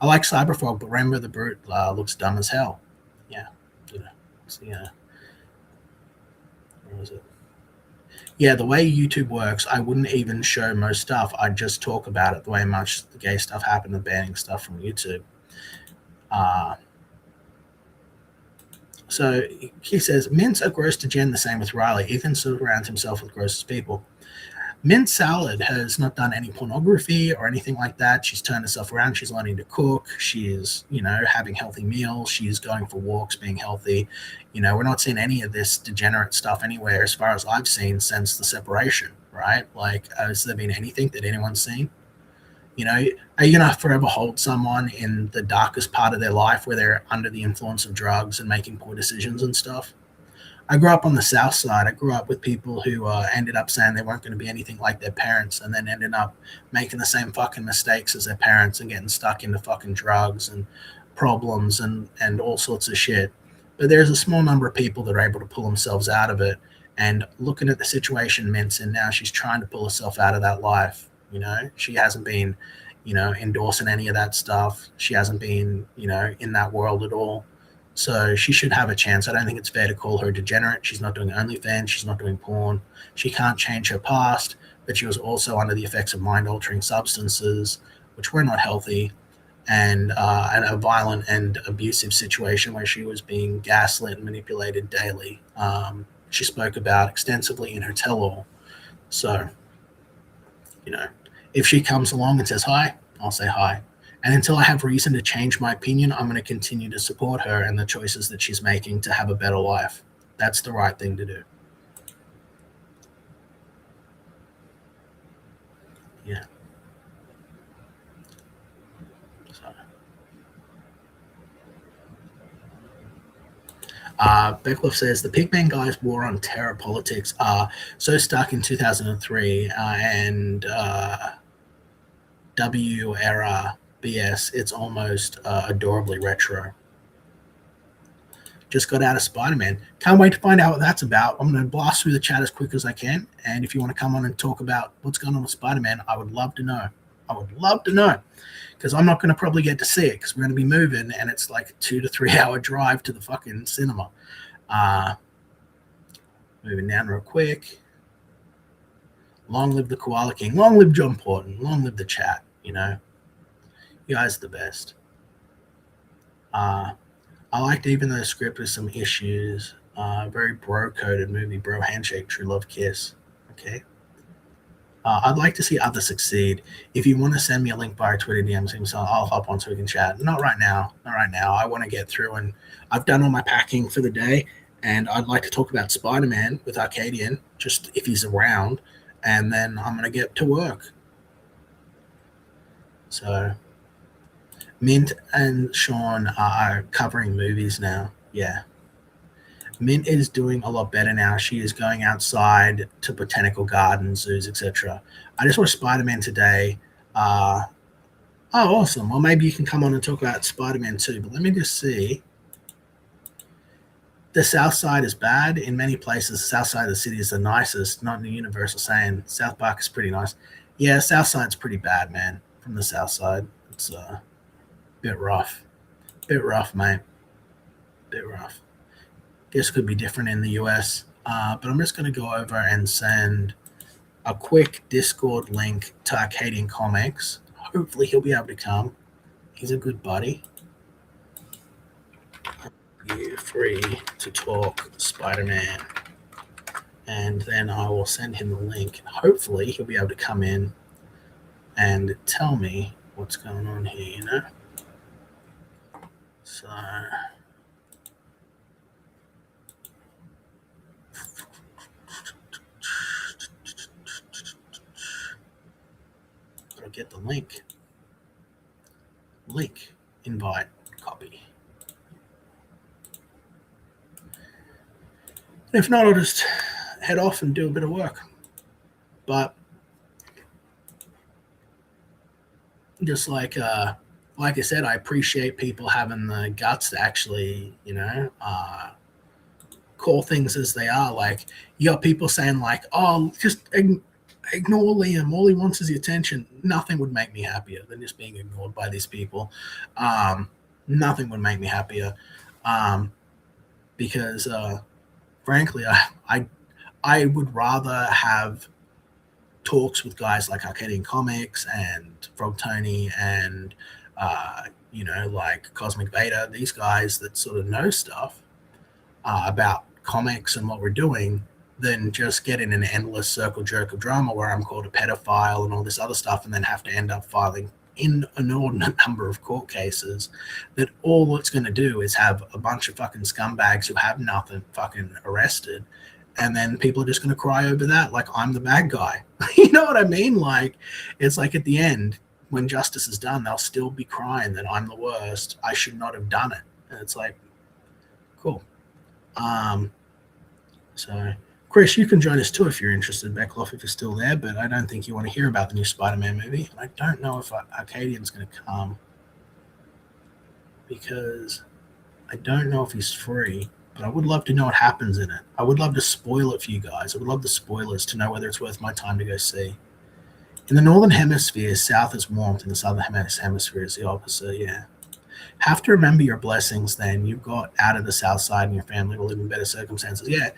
I like Cyberfrog, but Rainbow the Brute looks dumb as hell. Yeah. You know. So, yeah. Where was it? Yeah, the way YouTube works, I wouldn't even show most stuff. I'd just talk about it the way much the gay stuff happened and banning stuff from YouTube. So he says, Mint's a gross to Jen, the same with Riley. Ethan surrounds himself with gross people. Mint Salad has not done any pornography or anything like that. She's turned herself around. She's learning to cook. She's, you know, having healthy meals. She's going for walks, being healthy. You know, we're not seeing any of this degenerate stuff anywhere as far as I've seen since the separation, right? Like, has there been anything that anyone's seen? You know, are you going to forever hold someone in the darkest part of their life where they're under the influence of drugs and making poor decisions and stuff? I grew up on the South Side. I grew up with people who ended up saying they weren't going to be anything like their parents and then ended up making the same fucking mistakes as their parents and getting stuck into fucking drugs and problems and all sorts of shit. But there's a small number of people that are able to pull themselves out of it. And looking at the situation Mint's in now, she's trying to pull herself out of that life. You know, she hasn't been, you know, endorsing any of that stuff. She hasn't been, you know, in that world at all. So she should have a chance. I don't think it's fair to call her a degenerate. She's not doing OnlyFans. She's not doing porn. She can't change her past, but she was also under the effects of mind-altering substances, which were not healthy, and a violent and abusive situation where she was being gaslit and manipulated daily. She spoke about extensively in her tell-all. So, you know, if she comes along and says hi, I'll say hi. And until I have reason to change my opinion, I'm going to continue to support her and the choices that she's making to have a better life. That's the right thing to do. Yeah. So. Beckloff says the Pigman guys' war on terror politics are so stuck in 2003 and W era BS, it's almost adorably retro. Just got out of Spider-Man. Can't wait to find out what that's about. I'm going to blast through the chat as quick as I can. And if you want to come on and talk about what's going on with Spider-Man, I would love to know. I would love to know. Because I'm not going to probably get to see it because we're going to be moving and it's like a 2 to 3 hour drive to the fucking cinema. Moving down real quick. Long live the Koala King. Long live John Porton. Long live the chat, you know. You guys are the best. I liked, even though the script has some issues, very bro-coded movie, Bro Handshake, True Love Kiss. Okay. I'd like to see others succeed. If you want to send me a link via Twitter DMs, so I'll hop on so we can chat. Not right now. Not right now. I want to get through, and I've done all my packing for the day, and I'd like to talk about Spider-Man with Arcadian, just if he's around, and then I'm going to get to work. So Mint and Sean are covering movies now. Yeah. Mint is doing a lot better now. She is going outside to botanical gardens, zoos, etc. I just watched Spider-Man today. Oh, awesome. Well, maybe you can come on and talk about Spider-Man too. But let me just see. The South Side is bad. In many places, the South Side of the city is the nicest. Not in the universal saying. South Park is pretty nice. Yeah, South Side's pretty bad, man. From the South Side. It's a bit rough. Bit rough, mate. Bit rough. Guess it could be different in the US. But I'm just going to go over and send a quick Discord link to Arcadian Comics. Hopefully he'll be able to come. He's a good buddy. free to talk Spider-Man. And then I will send him the link. Hopefully he'll be able to come in and tell me what's going on here, you know? So gotta get the link. Link, invite, copy. If not, I'll just head off and do a bit of work. But just like I said, I appreciate people having the guts to actually, call things as they are. Like, you got people saying like, "Oh, just ignore Liam. All he wants is the attention." Nothing would make me happier than just being ignored by these people. Nothing would make me happier, because frankly, I would rather have talks with guys like Arcadian Comics and Frog Tony and like Cosmic Beta, these guys that sort of know stuff about comics and what we're doing, than just get in an endless circle jerk of drama where I'm called a pedophile and all this other stuff, and then have to end up filing in an inordinate number of court cases that all it's going to do is have a bunch of fucking scumbags who have nothing fucking arrested, and then people are just going to cry over that like I'm the bad guy. You know what I mean? Like, it's like at the end, when justice is done, they'll still be crying that I'm the worst, I should not have done it. And it's like, cool. So Chris, you can join us too if you're interested, Beckloff, if you're still there, but I don't think you want to hear about the new Spider-Man movie. I don't know if Arcadian's going to come, because I don't know if he's free, but I would love to know what happens in it. I would love to spoil it for you guys. I would love the spoilers to know whether it's worth my time to go see. In the Northern Hemisphere, south is warmth. In the Southern Hemisphere is the opposite, yeah. Have to remember your blessings then. You got out of the South Side and your family will live in better circumstances. Yeah.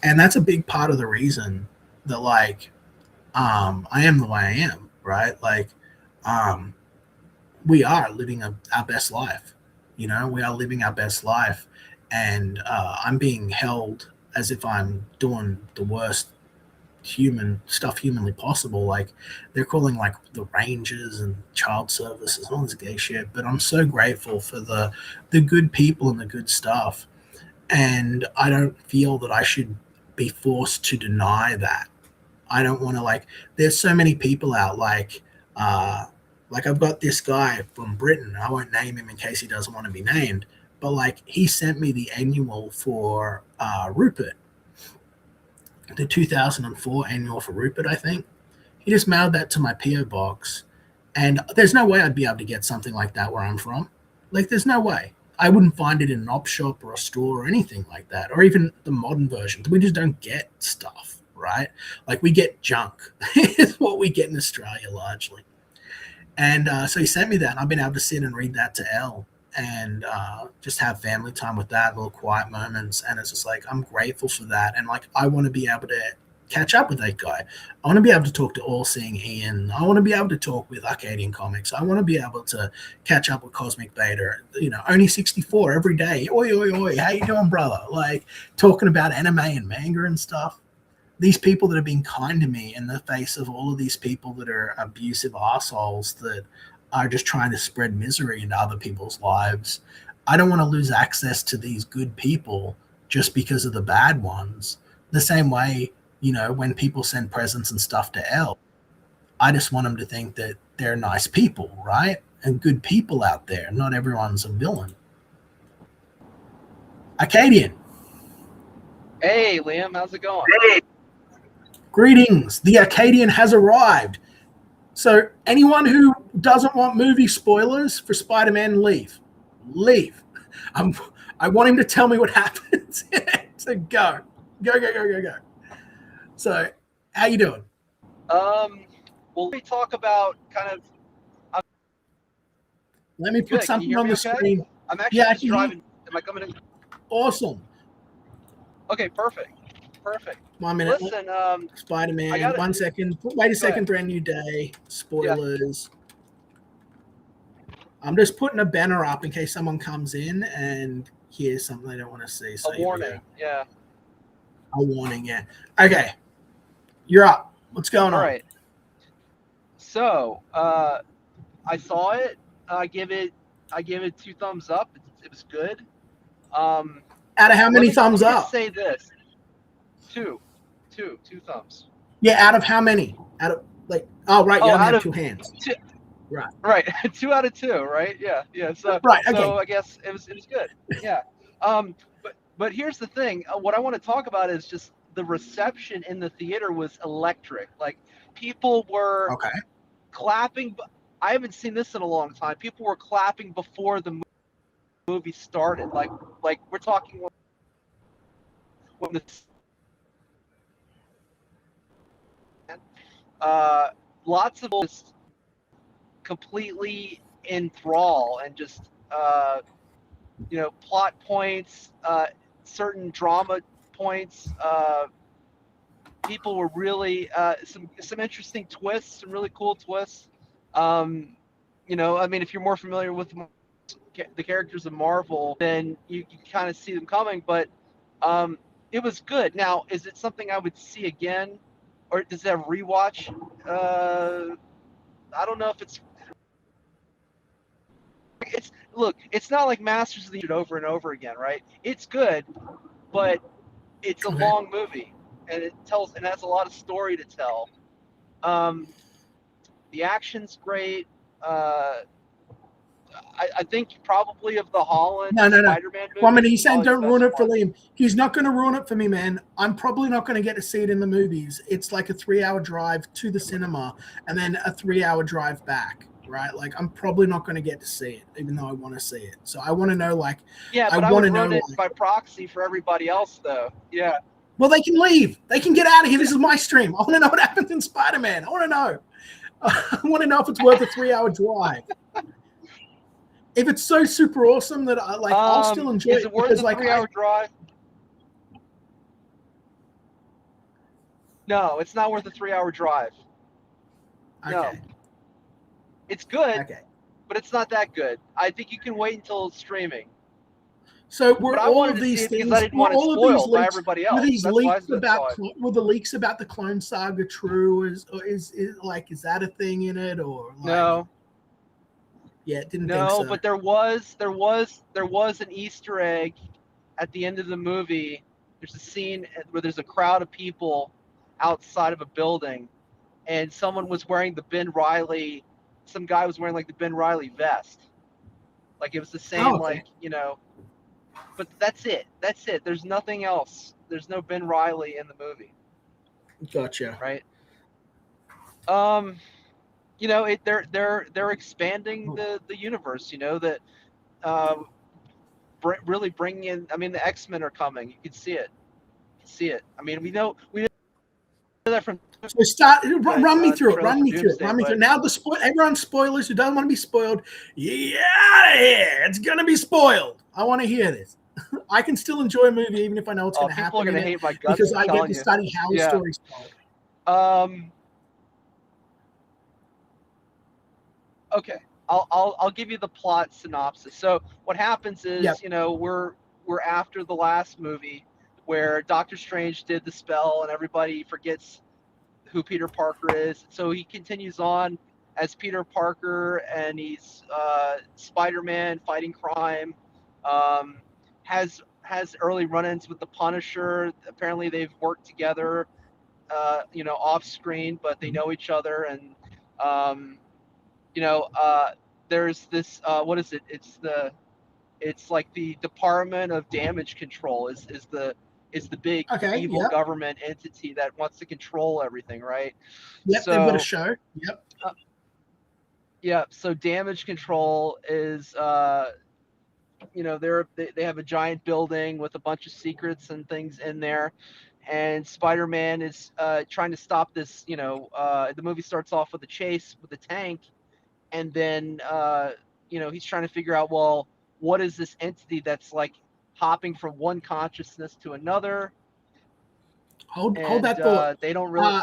And that's a big part of the reason that, like, I am the way I am, right? Like, we are living our best life. We are living our best life. And I'm being held as if I'm doing the worst humanly possible. Like, they're calling like the Rangers and child services and all this gay shit, but I'm so grateful for the good people and the good stuff, and I don't feel that I should be forced to deny that. I don't want to, like, there's so many people out like I've got this guy from Britain, I won't name him in case he doesn't want to be named, but like, he sent me the annual for Rupert, the 2004 annual for Rupert, I think. He just mailed that to my PO box, and there's no way I'd be able to get something like that where I'm from. Like, there's no way. I wouldn't find it in an op shop or a store or anything like that, or even the modern version. We just don't get stuff, right? Like, we get junk. It's what we get in Australia largely. And so he sent me that, and I've been able to sit and read that to Elle and just have family time with that, little quiet moments. And it's just like, I'm grateful for that. And like, I want to be able to catch up with that guy. I want to be able to talk to All Seeing Ian. I want to be able to talk with Arcadian Comics. I want to be able to catch up with Cosmic Beta. Only 64 every day. Oi, oi, oi. How you doing, brother? Like, talking about anime and manga and stuff. These people that have been kind to me in the face of all of these people that are abusive assholes that are just trying to spread misery into other people's lives. I don't want to lose access to these good people just because of the bad ones. The same way, when people send presents and stuff to Elle, I just want them to think that they're nice people, right? And good people out there. Not everyone's a villain. Arcadian. Hey, Liam, how's it going? Hey. Greetings. The Arcadian has arrived. So anyone who doesn't want movie spoilers for Spider-Man, leave. I want him to tell me what happens. So go. So how you doing? Well, let me talk about Let me put something on the screen. I'm actually driving. Am I coming in? Awesome. Okay, perfect. 1 minute. Listen, Spider-Man. 1 second. Wait a second. Brand new day. Spoilers. I'm just putting a banner up in case someone comes in and hears something they don't want to see. So A warning. Yeah. A warning, yeah. Okay. You're up. What's going All on? right. So I saw it. I give it 2 thumbs up. It was good. Out of how many thumbs let me up? just say this. 2 thumbs. Yeah, out of how many? Out of right, you don't have 2 hands. Right. 2 out of 2, right? Yeah. So Right, okay. So I guess it was good. Yeah. But here's the thing. What I want to talk about is just the reception in the theater was electric. Like people were clapping. I haven't seen this in a long time. People were clapping before the movie started. Like we're talking when the lots of just completely enthrall and just plot points, certain drama points. People were really some interesting twists, some really cool twists. I mean, if you're more familiar with the characters of Marvel, then you kind of see them coming. But it was good. Now, is it something I would see again, or does it have rewatch? I don't know if it's not like Masters of the Universe over and over again, right? It's good, but it's a long movie, and it has a lot of story to tell. The action's great. I think probably of the Holland Spider-Man movies. Well, I mean, he's saying don't ruin it for Liam. He's not going to ruin it for me, man. I'm probably not going to get to see it in the movies. It's like a 3-hour drive to the cinema and then a 3-hour drive back, right? Like, I'm probably not going to get to see it, even though I want to see it. So I want to know, like, yeah, but I want to ruin it by proxy for everybody else, though. Yeah. Well, they can leave. They can get out of here. This is my stream. I want to know what happens in Spider-Man. I want to know. I want to know if it's worth a 3-hour drive. If it's so super awesome that I'll still enjoy it. Is it worth a 3-hour drive? No, it's not worth a 3-hour drive. Okay. No. It's good, okay, but it's not that good. I think you can wait until it's streaming. So were all of these things? I didn't want it spoiled by everybody else. Were these leaks were the leaks about the Clone Saga true? Is that a thing in it or like, no? Yeah, didn't no, think so. But there was an Easter egg at the end of the movie. There's a scene where there's a crowd of people outside of a building, and someone was wearing the Ben Reilly. Some guy was wearing like the Ben Reilly vest. Like it was the same, But that's it. There's nothing else. There's no Ben Reilly in the movie. Gotcha. Right. They're expanding the universe. That really bringing in. I mean, the X-Men are coming. You can see it. I mean, we know that from. So run me through it. Run me through it. Now everyone's spoilers who doesn't want to be spoiled. Yeah, out of here. It's gonna be spoiled. I want to hear this. I can still enjoy a movie even if I know what's going to happen. People are going to hate my guts because I get to study how the story's told. Okay, I'll give you the plot synopsis. So what happens is, we're after the last movie where Doctor Strange did the spell and everybody forgets who Peter Parker is. So he continues on as Peter Parker, and he's Spider-Man fighting crime. Has early run-ins with the Punisher. Apparently they've worked together, off screen, but they know each other. And there's this what is it? It's like the Department of Damage Control is the big evil government entity that wants to control everything, right? Yep, they've got a show. Yep. So Damage Control is they have a giant building with a bunch of secrets and things in there, and Spider-Man is trying to stop this. The movie starts off with a chase with a tank, and then he's trying to figure out, well, what is this entity that's like hopping from one consciousness to another? Hold that thought. They don't really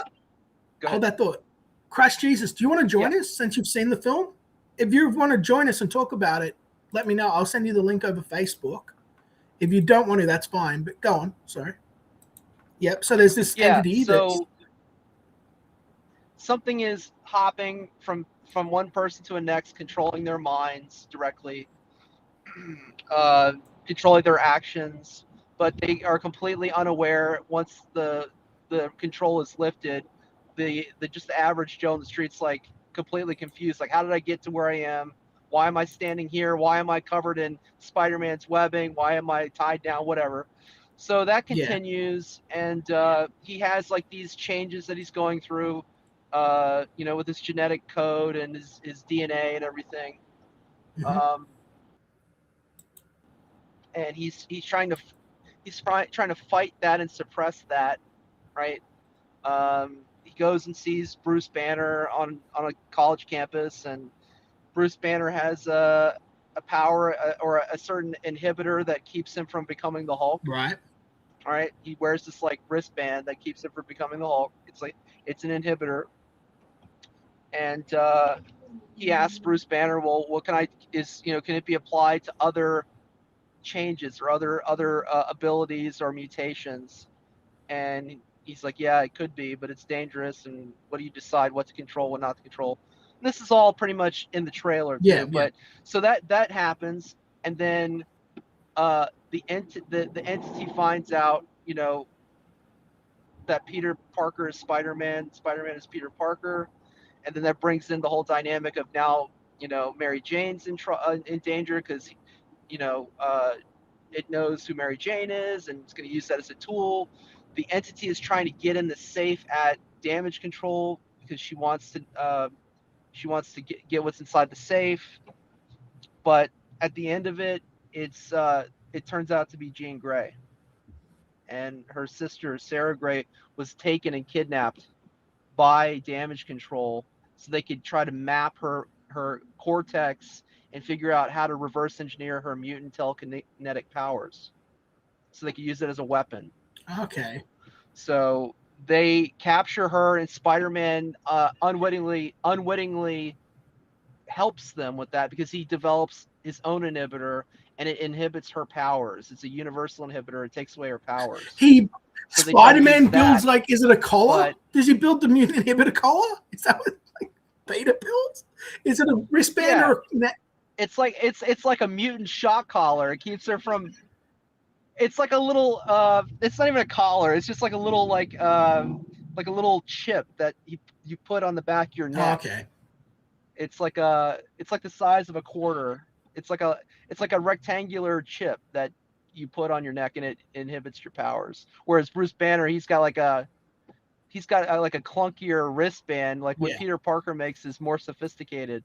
hold that thought. Christ Jesus, do you want to join us since you've seen the film? if you want to join us and talk about it, let me know. I'll send you the link over Facebook. If you don't want to, that's fine. But go on. Sorry. Yep. So there's this entity so something is hopping from one person to the next, controlling their minds directly, controlling their actions, but they are completely unaware once the control is lifted. The just the average Joe in the streets like completely confused. Like, how did I get to where I am? Why am I standing here? Why am I covered in Spider-Man's webbing? Why am I tied down? Whatever. So that continues, and he has like these changes that he's going through, with his genetic code and his DNA and everything. Mhm. And he's trying to fight that and suppress that, right? He goes and sees Bruce Banner on a college campus, and Bruce Banner has a power or a certain inhibitor that keeps him from becoming the Hulk. Right. All right, he wears this like wristband that keeps him from becoming the Hulk. It's an inhibitor, and he asks Bruce Banner, well, what can it be applied to other changes or other abilities or mutations? And he's like, yeah, it could be, but it's dangerous, and what do you decide what to control, what not to control? And this is all pretty much in the trailer too. Yeah. But so that happens, and then the entity finds out, that Peter Parker is Spider-Man is Peter Parker, and then that brings in the whole dynamic of now, Mary Jane's in danger because it knows who Mary Jane is, and it's going to use that as a tool. The entity is trying to get in the safe at damage control because she wants to get what's inside the safe. But at the end of it, it turns out to be Jean Grey, and her sister Sarah Grey was taken and kidnapped by damage control so they could try to map her cortex and figure out how to reverse engineer her mutant telekinetic powers so they could use it as a weapon. Okay. So they capture her, and Spider-Man unwittingly helps them with that because he develops his own inhibitor, and it inhibits her powers. It's a universal inhibitor. It takes away her powers. So Spider-Man builds is it a collar? Does he build the mutant inhibitor collar? Is that what Beta builds? Is it a wristband or? It's like a mutant shock collar. It keeps her from. It's like a little. It's not even a collar. It's just like a little like a little chip that you put on the back of your neck. Okay. It's like the size of a quarter. It's like a rectangular chip that you put on your neck, and it inhibits your powers. Whereas Bruce Banner, he's got like a clunkier wristband. Like what Peter Parker makes is more sophisticated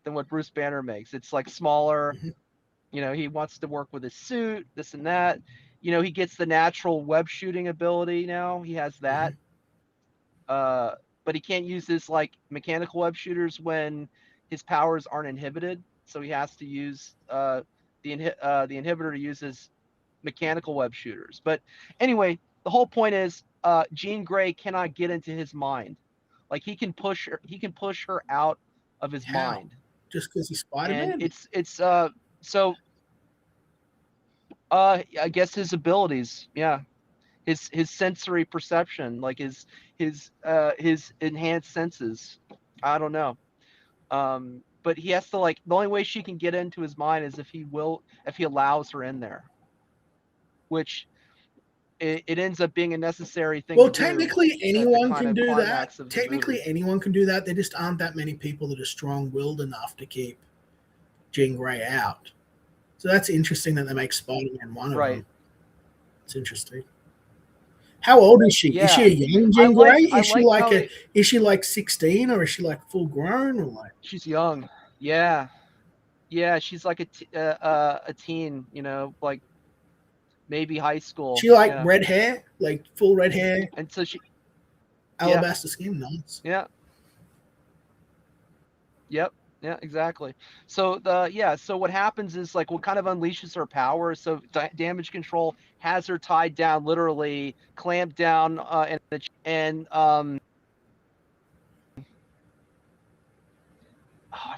than what Bruce Banner makes. It's like smaller. Mm-hmm. He wants to work with his suit, this and that. He gets the natural web shooting ability now. He has that. Mm-hmm. But he can't use his like mechanical web shooters when his powers aren't inhibited. So he has to use the inhibitor to use his mechanical web shooters. But anyway, the whole point is Jean Grey cannot get into his mind. Like he can push her out of his mind. Just because he's Spider-Man? And it's so I guess his abilities, yeah. His sensory perception, like his enhanced senses. I don't know. But he has to the only way she can get into his mind is if he allows her in there. Which it ends up being a necessary thing. Well, technically anyone can do that. Technically anyone can do that. There just aren't that many people that are strong-willed enough to keep Jean Grey out. So that's interesting that they make Spider-Man one of them. It's interesting. How old is she? Yeah. Is she a young Jean Grey? Is she like 16 or is she like full grown or like? She's young. Yeah. Yeah, she's like a teen, like maybe high school. She red hair, like full red hair. And so she alabaster skin, nice. Yeah. Yep. Yeah, exactly. So so what happens is what kind of unleashes her power. So damage control has her tied down, literally clamped down, I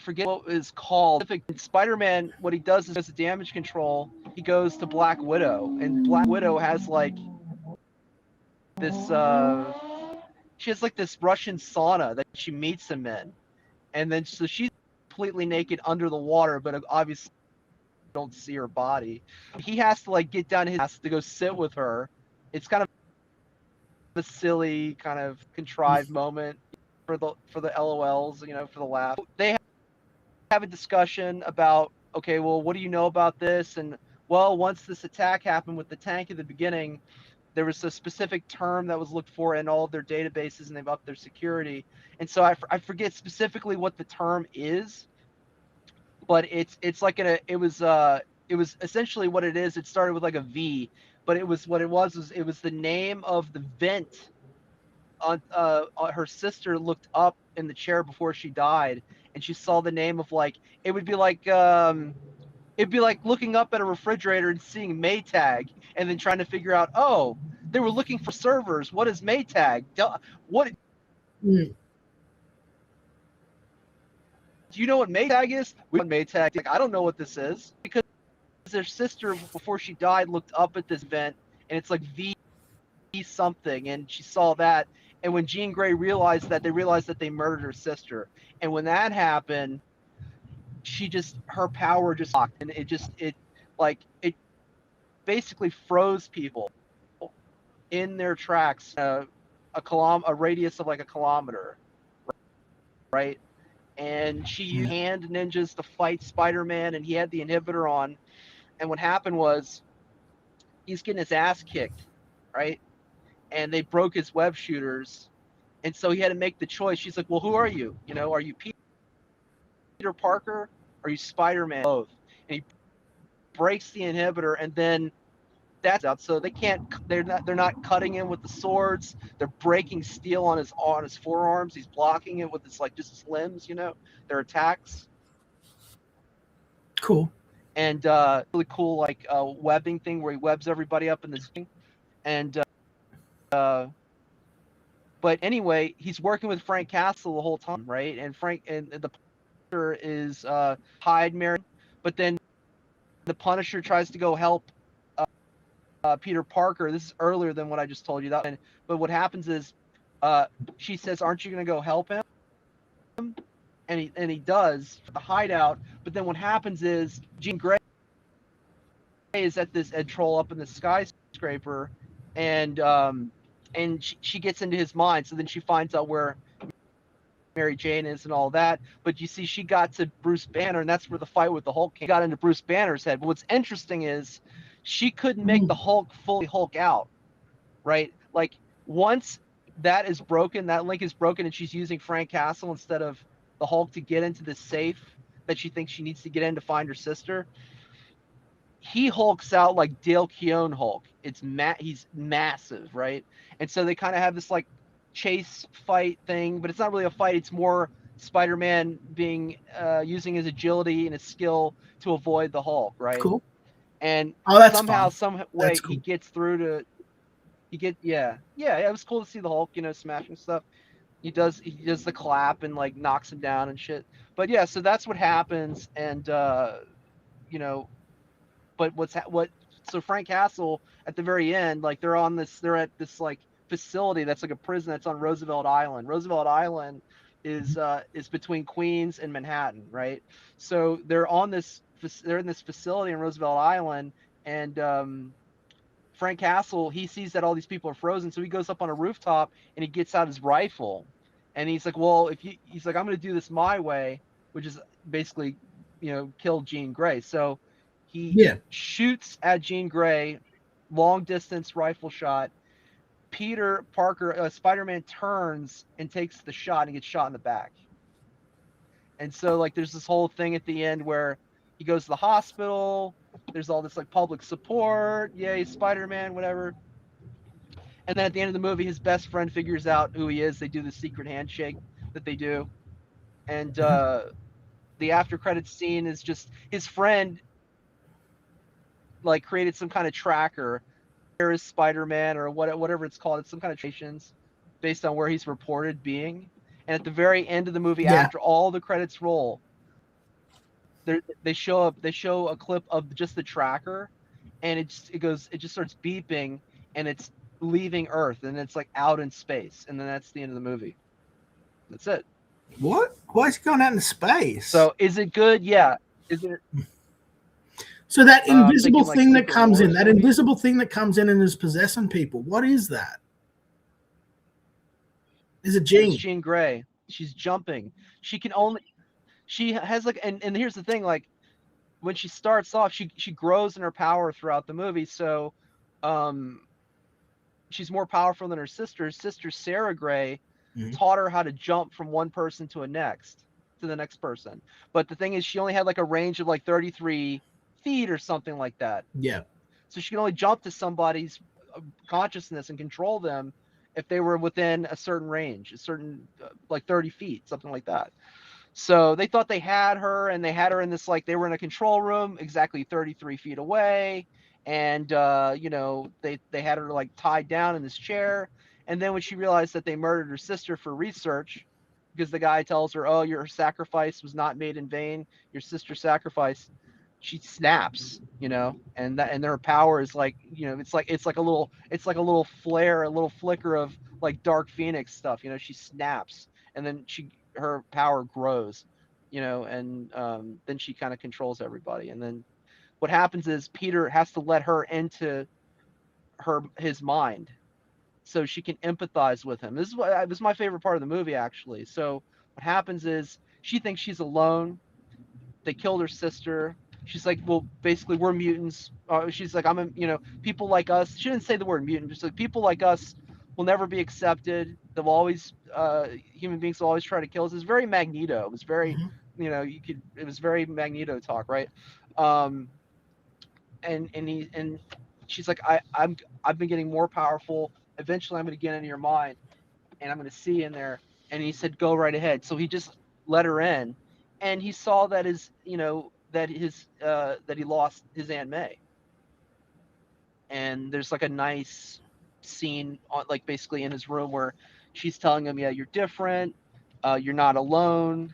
forget what it's called. Spider-Man, what he does is, as a damage control, he goes to Black Widow, and Black Widow has like this. She has like this Russian sauna that she meets him in, and then so she's completely naked under the water, but obviously don't see her body. He has to like get down his ass to go sit with her. It's kind of a silly, kind of contrived moment for the LOLs, you know, for the laugh. They have a discussion about, okay, well, what do you know about this? And well, once this attack happened with the tank at the beginning, there was a specific term that was looked for in all of their databases, and they've upped their security. And so I forget specifically what the term is, but it's like it was essentially what it is. It started with like a V, but it was the name of the vent her sister looked up in the chair before she died, and she saw the name of like it'd be like looking up at a refrigerator and seeing Maytag, and then trying to figure out, oh, they were looking for servers. What is Maytag? What Mm. do you know what Maytag is? We know Maytag. Like, I don't know what this is, because their sister before she died looked up at this vent, and it's like V something, and she saw that. And when Jean Grey realized that, they murdered her sister. And when that happened, her power just locked, and it basically froze people in their tracks, a radius of like a kilometer, right? And she used hand ninjas to fight Spider-Man, and he had the inhibitor on. And what happened was, he's getting his ass kicked, right? And they broke his web shooters, and so he had to make the choice. She's like, well, who are you? You know, are you Peter Parker? Or are you Spider-Man? Both. And he breaks the inhibitor, and then that's out. So they're not cutting him with the swords. They're breaking steel on his forearms. He's blocking it with just his limbs, you know, their attacks. Cool. And really cool, like webbing thing where he webs everybody up in this thing. And but anyway, he's working with Frank Castle the whole time, right? And the Punisher is Hyde Mary, but then the Punisher tries to go help Peter Parker. This is earlier than what I just told you. But what happens is, she says, "Aren't you going to go help him?" And he does for the hideout. But then what happens is, Jean Grey is at this troll up in the skyscraper, and she gets into his mind. So then she finds out where Mary Jane is and all that. But you see, she got to Bruce Banner, and that's where the fight with the Hulk got into Bruce Banner's head. But what's interesting is, she couldn't make the Hulk fully Hulk out, right? Like, once that is broken, that link is broken, and she's using Frank Castle instead of the Hulk to get into the safe that she thinks she needs to get in to find her sister. He hulks out like Dale Keown Hulk. He's massive, right? And so they kind of have this like chase fight thing, but it's not really a fight. It's more Spider-Man being using his agility and his skill to avoid the Hulk, right? Cool. And somehow, some way, cool. he gets through to. Yeah. It was cool to see the Hulk, you know, smashing stuff. He does the clap and like knocks him down and shit. But yeah, so that's what happens, and you know, but so Frank Castle at the very end, like they're at this like facility that's like a prison that's on Roosevelt Island. Roosevelt Island is between Queens and Manhattan, right? So they're in this facility in Roosevelt Island, and Frank Castle, he sees that all these people are frozen, so he goes up on a rooftop and he gets out his rifle, and he's like, well, he's like, I'm going to do this my way, which is basically, you know, kill Jean Grey. So he shoots at Jean Grey, long distance rifle shot. Peter Parker, Spider-Man, turns and takes the shot and gets shot in the back. And so like there's this whole thing at the end where he goes to the hospital. There's all this like public support. Yay, Spider-Man, whatever. And then at the end of the movie, his best friend figures out who he is. They do the secret handshake that they do. And the after credits scene is just his friend like created some kind of tracker. Where is Spider-Man or whatever it's called? It's some kind of trations based on where he's reported being. And at the very end of the movie, after all the credits roll, they show a clip of just the tracker, and it just starts beeping, and it's leaving Earth, and it's like out in space, and then that's the end of the movie. That's it. What? Why is he going out into space? So is it good? Yeah. Is it? So that I'm invisible thinking like thing that Secret comes in, Wars, that maybe? invisible thing that comes in and is possessing people. What is that? Is it It's Jean? Jean Grey. She's jumping. She has like, and here's the thing, like when she starts off, she grows in her power throughout the movie. So, um, she's more powerful than her sister. Her sister Sarah Grey Mhm. taught her how to jump from one person to the next person. But the thing is, she only had like a range of like 33 feet or something like that. Yeah. So she can only jump to somebody's consciousness and control them if they were within a certain range, a certain like 30 feet, something like that. So they thought they had her, and they had her in this, like, they were in a control room exactly 33 feet away, and they had her like tied down in this chair. And then when she realized that they murdered her sister for research, because the guy tells her, "Oh, your sacrifice was not made in vain. Your sister's sacrifice," she snaps, and her power is like, it's like a little flare, a little flicker of like Dark Phoenix stuff. She snaps, and then her power grows, and then she kind of controls everybody. And then what happens is Peter has to let her into his mind so she can empathize with him. This is my favorite part of the movie, actually. So what happens is she thinks she's alone. They killed her sister. She's like, well, basically, we're mutants. She's like, people like us. She didn't say the word mutant. Just like, people like us will never be accepted. They'll always, human beings will always try to kill us. It's very Magneto. It was very, Mhm. it was very Magneto talk, right? Um, and she's like, I've been getting more powerful. Eventually, I'm going to get into your mind, and I'm going to see in there. And he said, go right ahead. So he just let her in, and he saw that that he lost his Aunt May. And there's like a nice scene on, like, basically in his room where she's telling him, yeah, you're different. You're not alone.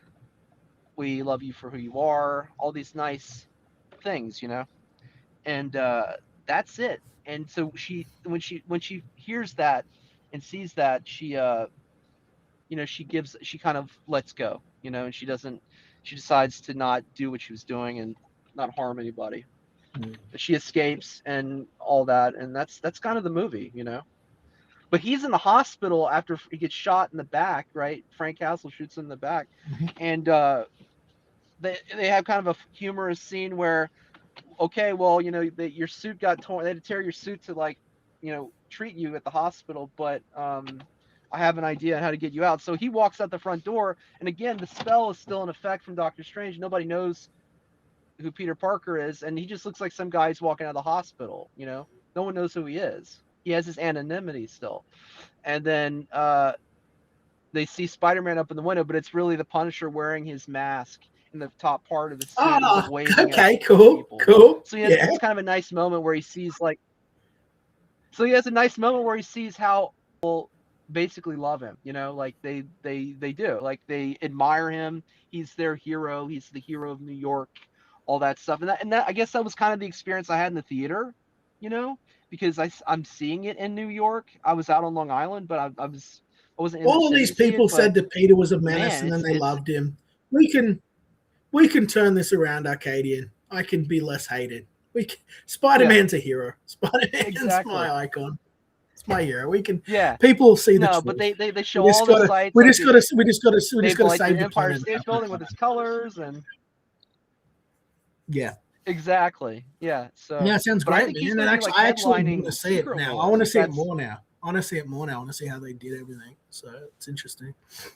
We love you for who you are. All these nice things. And that's it. And so when she hears that and sees that, she kind of lets go, and she decides to not do what she was doing and not harm anybody. She escapes and all that, and that's kind of the movie. But he's in the hospital after he gets shot in the back, right? Frank Castle shoots him in the back. And they have kind of a humorous scene where, okay, well, your suit got torn. They had to tear your suit to, like, treat you at the hospital, but I have an idea on how to get you out. So he walks out the front door, and again, the spell is still in effect from Doctor Strange. Nobody knows who Peter Parker is, and he just looks like some guy who's walking out of the hospital. No one knows who he is. He has his anonymity still. And then they see Spider-Man up in the window, but it's really the Punisher wearing his mask in the top part of the suit, and he's like Oh, waving okay, at cool, people. cool. So he has Yeah. this kind of a nice moment where he sees, like, so he has a nice moment where he sees how people basically love him. Like they do, like they admire him. He's their hero. He's the hero of New York, all that stuff. And that I guess that was kind of the experience I had in the theater, because I'm seeing it in New York. I was out on Long Island, but I wasn't in the All of city these to see it. people But said that Peter was a menace man, and then it's they it's loved him. We can turn this around, Arcadian. I can be less hated. yeah, Spider-Man's a hero. Spider-Man's exactly. my icon. It's my hero. Yeah. People see the No, but truth. they We show just all the gotta sites, we like just they gotta we just gotta we just they've gotta like the save the Empire planet. State Building with its colors. And Yeah. exactly. Yeah. Yeah, So, it sounds but I great, think he's man. going And to be actually like I actually want to headlining see it Secret now. I want to Wars. see it That's more now. I want to see it more now. I want to see how they did everything. So it's interesting.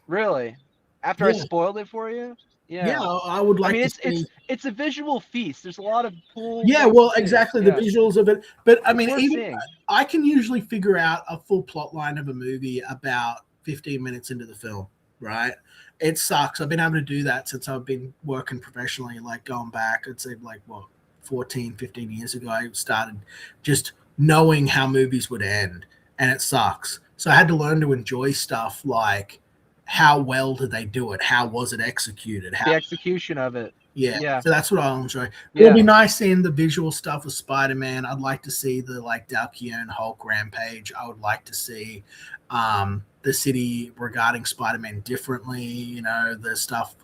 really, after I Yeah. spoiled it for you. Yeah, Yeah. I would I like mean, to it's see. it's a visual feast. There's a lot of cool Yeah, things to well, see. exactly the Yeah. visuals of it. But I It's mean, worth even seeing. I can usually figure out a full plot line of a movie about 15 minutes into the film, right? It sucks. I've been able to do that since I've been working professionally, like going back, I'd say like, what, 14, 15 years ago, I started just knowing how movies would end, and it sucks. So I had to learn to enjoy stuff like how well did they do it? How was it executed? The execution of it. Yeah. Yeah. So that's what I'll enjoy. Yeah. It'll be nice seeing the visual stuff with Spider-Man. I'd like to see the like Dalkian Hulk rampage. I would like to see the city regarding Spider-Man differently. You know, the stuff.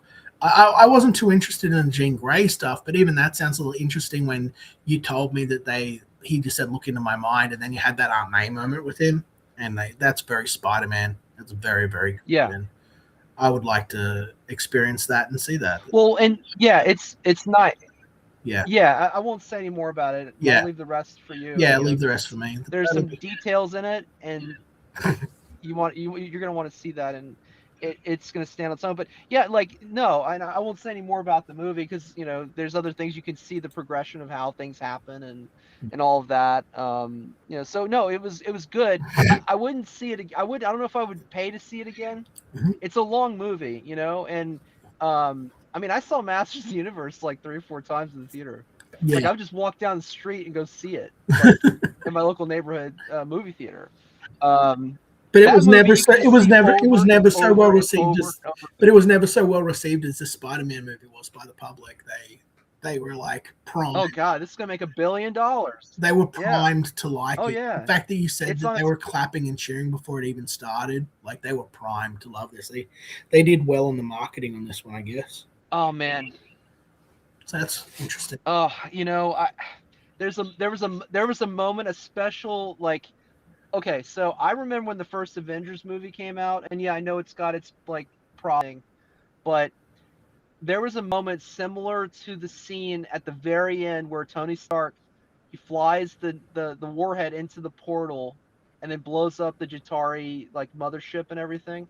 I wasn't too interested in the Jean Grey stuff, but even that sounds a little interesting when you told me that he just said, "Look into my mind," and then you had that Aunt May moment with him, and that's very Spider-Man. That's very, very good. Yeah. And I would like to experience that and see that. Well, and yeah, it's nice. Yeah. Yeah, I won't say any more about it. Yeah. I'll leave the rest for you. Yeah, You know, leave the rest for me. There's some details in it, and you're gonna want to see that, and it's gonna stand on its own. But yeah, like no, I won't say any more about the movie because you know there's other things you can see the progression of how things happen and all of that. You know, so no, it was good. I wouldn't see it. I don't know if I would pay to see it again. Mhm. It's a long movie, you know, and I mean I saw Masters of the Universe like 3 or 4 times in the theater. Yeah. Like I would just walk down the street and go see it like, in my local neighborhood movie theater. But it That was movie never you so can it was see never over and so well over and received over as and over. but it was never so well received as the Spider-Man movie was by the public. They were like primed. Oh god, this is gonna make $1 billion. They were Yeah. primed to like Oh it. yeah. The fact that you said It's that on they its- were clapping and cheering before it even started, like they were primed to love this. They did well in the marketing on this one, I guess. Oh man. So that's interesting. Oh, you know, there was a moment, a special like. Okay, so I remember when the first Avengers movie came out, and yeah, I know it's got its like problem, but there was a moment similar to the scene at the very end where Tony Stark he flies the warhead into the portal and then blows up the Jatari like mothership and everything.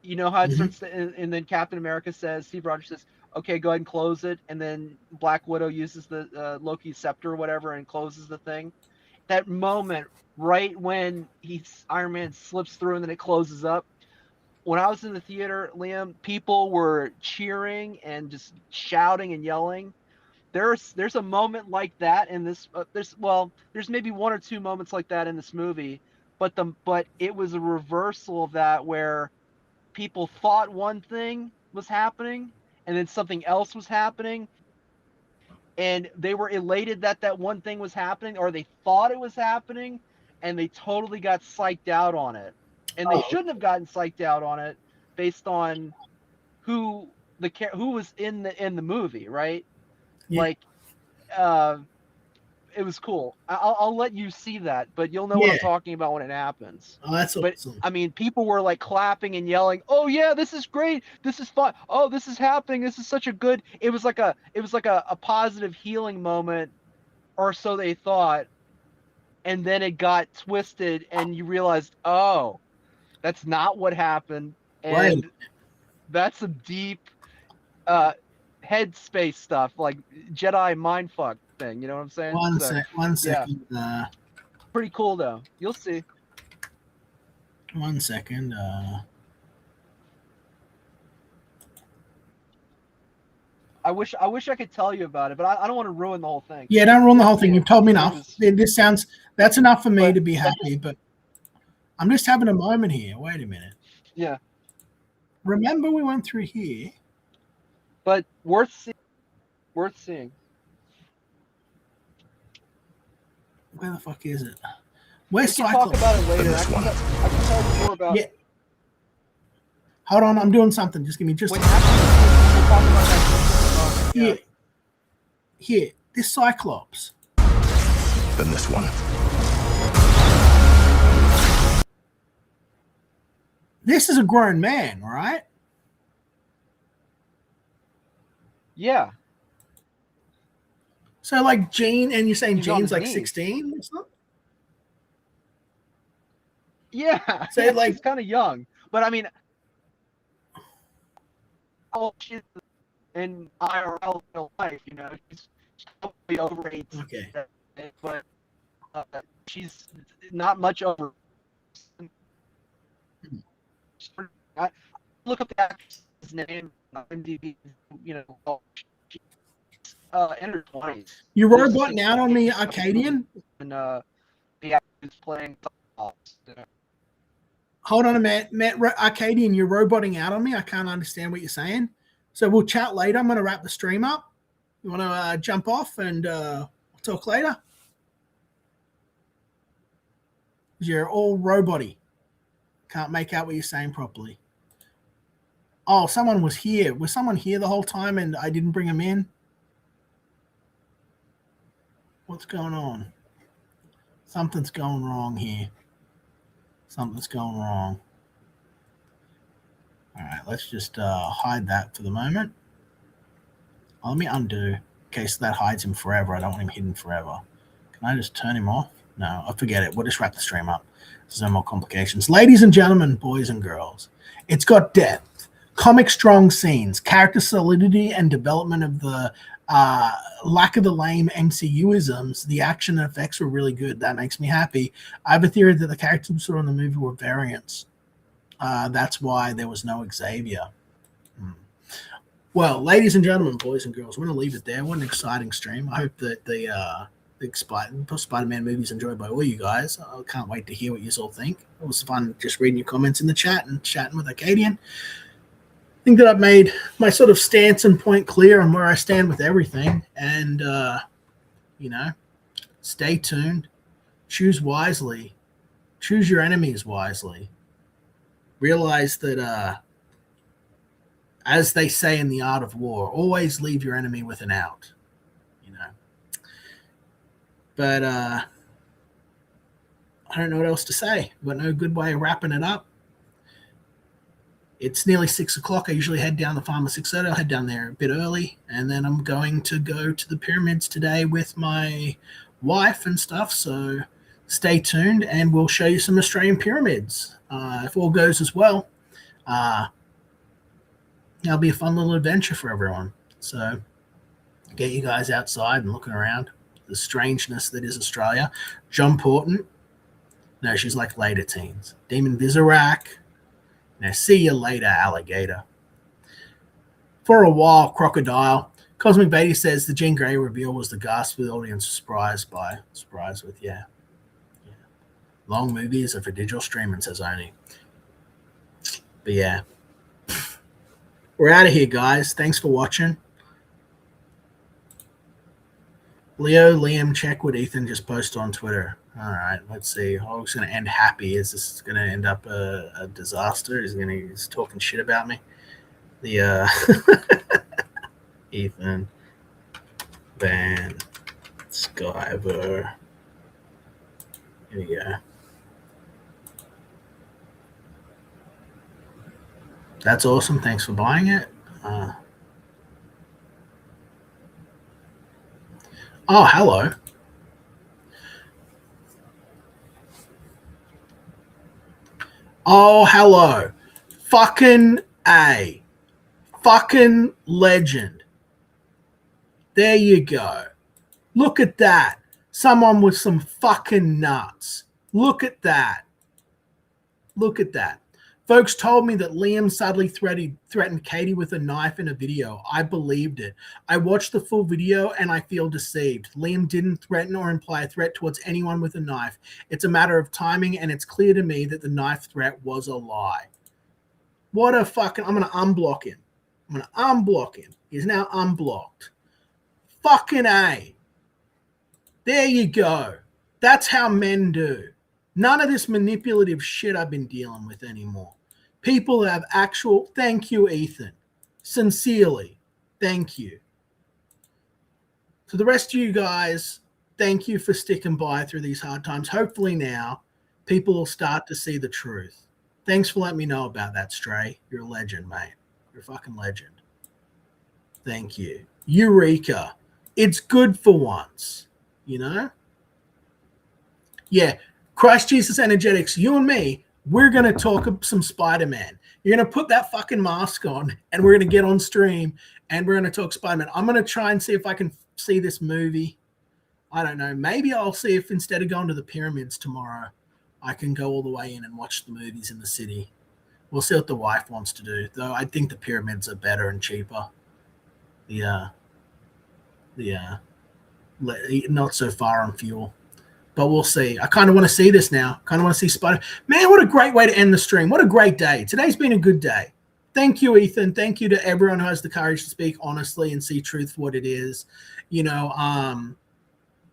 You know how it starts, and then Captain America says, Steve Rogers says, "Okay, go ahead and close it," and then Black Widow uses the Loki scepter or whatever and closes the thing. That moment, right when Iron Man slips through and then it closes up. When I was in the theater, Liam, people were cheering and just shouting and yelling. There's a moment like that in this. There's maybe 1 or 2 moments like that in this movie, but it was a reversal of that where people thought one thing was happening and then something else was happening, and they were elated that that one thing was happening, or they thought it was happening, and they totally got psyched out on it, and they shouldn't have gotten psyched out on it based on who was in the movie, right? Yeah. Like, it was cool. I'll let you see that, but you'll know what I'm Yeah. talking about when it happens. Oh, that's But awesome. I mean, people were like clapping and yelling, "Oh yeah, this is great! This is fun! Oh, this is happening! This is such a good!" It was like a positive healing moment, or so they thought. And then it got twisted, and you realized, oh, that's not what happened, and Right. that's some deep headspace stuff, like Jedi mindfuck thing. You know what I'm saying? One second. Pretty cool though. You'll see. 1 second. I wish I could tell you about it, but I don't want to ruin the whole thing. Yeah, don't ruin the whole thing. Yeah, You've told me it enough. was- This sounds that's enough for me But- to be happy. But I'm just having a moment here. Wait a minute. Yeah, Remember we went through here. but worth seeing. Worth seeing. Where the fuck is it? Where's We can talk Cyclops? about it later. this one. I can tell you more about Yeah. Hold on, I'm doing something. Just give me just when after we'll talk about that. here. Here, this Cyclops. Then this one. This is a grown man, right? Yeah. So like Gene, and you're saying He's on Gene's his like knees. 16 or something? Yeah. So, yeah, like- he's kind of young, but I mean, oh, she's in IRL real life, you know, she's probably over 18, Okay. but she's not much over. I look up the actress's name on IMDb, you know, she's in her 20s. You roboting out on me, Arcadian? And the actor who's playing. Hold on a minute, Arcadian, you're roboting out on me. I can't understand what you're saying. So we'll chat later. I'm going to wrap the stream up. You want to jump off and talk later? You're all roboty. Can't make out what you're saying properly. Oh, someone was here. Was someone here the whole time and I didn't bring them in? What's going on? Something's going wrong here. Something's going wrong. All right, let's just hide that for the moment. Let me undo. Okay, so that hides him forever. I don't want him hidden forever. Can I just turn him off? No, I forget it. We'll just wrap the stream up. There's no more complications. Ladies and gentlemen, boys and girls, it's got depth, comic strong scenes, character solidity and development of the lack of the lame MCU-isms. The action and effects were really good. That makes me happy. I have a theory that the characters we saw in the movie were variants. That's why there was no Xavier. Well, ladies and gentlemen, boys and girls, we're going to leave it there. What an exciting stream. I hope that the Spider-Man movie is enjoyed by all you guys. I can't wait to hear what you all think. It was fun just reading your comments in the chat and chatting with Acadian. I think that I've made my sort of stance and point clear on where I stand with everything. And, stay tuned. Choose wisely. Choose your enemies wisely. Realize that, as they say in the art of war, always leave your enemy with an out. But I don't know what else to say. I've got no good way of wrapping it up. It's nearly 6 o'clock. I usually head down the farm at 6:30. I'll head down there a bit early. And then I'm going to go to the pyramids today with my wife and stuff. So stay tuned and we'll show you some Australian pyramids. If all goes as well, it'll be a fun little adventure for everyone. So get you guys outside and looking around. The strangeness that is Australia. John Porton. No, she's like later teens. Demon Vizirac. Now, see you later, alligator. For a while, crocodile. Cosmic Beatty says the Jean Grey reveal was the gasp the audience surprised with, yeah. Long movies are for digital streaming, says Oni. But yeah. We're out of here, guys. Thanks for watching. Liam, check what Ethan just posted on Twitter. All right, let's see. Oh, it's going to end happy. Is this going to end up a disaster? He's talking shit about me. Ethan Van Skyver. Here we go. That's awesome. Thanks for buying it. Oh, hello. Oh, hello. Fucking A. Fucking legend. There you go. Look at that. Someone with some fucking nuts. Look at that. Look at that. Folks told me that Liam sadly threatened Katie with a knife in a video. I believed it. I watched the full video and I feel deceived. Liam didn't threaten or imply a threat towards anyone with a knife. It's a matter of timing, and it's clear to me that the knife threat was a lie. What a fucking... I'm going to unblock him. I'm going to unblock him. He's now unblocked. Fucking A. There you go. That's how men do. None of this manipulative shit I've been dealing with anymore. People have actual... Thank you, Ethan. Sincerely. Thank you. To the rest of you guys, thank you for sticking by through these hard times. Hopefully now, people will start to see the truth. Thanks for letting me know about that, Stray. You're a legend, mate. You're a fucking legend. Thank you. Eureka. It's good for once. You know? Yeah. Christ Jesus Energetics, you and me, we're going to talk some Spider-Man. You're going to put that fucking mask on, and we're going to get on stream, and we're going to talk Spider-Man. I'm going to try and see if I can see this movie. I don't know. Maybe I'll see if instead of going to the pyramids tomorrow, I can go all the way in and watch the movies in the city. We'll see what the wife wants to do, though. I think the pyramids are better and cheaper. Not so far on fuel. But we'll see. I kind of want to see this now. Kind of want to see Spider. Man, what a great way to end the stream. What a great day. Today's been a good day. Thank you, Ethan. Thank you to everyone who has the courage to speak honestly and see truth for what it is. You know,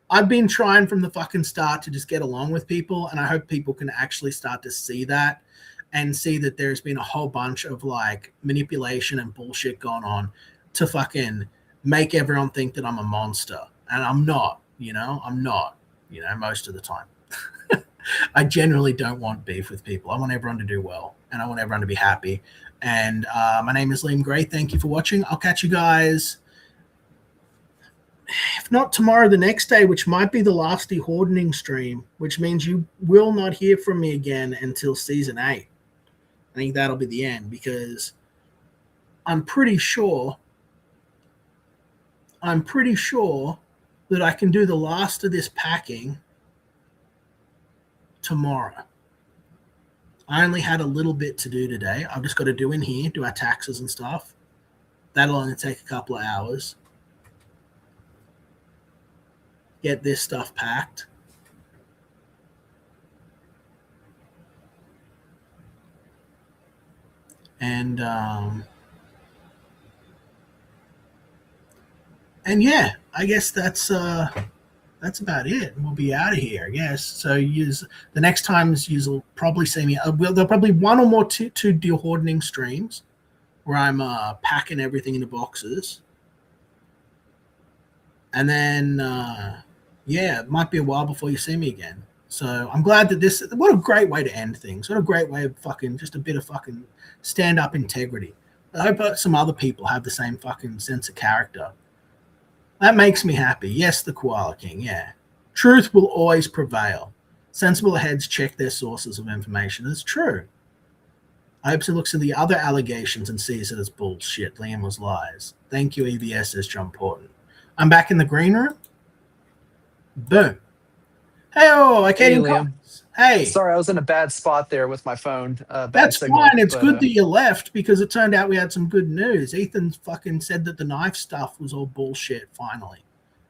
I've been trying from the fucking start to just get along with people, and I hope people can actually start to see that and see that there's been a whole bunch of like manipulation and bullshit going on to fucking make everyone think that I'm a monster. And I'm not, I'm not, most of the time. I generally don't want beef with people. I want everyone to do well, and I want everyone to be happy. And my name is Liam Gray. Thank you for watching. I'll catch you guys, if not tomorrow, the next day, which might be the last Dehoardening stream, which means you will not hear from me again until season 8. I think that'll be the end, because I'm pretty sure that I can do the last of this packing tomorrow. I only had a little bit to do today. I've just got to do in here, do our taxes and stuff. That'll only take a couple of hours. Get this stuff packed. And yeah, I guess that's about it. We'll be out of here, I guess. So the next times you'll probably see me. There'll probably one or more two Dehoardening streams where I'm packing everything into boxes, and then yeah, it might be a while before you see me again. So I'm glad that what a great way to end things. What a great way of fucking just a bit of fucking stand-up integrity. I hope some other people have the same fucking sense of character. That makes me happy. Yes, the Koala King, yeah. Truth will always prevail. Sensible heads check their sources of information. It's true. I hope he looks at the other allegations and sees it as bullshit. Liam was lies. Thank you, EVS, says John Porton. I'm back in the green room. Boom. Hey, I can't even Liam. Hey. Sorry, I was in a bad spot there with my phone. Bad That's signal, fine. It's good that you left, because it turned out we had some good news. Ethan fucking said that the knife stuff was all bullshit, finally.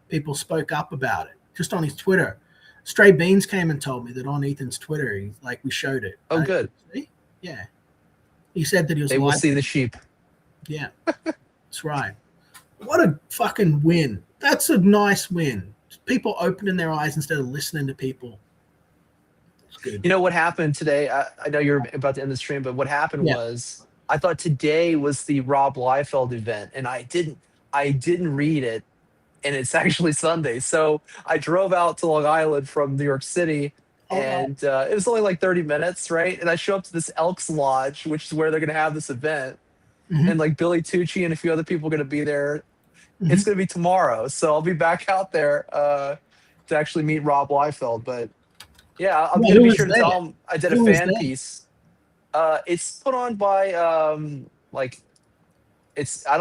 People spoke up about it, just on his Twitter. Stray Beans came and told me that on Ethan's Twitter, we showed it. Oh, good. See? Yeah. He said that he was They will see the sheep. Yeah. That's right. What a fucking win. That's a nice win. People opening their eyes instead of listening to people. Good. You know what happened today? I know you're about to end the stream, but what happened was I thought today was the Rob Liefeld event, and I didn't read it, and it's actually Sunday. So I drove out to Long Island from New York City, and it was only like 30 minutes, right? And I show up to this Elks Lodge, which is where they're going to have this event, and like Billy Tucci and a few other people are going to be there. It's going to be tomorrow, so I'll be back out there to actually meet Rob Liefeld, but. Yeah, I'm gonna be sure to tell him I did a fan piece. It's put on by I don't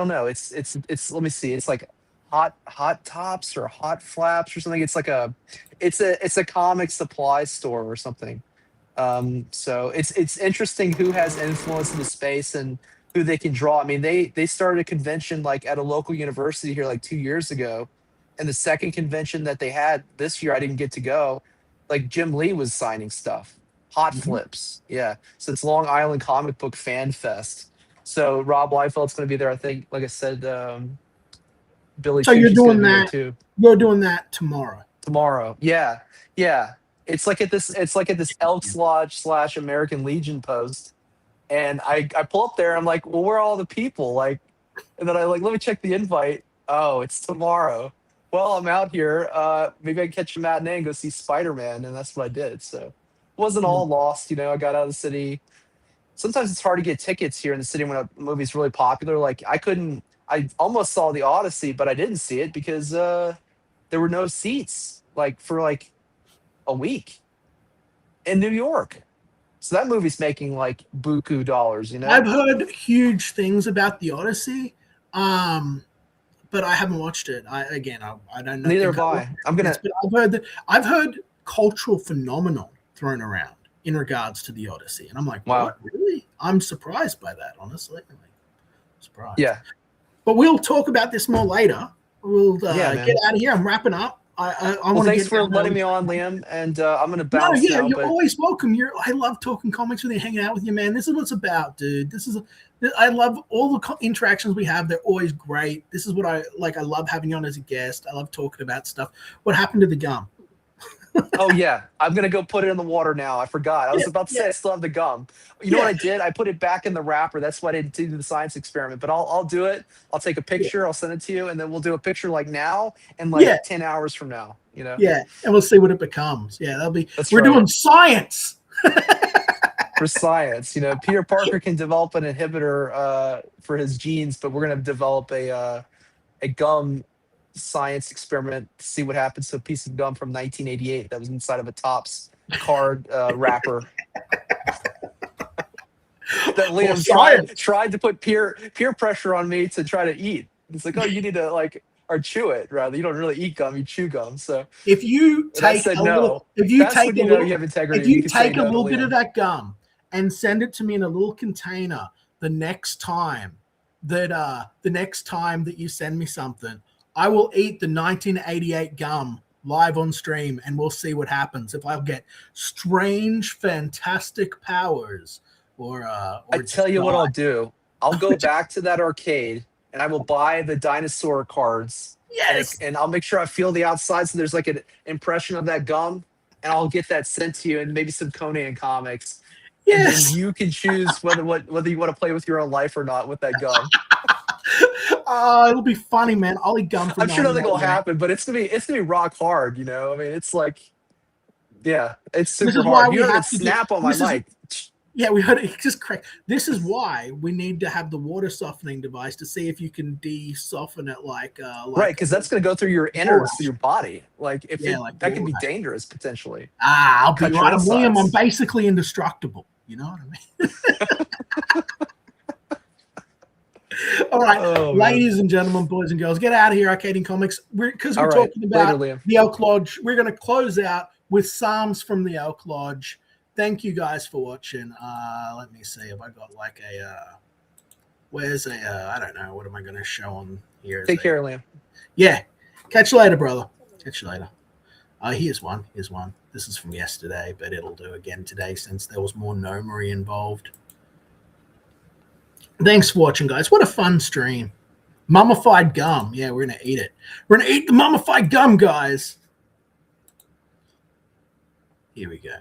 know. It's let me see. It's like Hot Tops or Hot Flaps or something. It's like it's a comic supply store or something. So it's interesting who has influence in the space and who they can draw. I mean, they started a convention like at a local university here like 2 years ago, and the second convention that they had this year, I didn't get to go. Like Jim Lee was signing stuff. Hot Flips. Yeah. So it's Long Island Comic Book Fan Fest. So Rob Liefeld's going to be there. I think, like I said, Billy. So you're doing that too. You're doing that tomorrow. Tomorrow. Yeah. Yeah. It's like at this Elks Lodge / American Legion post. And I pull up there. I'm like, well, where are all the people? Like, and then I let me check the invite. Oh, it's tomorrow. Well, I'm out here. Maybe I can catch a matinee and go see Spider-Man, and that's what I did. So it wasn't all lost. I got out of the city. Sometimes it's hard to get tickets here in the city when a movie's really popular. Like I almost saw The Odyssey, but I didn't see it because there were no seats for a week in New York. So that movie's making buku dollars, I've heard huge things about The Odyssey. But I haven't watched it. I don't know. Neither have I. I've heard cultural phenomenon thrown around in regards to The Odyssey, and I'm like, wow, what? Really? I'm surprised by that, honestly. Surprised. Yeah. But we'll talk about this more later. We'll get out of here. I'm wrapping up. I Well, want to thanks get for down there letting with me you. on, Liam, and I'm gonna No, bounce yeah, now. you're But always welcome. I love talking comics with you, hanging out with you, man. This is what it's about, dude. I love all the interactions we have. They're always great. This is what I like. I love having you on as a guest. I love talking about stuff. What happened to the gum? oh yeah, I'm gonna go put it in the water now. I forgot. I Yeah, was about to yeah, say I still have the gum. You know what yeah, I did? I put it back in the wrapper. That's why I didn't do the science experiment. But I'll do it. I'll take a yeah, picture. I'll send it to you, and then we'll do a picture like now and like yeah, 10 hours from now. You know. yeah. And we'll see what it becomes. Yeah, that'll be. That's We're right. doing science. For science, Peter Parker can develop an inhibitor for his genes, but we're gonna develop a gum science experiment to see what happens to a piece of gum from 1988 that was inside of a Topps card wrapper that Or Liam science. tried to put peer pressure on me to try to eat. It's like, oh, you need to like or chew it rather. You don't really eat gum, you chew gum. So If you but I take said a little, no. That's when you know you have integrity if when you you can say take a no to little bit of Liam. that gum and send it to me in a little container the next time that you send me something, I will eat the 1988 gum live on stream, and we'll see what happens if I get strange, fantastic powers or I just tell you die. what I'll do. I'll go back to that arcade and I will buy the dinosaur cards Yes, and I'll make sure I feel the outside so there's like an impression of that gum and I'll get that sent to you and maybe some Conan comics. And then yes. you can choose whether you want to play with your own life or not with that gum. It'll be funny, man. I'll eat gum from I'm sure nothing will 1988. happen, but it's gonna be rock hard, I mean, it's like, yeah, it's This super is why hard. we You heard it have to do. snap on my This is mic. Yeah, we heard it just crack. This is why we need to have the water softening device to see if you can de-soften it Right, because that's gonna go through your innards, through borax. your body. Like Yeah, like that could be borax. dangerous potentially. I'll be Cut your right. I'm William. I'm insides. basically indestructible. You know what I mean? All right, Oh man. ladies and gentlemen, boys and girls, get out of here, Arcading Comics. Because we're All right. talking Later, about Liam. the Elk Lodge. We're going to close out with Psalms from the Elk Lodge. Thank you guys for watching. Let me see if I got like where's I don't know. What am I going to show on here? Take care, Liam. Yeah. Catch you later, brother. Catch you later. Here's one. Here's one. This is from yesterday, but it'll do again today since there was more Nomery involved. Thanks for watching, guys. What a fun stream. Mummified gum. Yeah, we're going to eat it. We're going to eat the mummified gum, guys. Here we go.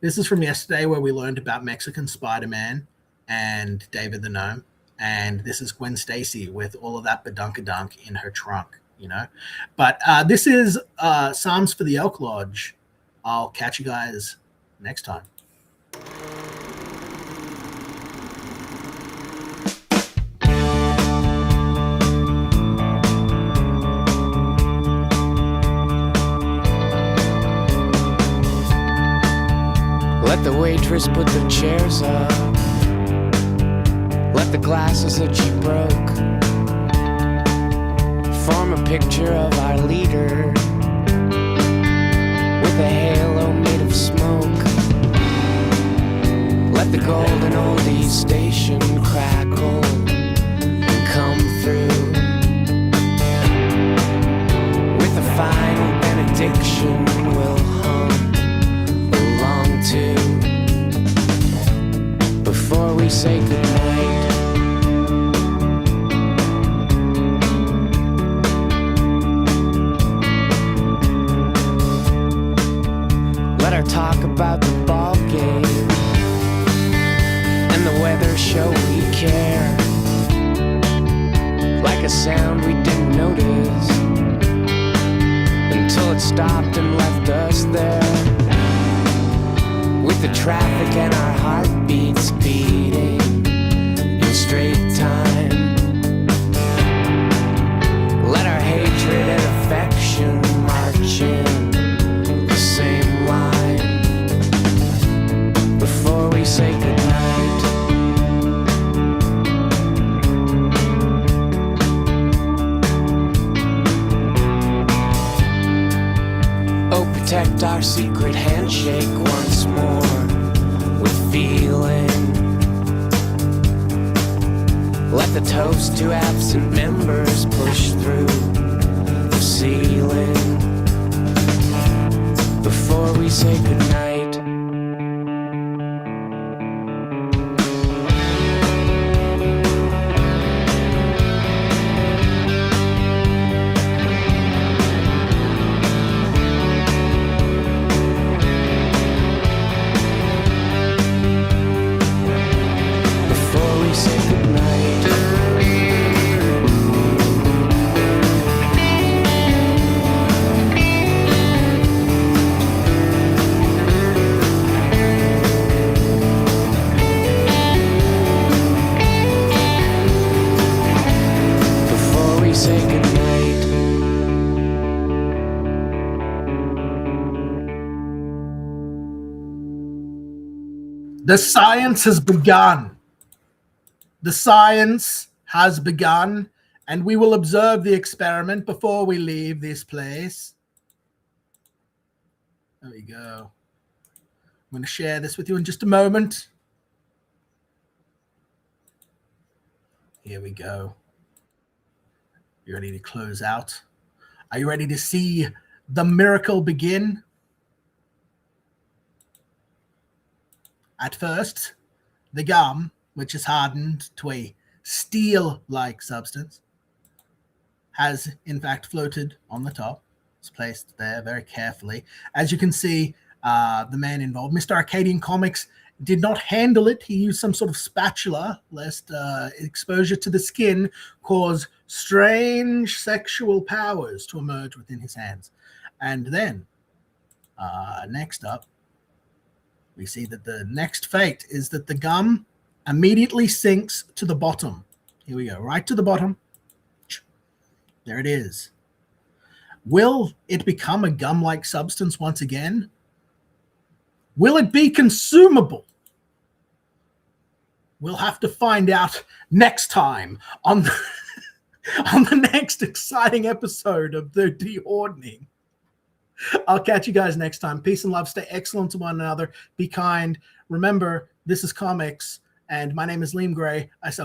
This is from yesterday where we learned about Mexican Spider-Man and David the Gnome. And this is Gwen Stacy with all of that badunkadunk in her trunk, But this is Psalms for the Elk Lodge. I'll catch you guys next time. Let the waitress put the chairs up. Let the glasses that she broke form a picture of our leader with a halo made of smoke. Let the golden oldies station crackle and come through with a final benediction we'll hum along to before we say goodnight. Let her talk about the ball game and the weather show we care, like a sound we didn't notice until it stopped and left us there, with the traffic and our heartbeats beating in straight time. Let our hatred and affection march in the same line before we say goodnight. Oh, protect our secret handshake once more with feeling. Let the toast to absent members push through the ceiling say goodnight. Before we say goodnight. Before we say goodnight. The science has begun. The science has begun, and we will observe the experiment before we leave this place. There we go. I'm going to share this with you in just a moment. Here we go. You ready to close out? Are you ready to see the miracle begin? At first, the gum, which is hardened to a steel-like substance, has in fact floated on the top. It's placed there very carefully. As you can see, the man involved, Mr. Arcadian Comics, did not handle it. He used some sort of spatula, lest exposure to the skin cause strange sexual powers to emerge within his hands. And then, next up, we see that the next fate is that the gum immediately sinks to the bottom. Here we go, right to the bottom. There it is. Will it become a gum-like substance once again? Will it be consumable? We'll have to find out next time on the next exciting episode of the Dehoardening. I'll catch you guys next time. Peace and love. Stay excellent to one another. Be kind. Remember, this is comics, and my name is Liam Gray. I sell